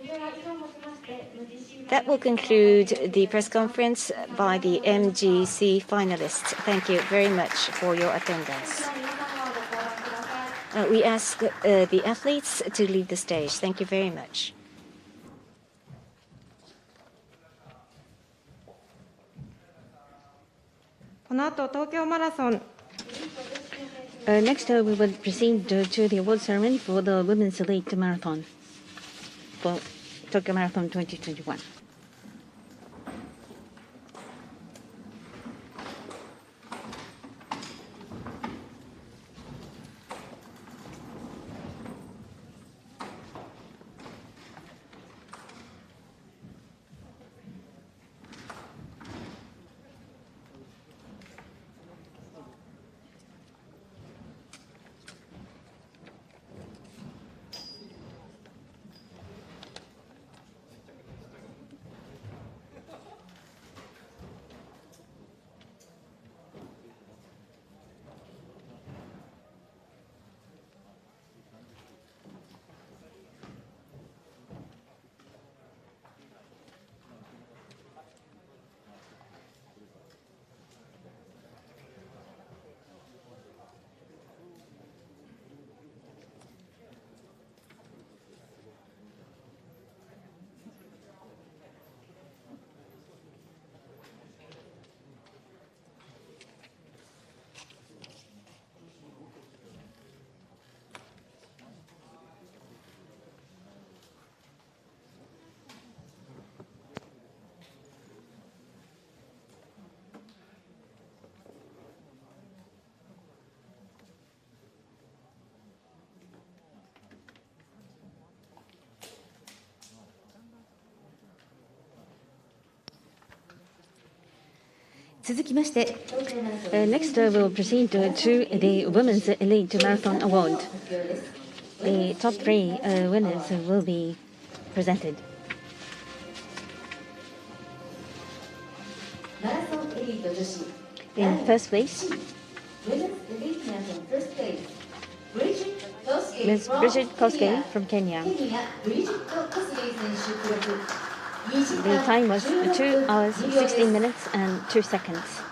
That will conclude the press conference by the MGC finalists. Thank you very much for your attendance. We ask the athletes to leave the stage. Thank you very much. Next, we will proceed to the award ceremony for the Women's Elite Marathon for Tokyo Marathon 2021. Next, we'll proceed to the Women's Elite Marathon Award. The top three winners will be presented. In first place, Ms. Bridget Kosgei from Kenya. The time was 2 hours, 16 minutes, and 2 seconds.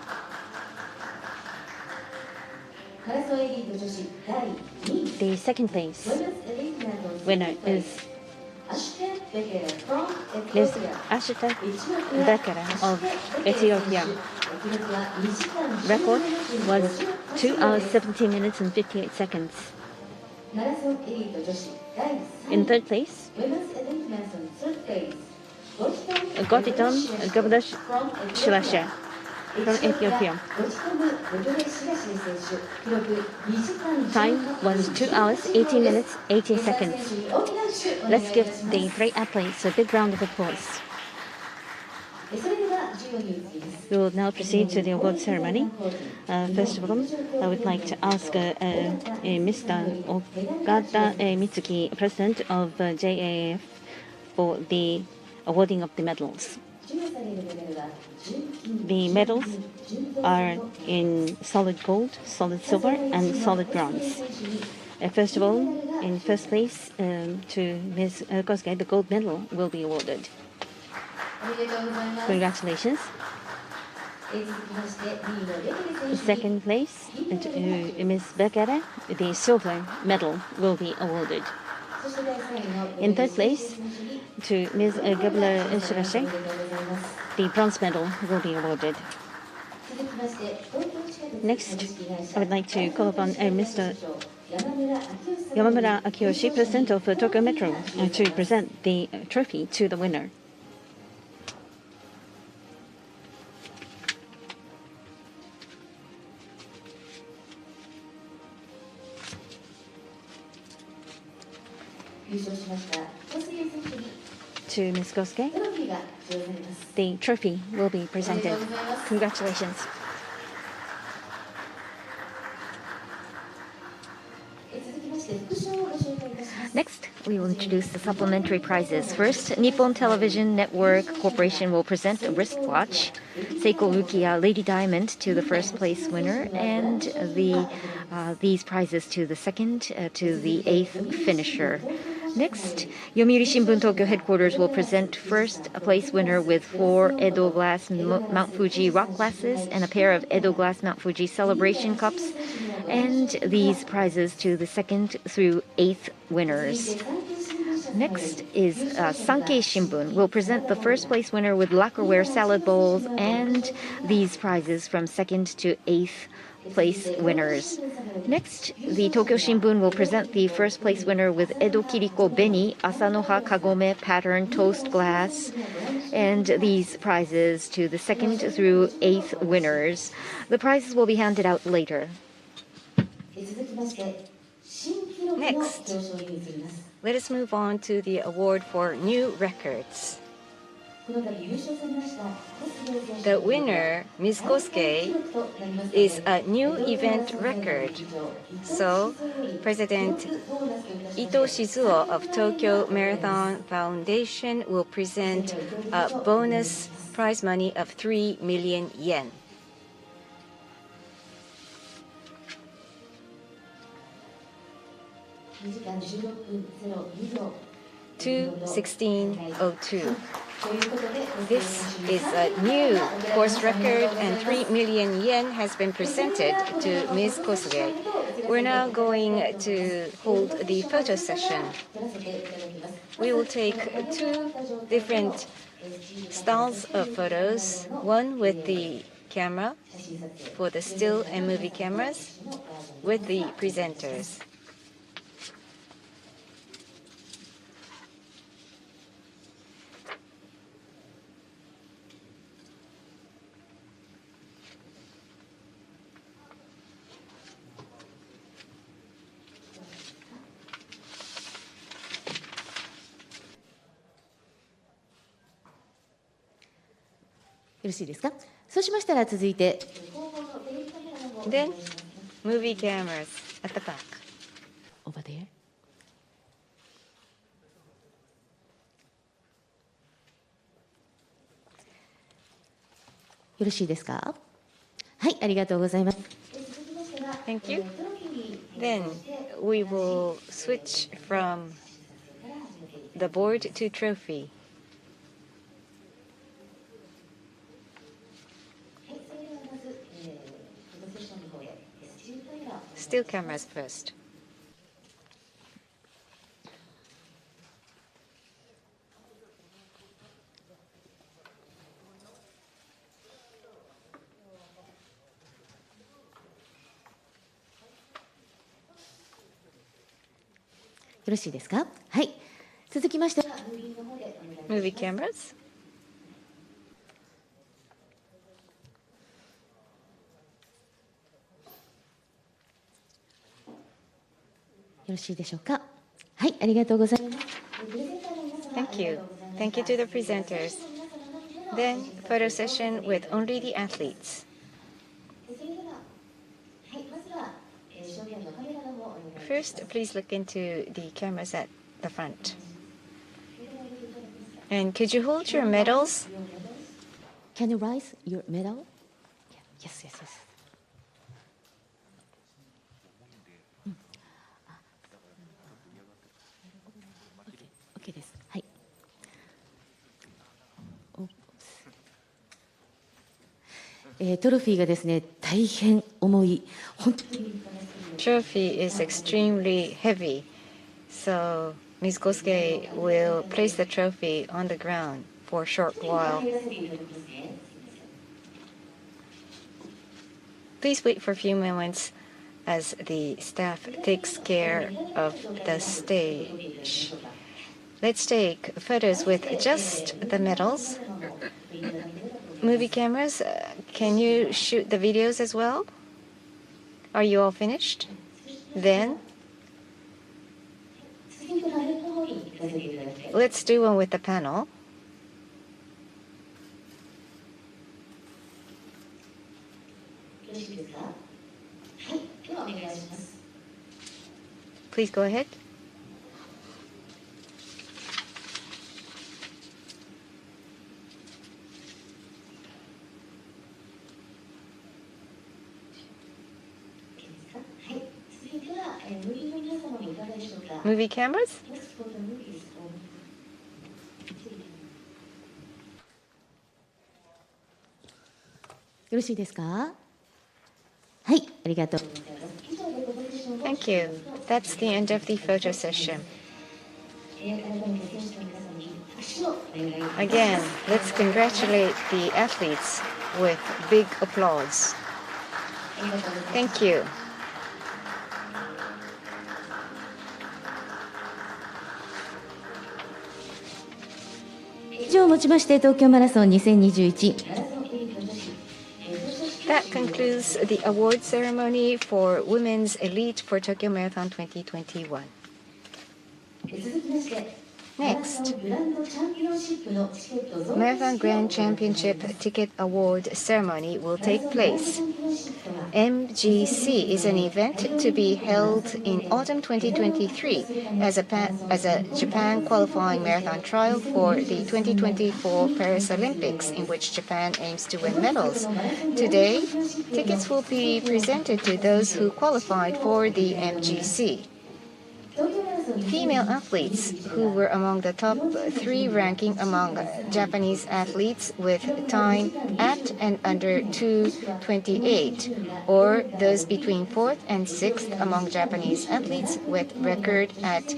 The second place winner is Ms. Ashita Bekele of Ethiopia. Record was 2 hours, 17 minutes, and 58 seconds. In third place, Gotiton Gabdash Shilashe from Ethiopia. Time was 2 hours, 18 minutes, 18 seconds. Let's give the three athletes a big round of applause. We will now proceed to the award ceremony. First of all, I would like to ask Mr. Okada Mitsuki, President of JAF, for the awarding of the medals. The medals are in solid gold, solid silver, and solid bronze. First of all, in first place to Ms. Kosgei, the gold medal will be awarded. Congratulations. Second place to Ms. Bekele, the silver medal will be awarded. In third place to Ms. Gabla Shirashe, the bronze medal will be awarded. Next, I would like to call upon Mr. Yamamura Akiyoshi, President of Tokyo Metro, to present the trophy to the winner. To Ms. Kosgei, the trophy will be presented. Congratulations. Next, we will introduce the supplementary prizes. First, Nippon Television Network Corporation will present a wristwatch, Seiko Rukia Lady Diamond, to the first place winner, and these prizes to the second to the eighth finisher. Next, Yomiuri Shimbun Tokyo headquarters will present first place winner with 4 Edo Glass Mount Fuji rock glasses and a pair of Edo Glass Mount Fuji celebration cups, and these prizes to the second through eighth winners. Next is Sankei Shimbun will present the first place winner with lacquerware salad bowls and these prizes from second to eighth place winners. Next, the Tokyo Shimbun will present the first place winner with Edo Kiriko Beni Asanoha Kagome pattern toast glass and these prizes to the second through eighth winners. The prizes will be handed out later. Next, let us move on to the award for new records. The winner, Ms. Kosgei, is a new event record. So, President Ito Shizuo of Tokyo Marathon Foundation will present a bonus prize money of 3 million yen. 2:16:02. This is a new course record, and 3 million yen has been presented to Ms. Kosgei. We're now going to hold the photo session. We will take 2 different styles of photos, one with the camera for the still and movie cameras with the presenters. そうしましたら続いて Then, movie cameras at the back. over there. よろしいですか？はい、ありがとうございます。 Thank you. Then, we will switch from the board to trophy. Still cameras first. Movie cameras. よろしいでしょうか？はい、ありがとうございます。 Thank you. Thank you to the presenters. Then, photo session with only the athletes. それでは、はい、まずは、正面のカメラの方お願いします。 First, please look into the cameras at the front. And could you hold your medals? Can you raise your medal? Yes, yes, yes. OK です。はい。トロフィーがですね、大変重い。本当に Trophy is extremely heavy, so Ms. Kosuke will place the trophy on the ground for a short while. Please wait for a few moments as the staff takes care of the stage. Let's take photos with just the medals. Movie cameras, can you shoot the videos as well? Are you all finished? Then, let's do one with the panel. Please go ahead. Movie cameras? よろしいですか？はい、ありがとう。 Thank you. That's the end of the photo session. Again, let's congratulate the athletes with big applause. Thank you. 以上をもちまして東京マラソン2021 That concludes the award ceremony for Women's Elite for Tokyo Marathon 2021. 続きまして Next, グランドチャンピオンシップのチケット増 Marathon Grand Championship Ticket Award ceremony will take place. MGC is an event to be held in autumn 2023 as a Japan qualifying marathon trial for the 2024 Paris Olympics, in which Japan aims to win medals. Today, tickets will be presented to those who qualified for the MGC. Female athletes who were among the top 3 ranking among Japanese athletes with time at and under 2:28, or those between 4th and 6th among Japanese athletes with record at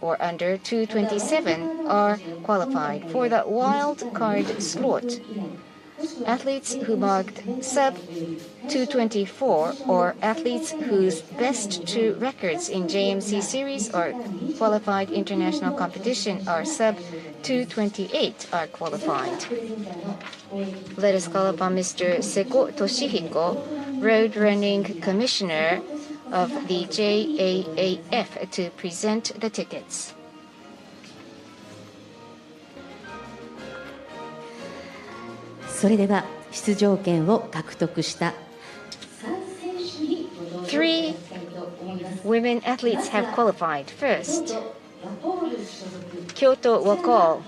or under 2:27 are qualified for the wild card slot. Athletes who marked sub 2:24 or athletes whose best 2 records in JMC series or qualified international competition are sub 2:28 are qualified. Let us call upon Mr. Seko Toshihiko, Road Running Commissioner of the JAAF, to present the tickets. そそれでは出場権を獲得したThree women athletes have qualified. First, Kyoto Wakol,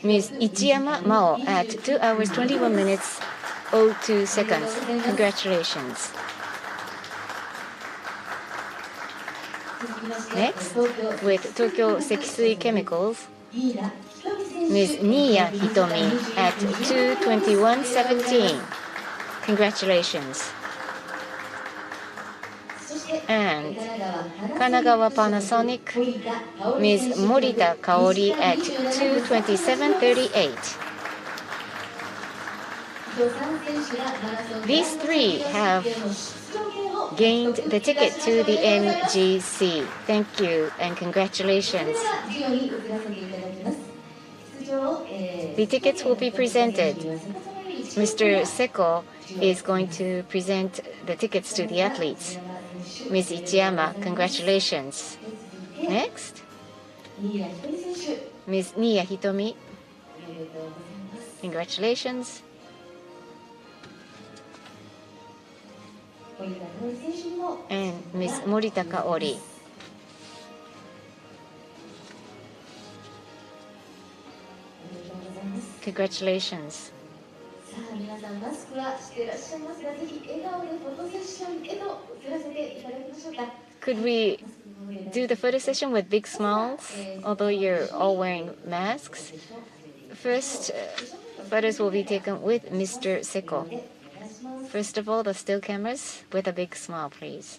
Ms. Ichiyama Mao at 2 hours 21 minutes 02 seconds. Congratulations. Next, with Tokyo Sekisui Chemicals, Ms. Niya Hitomi at 2:21:17. Congratulations. And Kanagawa Panasonic, Ms. Morita Kaori at 2:27:38. These three have gained the ticket to the MGC. Thank you and congratulations. The tickets will be presented. Mr. Seko is going to present the tickets to the athletes. Ms. Ichiyama, congratulations. Next, Ms. Niya Hitomi, congratulations. And Ms. Morita Kaori. Congratulations. Could we do the photo session with big smiles, although you're all wearing masks? First, photos will be taken with Mr. Seko. First of all, the still cameras with a big smile, please.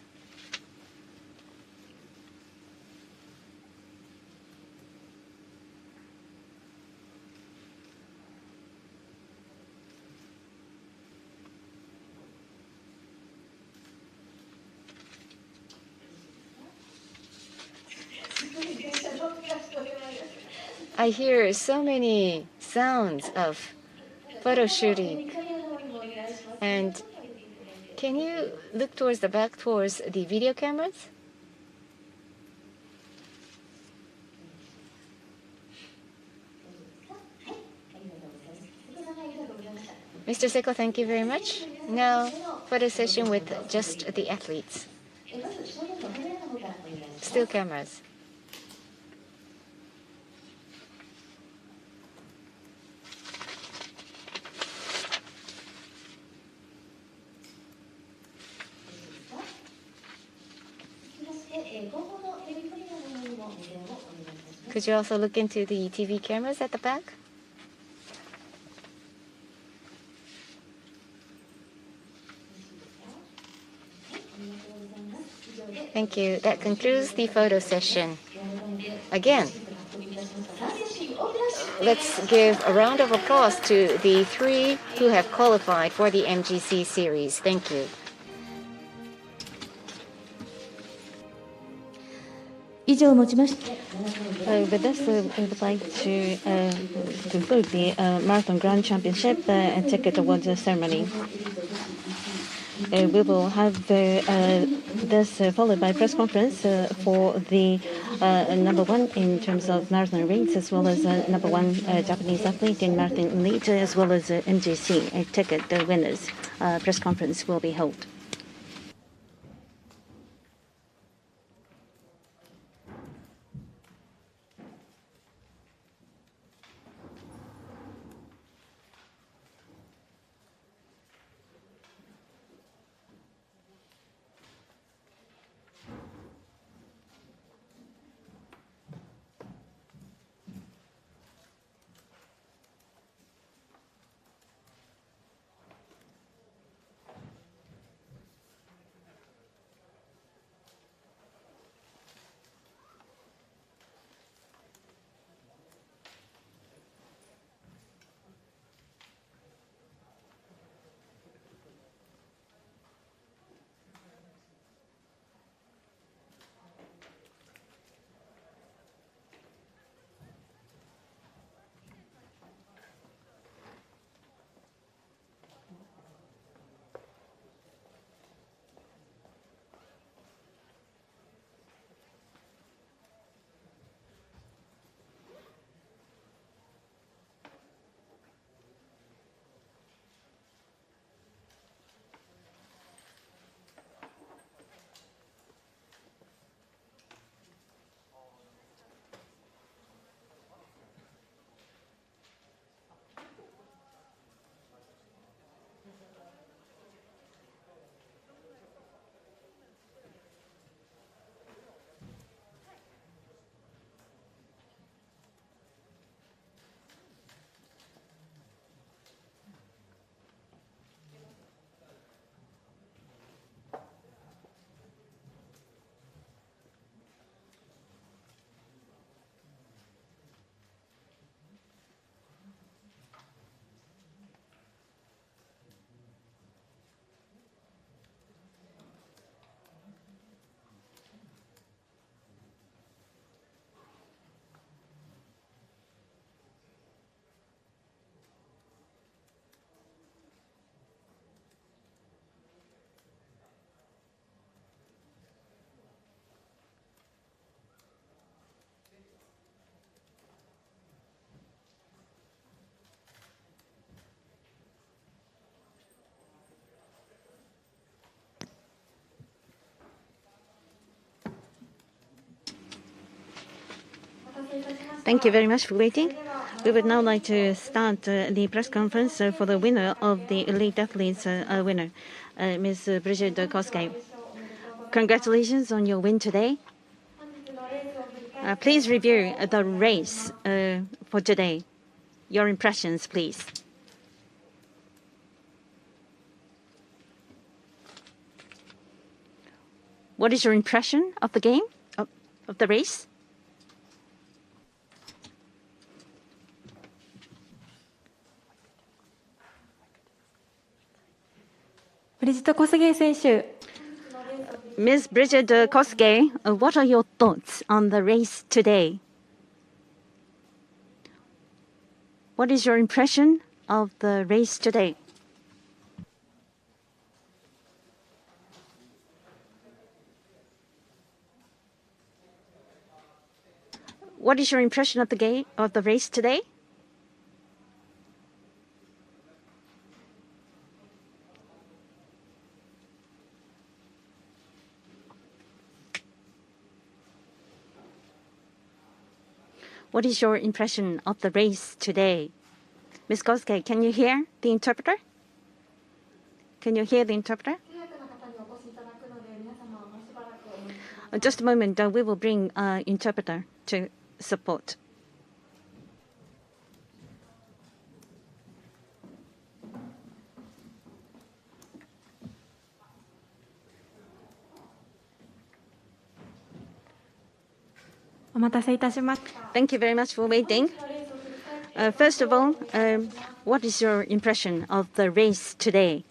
I hear so many sounds of photo shooting. And can you look towards the back, towards the video cameras? Mr. Seko, thank you very much. Now, photo session with just the athletes. Still cameras. Could you also look into the TV cameras at the back? Thank you. That concludes the photo session. Again, let's give a round of applause to the three who have qualified for the MGC series. Thank you. With this, we would like to conclude the Marathon Grand Championship and ticket awards ceremony. We will have this followed by a press conference for the number one in terms of marathon race, as well as number one Japanese athlete in marathon elite, as well as MGC ticket winners. Press conference will be held. Thank you very much for waiting. We would now like to start the press conference for the winner of the Elite Athletes winner, Ms. Bridget Kosgei. Congratulations on your win today. Please review the race for today. Your impressions, please. What is your impression of the game, of the race? Ms. Bridget Kosgei, what are your thoughts on the race today? What is your impression of the race today? What is your impression of the race today? What is your impression of the race today? Ms. Kosgei, can you hear the interpreter? Can you hear the interpreter? Just a moment, we will bring interpreter to support. Thank you very much for waiting. First of all, what is your impression of the race today?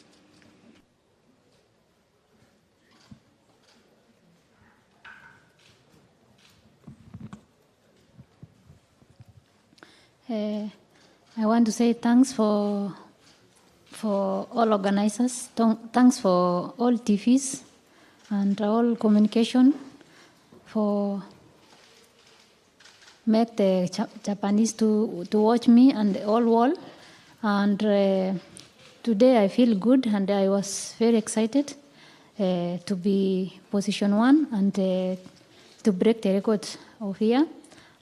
I want to say thanks for all organizers. Thanks for all TVs and all communication for make the Japanese to watch me and the whole world. And today I feel good and I was very excited to be position 1 and to break the record of here.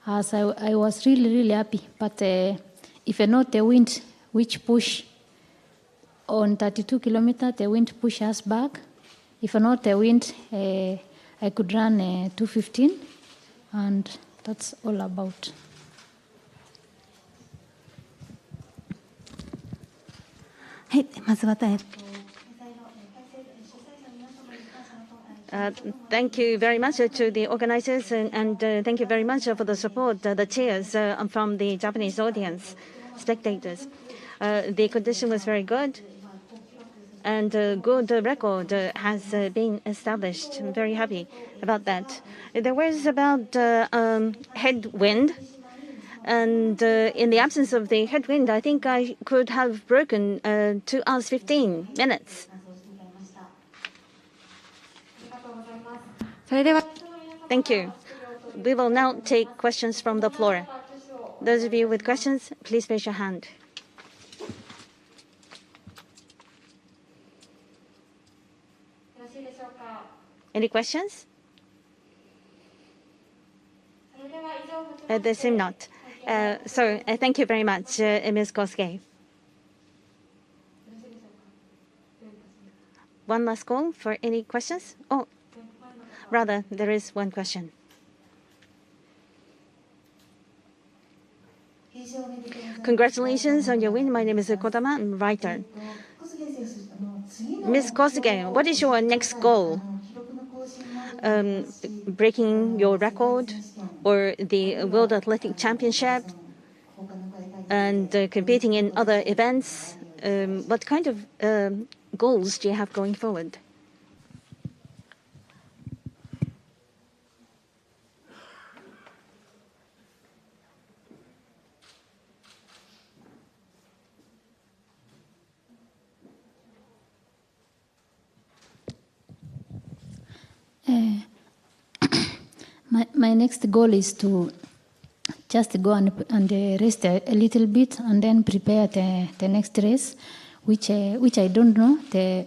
As I was really happy. But if not the wind which push on 32 kilometers, the wind push us back. If not the wind, I could run 2:15, and that's all about. Thank you very much to the organizers and thank you very much for the support, the cheers from the Japanese audience, spectators. The condition was very good and a good record has been established. I'm very happy about that. There was about headwind, and in the absence of the headwind, I think I could have broken 2 hours 15 minutes. Thank you. We will now take questions from the floor. Those of you with questions, please raise your hand. Any questions? There seem not. So thank you very much, Ms. Kosgei. One last call for any questions? Oh, rather, there is one question. Congratulations on your win. My name is Kodama. I'm a writer. Ms. Kosgei, what is your next goal? Breaking your record or the World Athletic Championship and competing in other events? What kind of goals do you have going forward? My next goal is to just go and rest a little bit and then prepare the next race, which I don't know.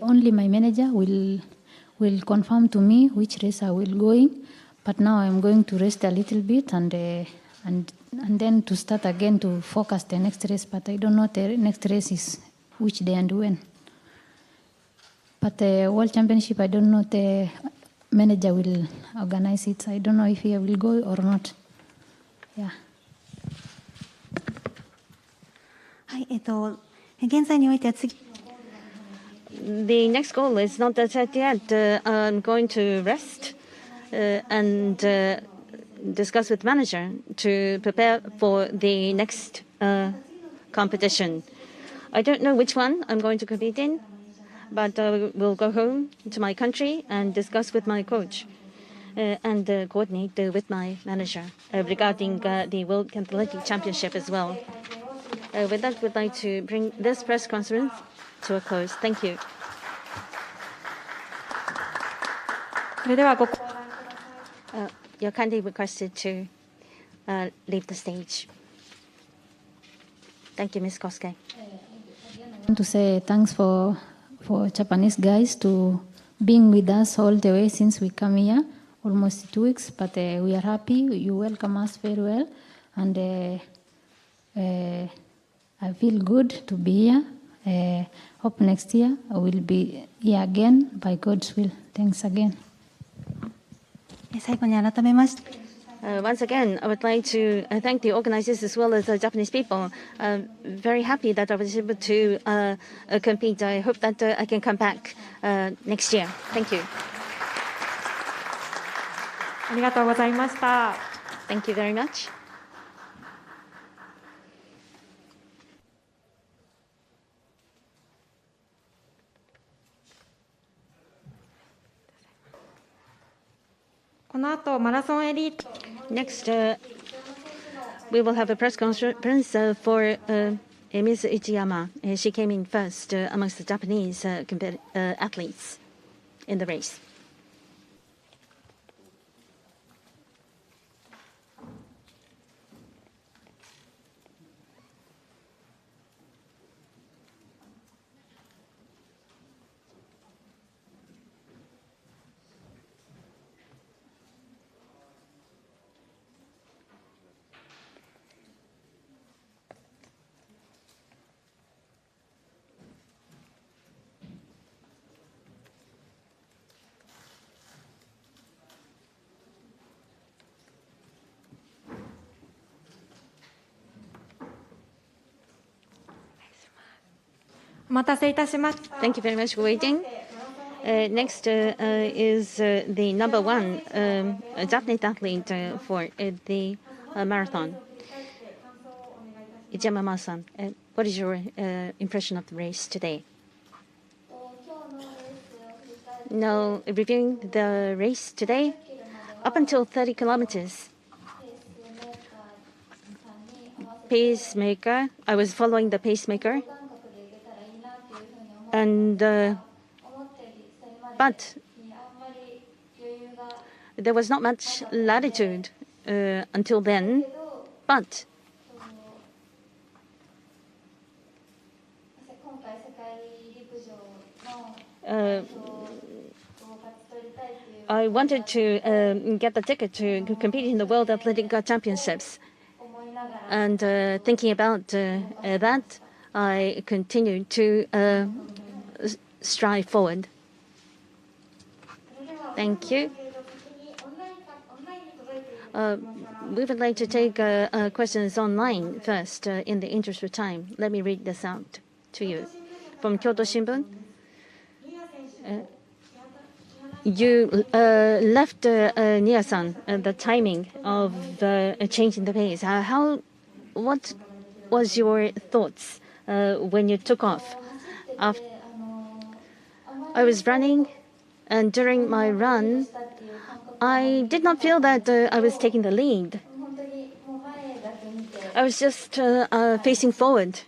Only my manager will confirm to me which race I will go in. But now I'm going to rest a little bit and and then to start again to focus the next race. But I don't know the next race is which day and when. But the World Championship, I don't know the manager will organize it. I don't know if he will go or not. Yeah. はい、現在においては次。The next goal is not set yet. I'm going to rest and discuss with manager to prepare for the next competition. I don't know which one I'm going to compete in, but I will go home to my country and discuss with my coach and coordinate with my manager regarding the World Athletic Championship as well. With that, we'd like to bring this press conference to a close. Thank you. それではYou're kindly requested to leave the stage. Thank you, Ms. Kosuke. I want to say thanks for Japanese guys to being with us all the way since we come here, almost 2 weeks. But we are happy. You welcome us very well, and I feel good to be here. Hope next year I will be here again by God's will. Thanks again. 最後に改めまして。Once again, I would like to thank the organizers as well as the Japanese people. I'm very happy that I was able to compete. I hope that I can come back next year. Thank you. ありがとうございました。Thank you very much. この後マラソンエリート。Next, we will have a press conference for Ms. Ichiyama. She came in first amongst the Japanese athletes in the race. Thank you very much for waiting. Next is the number one Japanese athlete for the marathon. Ichiyama-san, what is your impression of the race today? Now, reviewing the race today, up until 30 kilometers, pacemaker, I was following the pacemaker. And but there was not much latitude until then. But I wanted to get the ticket to compete in the World Athletic Championships. And thinking about that, I continued to strive forward. Thank you. We would like to take questions online first in the interest of time. Let me read this out to you. From Kyoto Shimbun. You left Nia-san the timing of changing the pace. What was your thoughts when you took off? I was running, and during my run, I did not feel that I was taking the lead. I was just facing forward.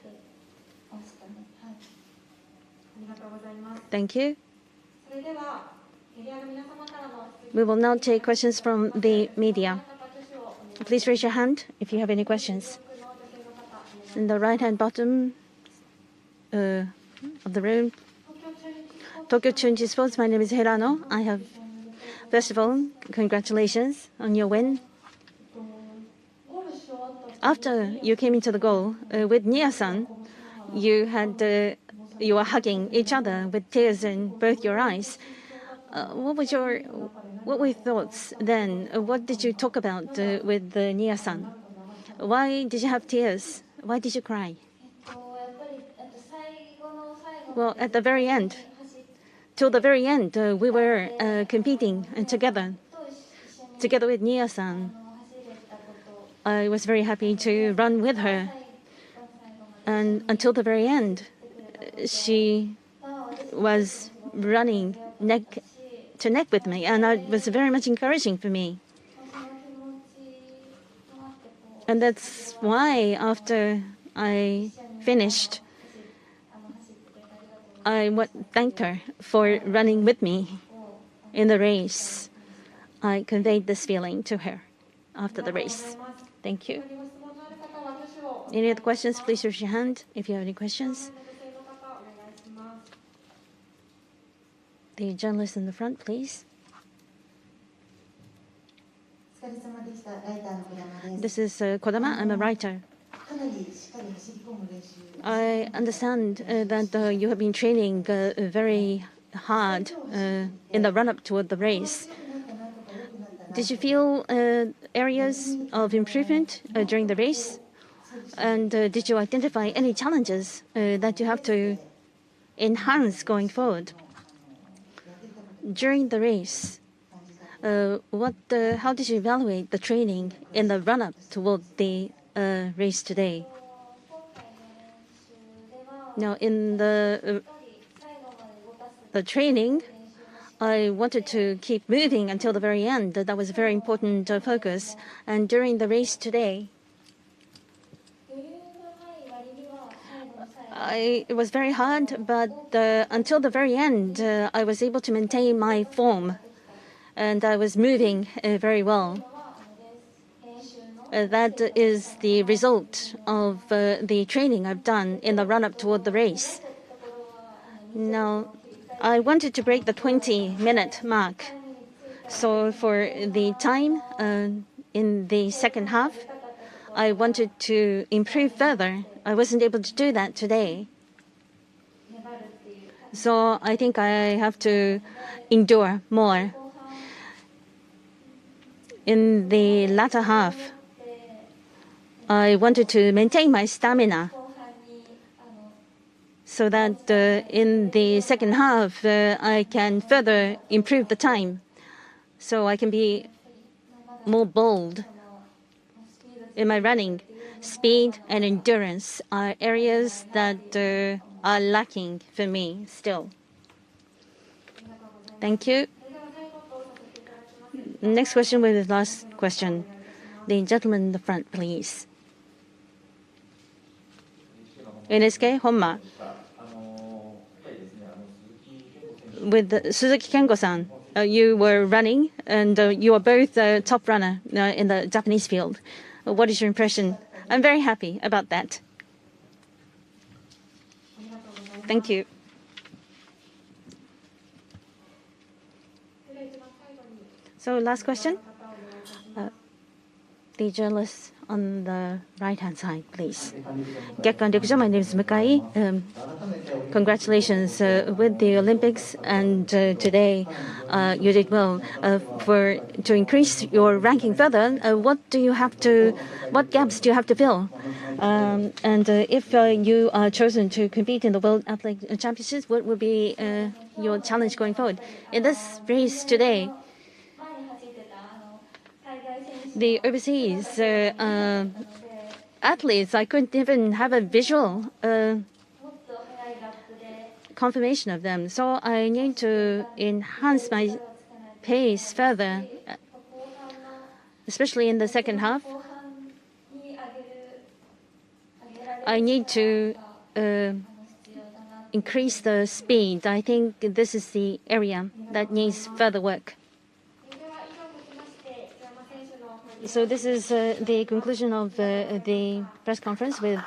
Thank you. We will now take questions from the media. Please raise your hand if you have any questions. In the right-hand bottom of the room. Tokyo Chunji Sports, my name is Hirano. First of all, congratulations on your win. After you came into the goal with Nia-san, you were hugging each other with tears in both your eyes. What were your thoughts then? What did you talk about with Nia-san? Why did you have tears? Why did you cry? Well, at the very end, till the very end, we were competing together with Nia-san. I was very happy to run with her. And until the very end, she was running neck to neck with me, and it was very much encouraging for me. And that's why after I finished, I thanked her for running with me in the race. I conveyed this feeling to her after the race. Thank you. Any other questions? Please raise your hand if you have any questions. The journalist in the front, please. This is Kodama. I'm a writer. I understand that you have been training very hard in the run-up toward the race. Did you feel areas of improvement during the race? And did you identify any challenges that you have to enhance going forward? During the race, how did you evaluate the training in the run-up toward the race today? Now, in the training, I wanted to keep moving until the very end. That was a very important focus. And during the race today, it was very hard, but until the very end, I was able to maintain my form, and I was moving very well. That is the result of the training I've done in the run-up toward the race. Now, I wanted to break the 20-minute mark. So for the time in the second half, I wanted to improve further. I wasn't able to do that today. So I think I have to endure more. In the latter half, I wanted to maintain my stamina so that in the second half, I can further improve the time so I can be more bold in my running. Speed and endurance are areas that are lacking for me still. Thank you. Next question will be the last question. The gentleman in the front, please. NSK, Honma. With Suzuki Kengo-san, you were running, and you are both top runner in the Japanese field. What is your impression? I'm very happy about that. Thank you. So last question. The journalist on the right-hand side, please. Gekkan Rikujo, my name is Mukai. Congratulations with the Olympics, and today you did well. To increase your ranking further, what gaps do you have to fill? And if you are chosen to compete in the World Athletic Championships, what will be your challenge going forward? In this race today, the overseas athletes, I couldn't even have a visual confirmation of them. So I need to enhance my pace further, especially in the second half. I need to increase the speed. I think this is the area that needs further work. So this is the conclusion of the press conference with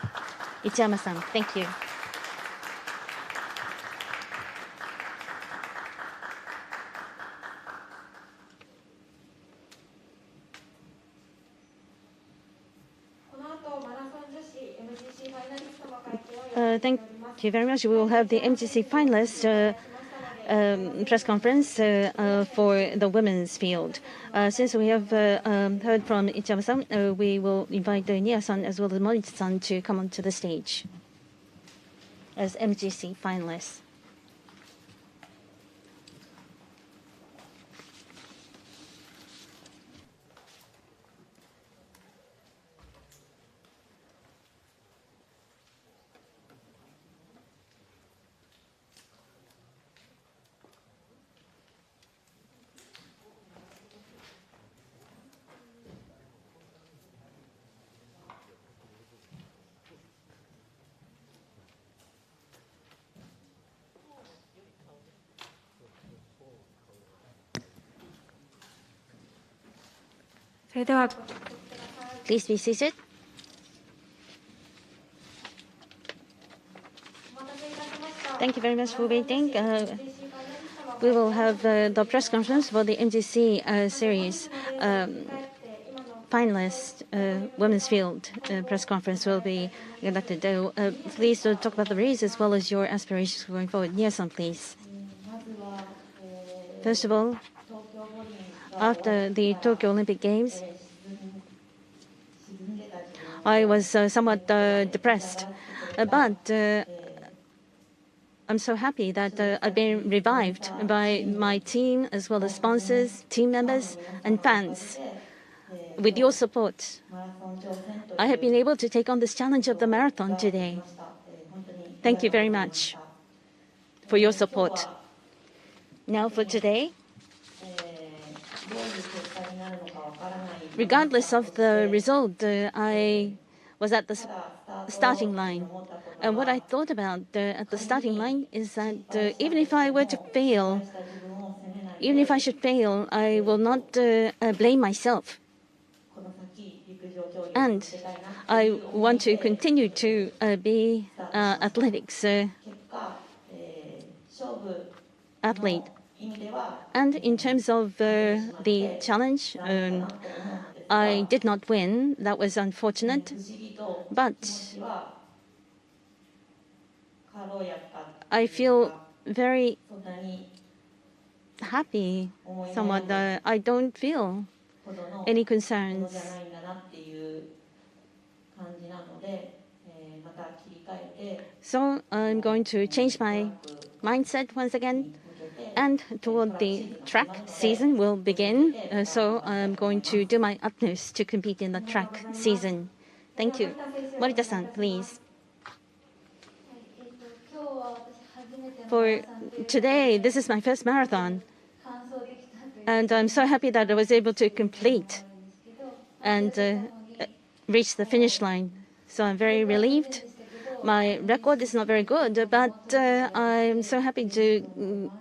Ichiyama-san. Thank you. Thank you very much. We will have the MGC finalist press conference for the women's field. Since we have heard from Ichiyama-san, we will invite Nia-san as well as Morichi-san to come onto the stage as MGC finalists. Please be seated. Thank you very much for waiting. We will have the press conference for the MGC series finalist women's field press conference will be conducted. Please talk about the race as well as your aspirations going forward. Nia-san, please. First of all, after the Tokyo Olympic Games, I was somewhat depressed, but I'm so happy that I've been revived by my team as well as sponsors, team members, and fans. With your support, I have been able to take on this challenge of the marathon today. Thank you very much for your support. Now for today, regardless of the result, I was at the starting line. And what I thought about at the starting line is that even if I were to fail, even if I should fail, I will not blame myself. And I want to continue to be athletics athlete. And in terms of the challenge, I did not win. That was unfortunate. But I feel very happy somewhat. I don't feel any concerns. So I'm going to change my mindset once again. And toward the track season will begin. So I'm going to do my utmost to compete in the track season. Thank you. Morita-san, please. For today, this is my first marathon. And I'm so happy that I was able to complete and reach the finish line. So I'm very relieved. My record is not very good, but I'm so happy to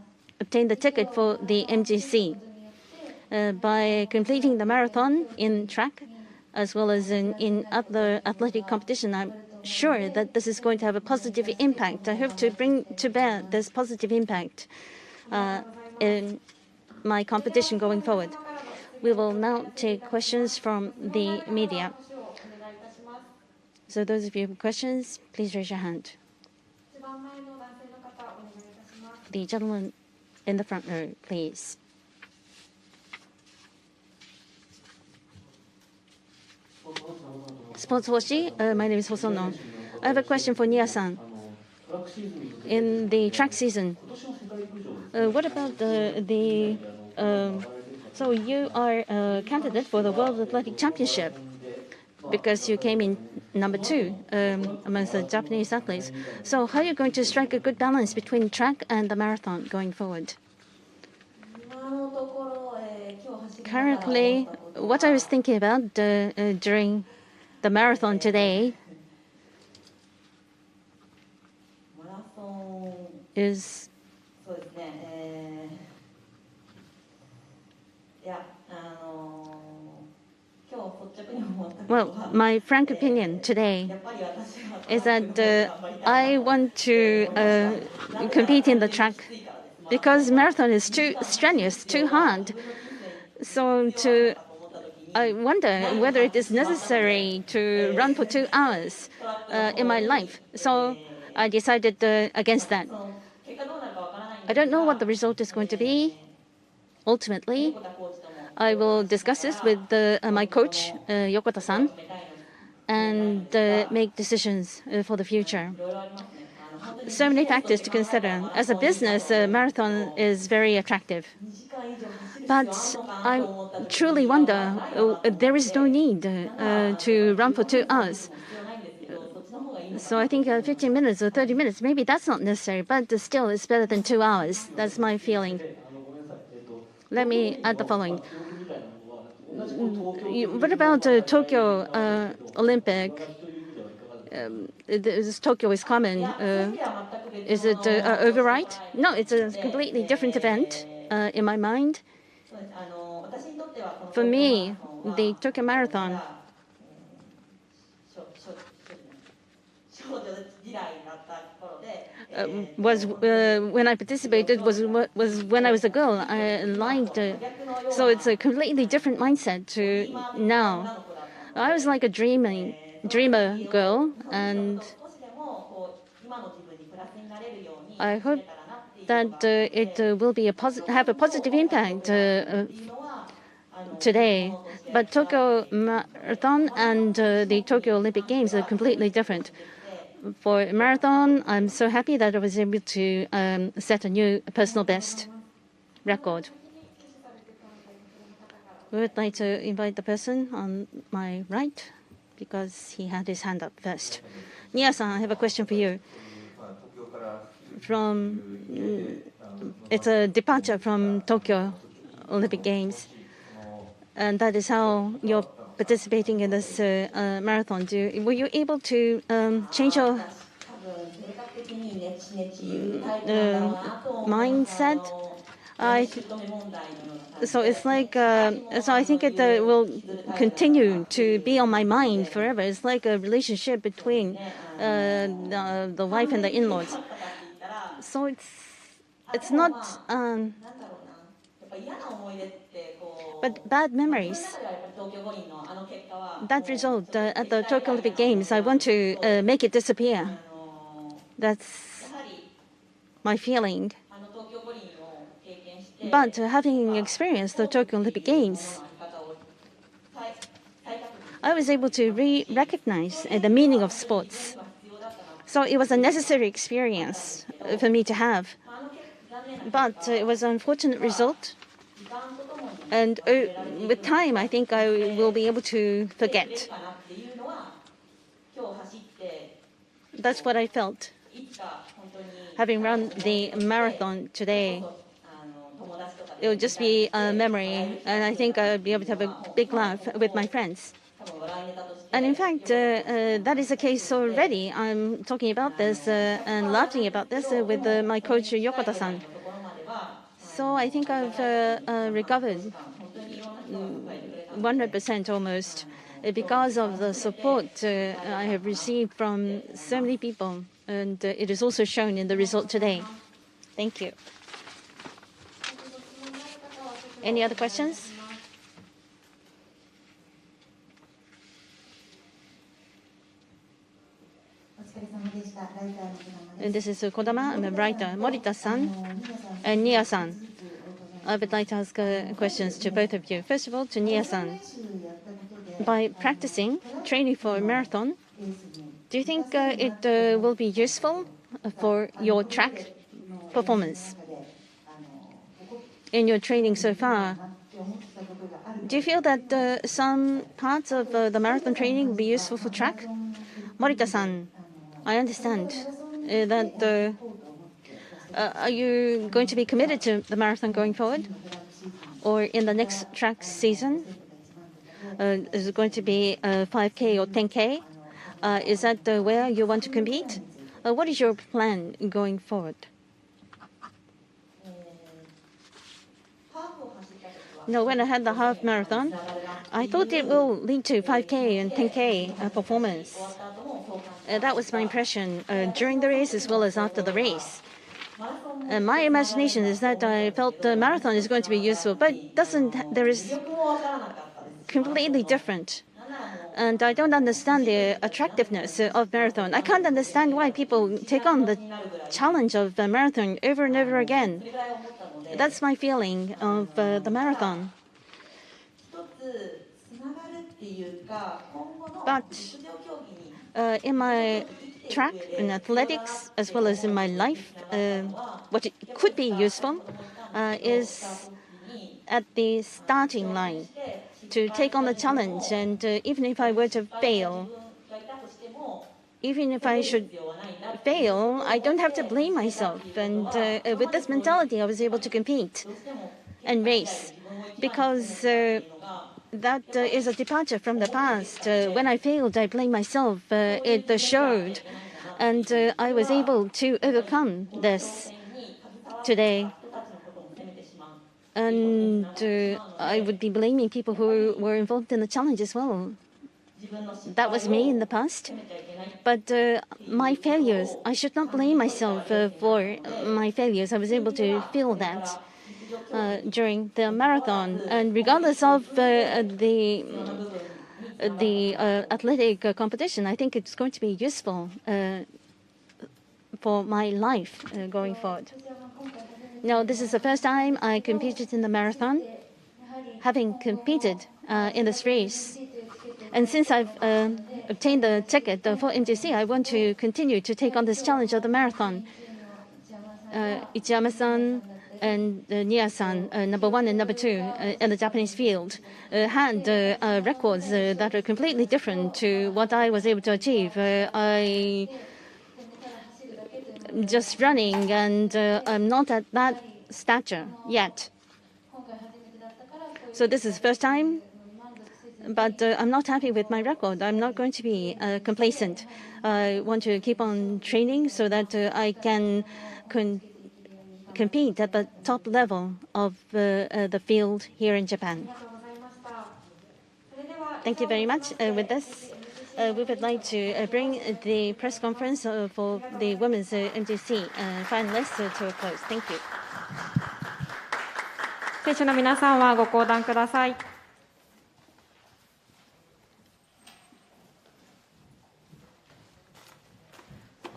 obtain the ticket for the MGC. By completing the marathon in track, as well as in other athletic competition, I'm sure that this is going to have a positive impact. I hope to bring to bear this positive impact in my competition going forward. We will now take questions from the media. So those of you who have questions, please raise your hand. The gentleman in the front row, please. Sports Hoshi, my name is Hosono. I have a question for Nia-san. In the track season, what about so you are a candidate for the World Athletic Championship because you came in number 2 amongst the Japanese athletes. So how are you going to strike a good balance between track and the marathon going forward? Currently, what I was thinking about during the marathon today is well, my frank opinion today is that I want to compete in the track because marathon is too strenuous, too hard. So I wonder whether it is necessary to run for 2 hours in my life. So I decided against that. I don't know what the result is going to be. Ultimately, I will discuss this with my coach, Yokota-san, and make decisions for the future. So many factors to consider. As a business, a marathon is very attractive. But I truly wonder, there is no need to run for 2 hours. So I think 15 minutes or 30 minutes, maybe that's not necessary, but still it's better than 2 hours. That's my feeling. Let me add the following. What about Tokyo Olympic? Tokyo is common. Is it override? No, it's a completely different event in my mind. For me, the Tokyo Marathon was when I participated was when I was a girl. I liked so it's a completely different mindset to now. I was like a dreamer girl, and I hope that it will be have a positive impact today. But Tokyo Marathon and the Tokyo Olympic Games are completely different. For marathon, I'm so happy that I was able to set a new personal best record. We would like to invite the person on my right because he had his hand up first. Nia-san, I have a question for you. It's a departure from Tokyo Olympic Games, and that is how you're participating in this marathon. Were you able to change your mindset? So it's like so I think it will continue to be on my mind forever. It's like a relationship between the wife and the in-laws. So it's not but bad memories. That result at the Tokyo Olympic Games, I want to make it disappear. That's my feeling. But having experienced the Tokyo Olympic Games, I was able to recognize the meaning of sports. So it was a necessary experience for me to have. But it was an unfortunate result. And with time, I think I will be able to forget. That's what I felt. Having run the marathon today, it will just be a memory, and I think I'll be able to have a big laugh with my friends. And in fact, that is the case already. I'm talking about this and laughing about this with my coach, Yokota-san. So I think I've recovered 100% almost because of the support I have received from so many people. And it is also shown in the result today. Thank you. Any other questions? And this is Kodama. I'm a writer. Morita-san and Nia-san. I would like to ask questions to both of you. First of all, to Nia-san. By practicing, training for a marathon, do you think it will be useful for your track performance? In your training so far, do you feel that some parts of the marathon training will be useful for track? Morita-san, I understand that are you going to be committed to the marathon going forward? Or in the next track season? Is it going to be 5K or 10K? Is that where you want to compete? What is your plan going forward? No, when I had the half marathon, I thought it will lead to 5K and 10K performance. That was my impression during the race as well as after the race. My imagination is that I felt the marathon is going to be useful, but there is completely different. And I don't understand the attractiveness of marathon. I can't understand why people take on the challenge of the marathon over and over again. That's my feeling of the marathon. But in my track, in athletics, as well as in my life, what it could be useful is at the starting line to take on the challenge. And even if I were to fail, even if I should fail, I don't have to blame myself. And with this mentality, I was able to compete and race because that is a departure from the past. When I failed, I blamed myself. It showed. And I was able to overcome this today. And I would be blaming people who were involved in the challenge as well. That was me in the past. But my failures, I should not blame myself for my failures. I was able to feel that during the marathon. And regardless of the athletic competition, I think it's going to be useful for my life going forward. Now, this is the first time I competed in the marathon, having competed in this race. And since I've obtained the ticket for MTC, I want to continue to take on this challenge of the marathon. Ichiyama-san and Nia-san, number 1 and number 2 in the Japanese field, had records that are completely different to what I was able to achieve. I'm just running, and I'm not at that stature yet. So this is the first time, but I'm not happy with my record. I'm not going to be complacent. I want to keep on training so that I can compete at the top level of the field here in Japan. Thank you very much. With this, we would like to bring the press conference for the women's MTC finalists to a close. Thank you. 選手の皆さんはご降壇ください。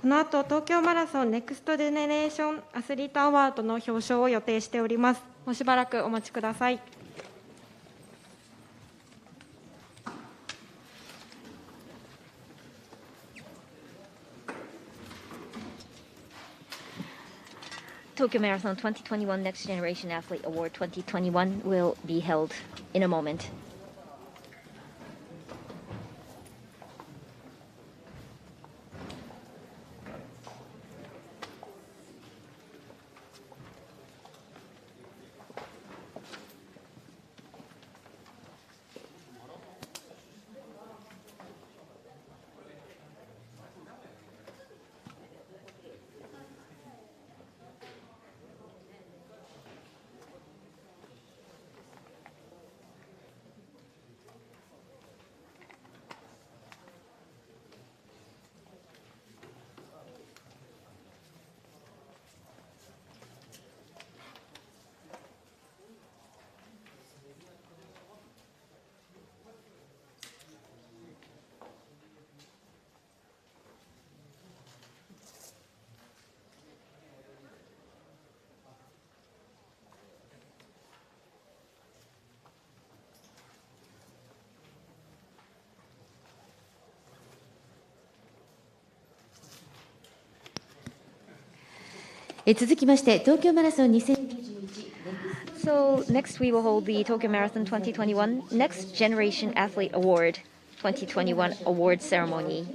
この後、東京マラソンネクストジェネレーションアスリートアワードの表彰を予定しております。もうしばらくお待ちください。Tokyo Marathon 2021 Next Generation Athlete Award 2021 will be held in a moment. So next we will hold the Tokyo Marathon 2021 Next Generation Athlete Award 2021 award ceremony.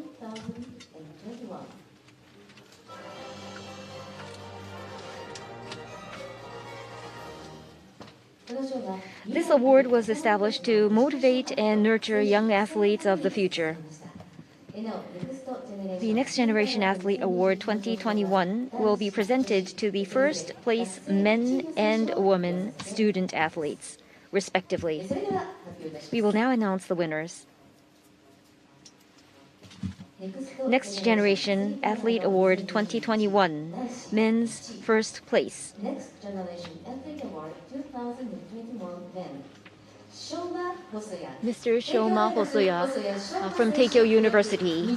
This award was established to motivate and nurture young athletes of the future. The Next Generation Athlete Award 2021 will be presented to the first place men and women student athletes, respectively. We will now announce the winners. Next Generation Athlete Award 2021, men's first place. Next Generation Athlete Award 2021 men. Mr. Shoma Hosoya from Teikyo University.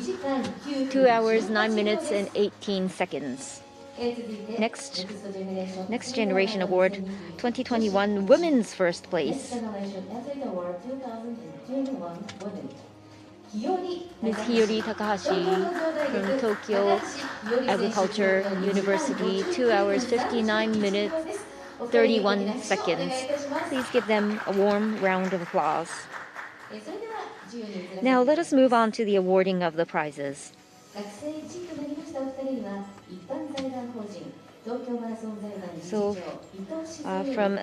2 hours, 9 minutes, and 18 seconds. Next Generation Award 2021 Women's First Place. Ms. Hiyori Takahashi from Tokyo Agriculture University, 2 hours, 59 minutes, 31 seconds. Please give them a warm round of applause. Now let us move on to the awarding of the prizes. So, from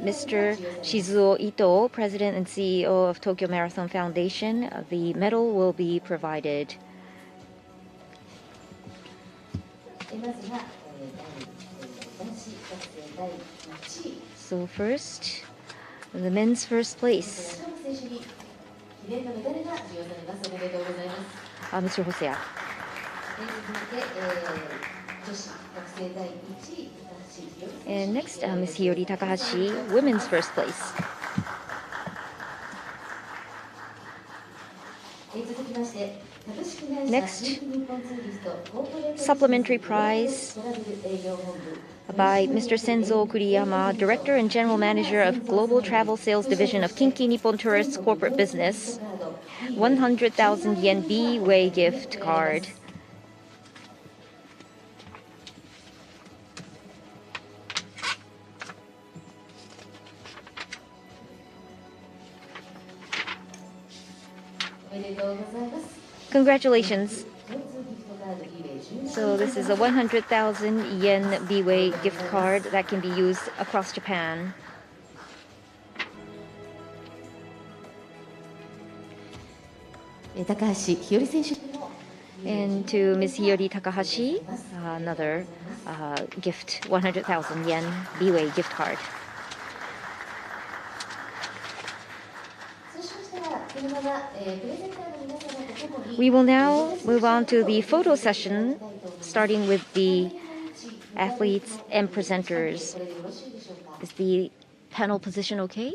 Mr. Shizuo Ito, President and CEO of Tokyo Marathon Foundation, the medal will be provided. So first, the men's first place. Mr. Hosoya. And next, Ms. Hiyori Takahashi, women's first place. Next, Supplementary Prize by Mr. Senzo Kuriyama, Director and General Manager of Global Travel Sales Division of Kinki Nippon Tourists Corporate Business. 100,000 yen B-Way gift card. Congratulations. So this is a 100,000 yen B-Way gift card that can be used across Japan. And to Ms. Hiyori Takahashi, another gift, 100,000 yen B-Way gift card. We will now move on to the photo session, starting with the athletes and presenters. Is the panel position okay?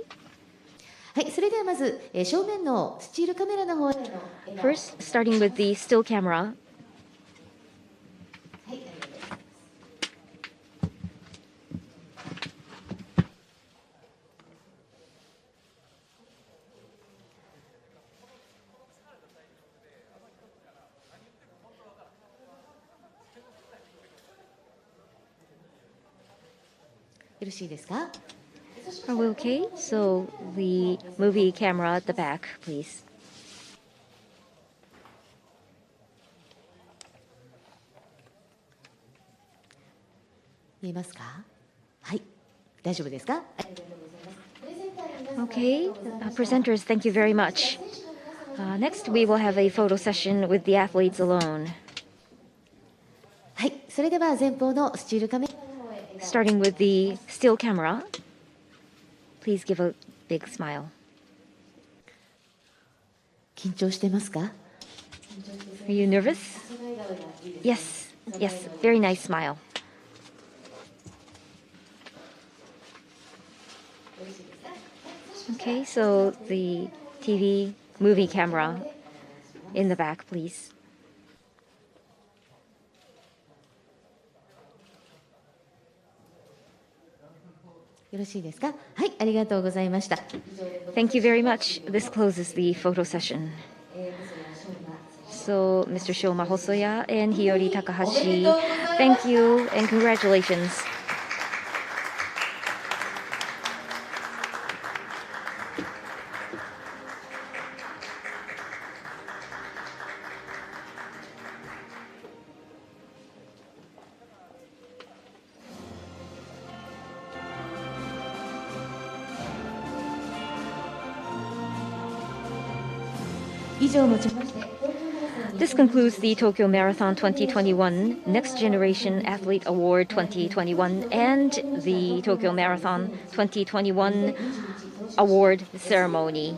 First, starting with the still camera. Are we okay? So the movie camera at the back, please. Okay, presenters, thank you very much. Next, we will have a photo session with the athletes alone. Starting with the still camera, please give a big smile. Are you nervous? Yes, yes, very nice smile. Okay, so the TV movie camera in the back, please. Thank you very much. This closes the photo session. So, Mr. Shoma Hosoya and Hiyori Takahashi, thank you and congratulations. This concludes the Tokyo Marathon 2021 Next Generation Athlete Award 2021 and the Tokyo Marathon 2021 Award ceremony.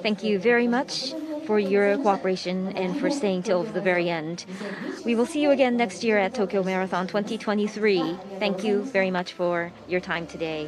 Thank you very much for your cooperation and for staying till the very end. We will see you again next year at Tokyo Marathon 2023. Thank you very much for your time today.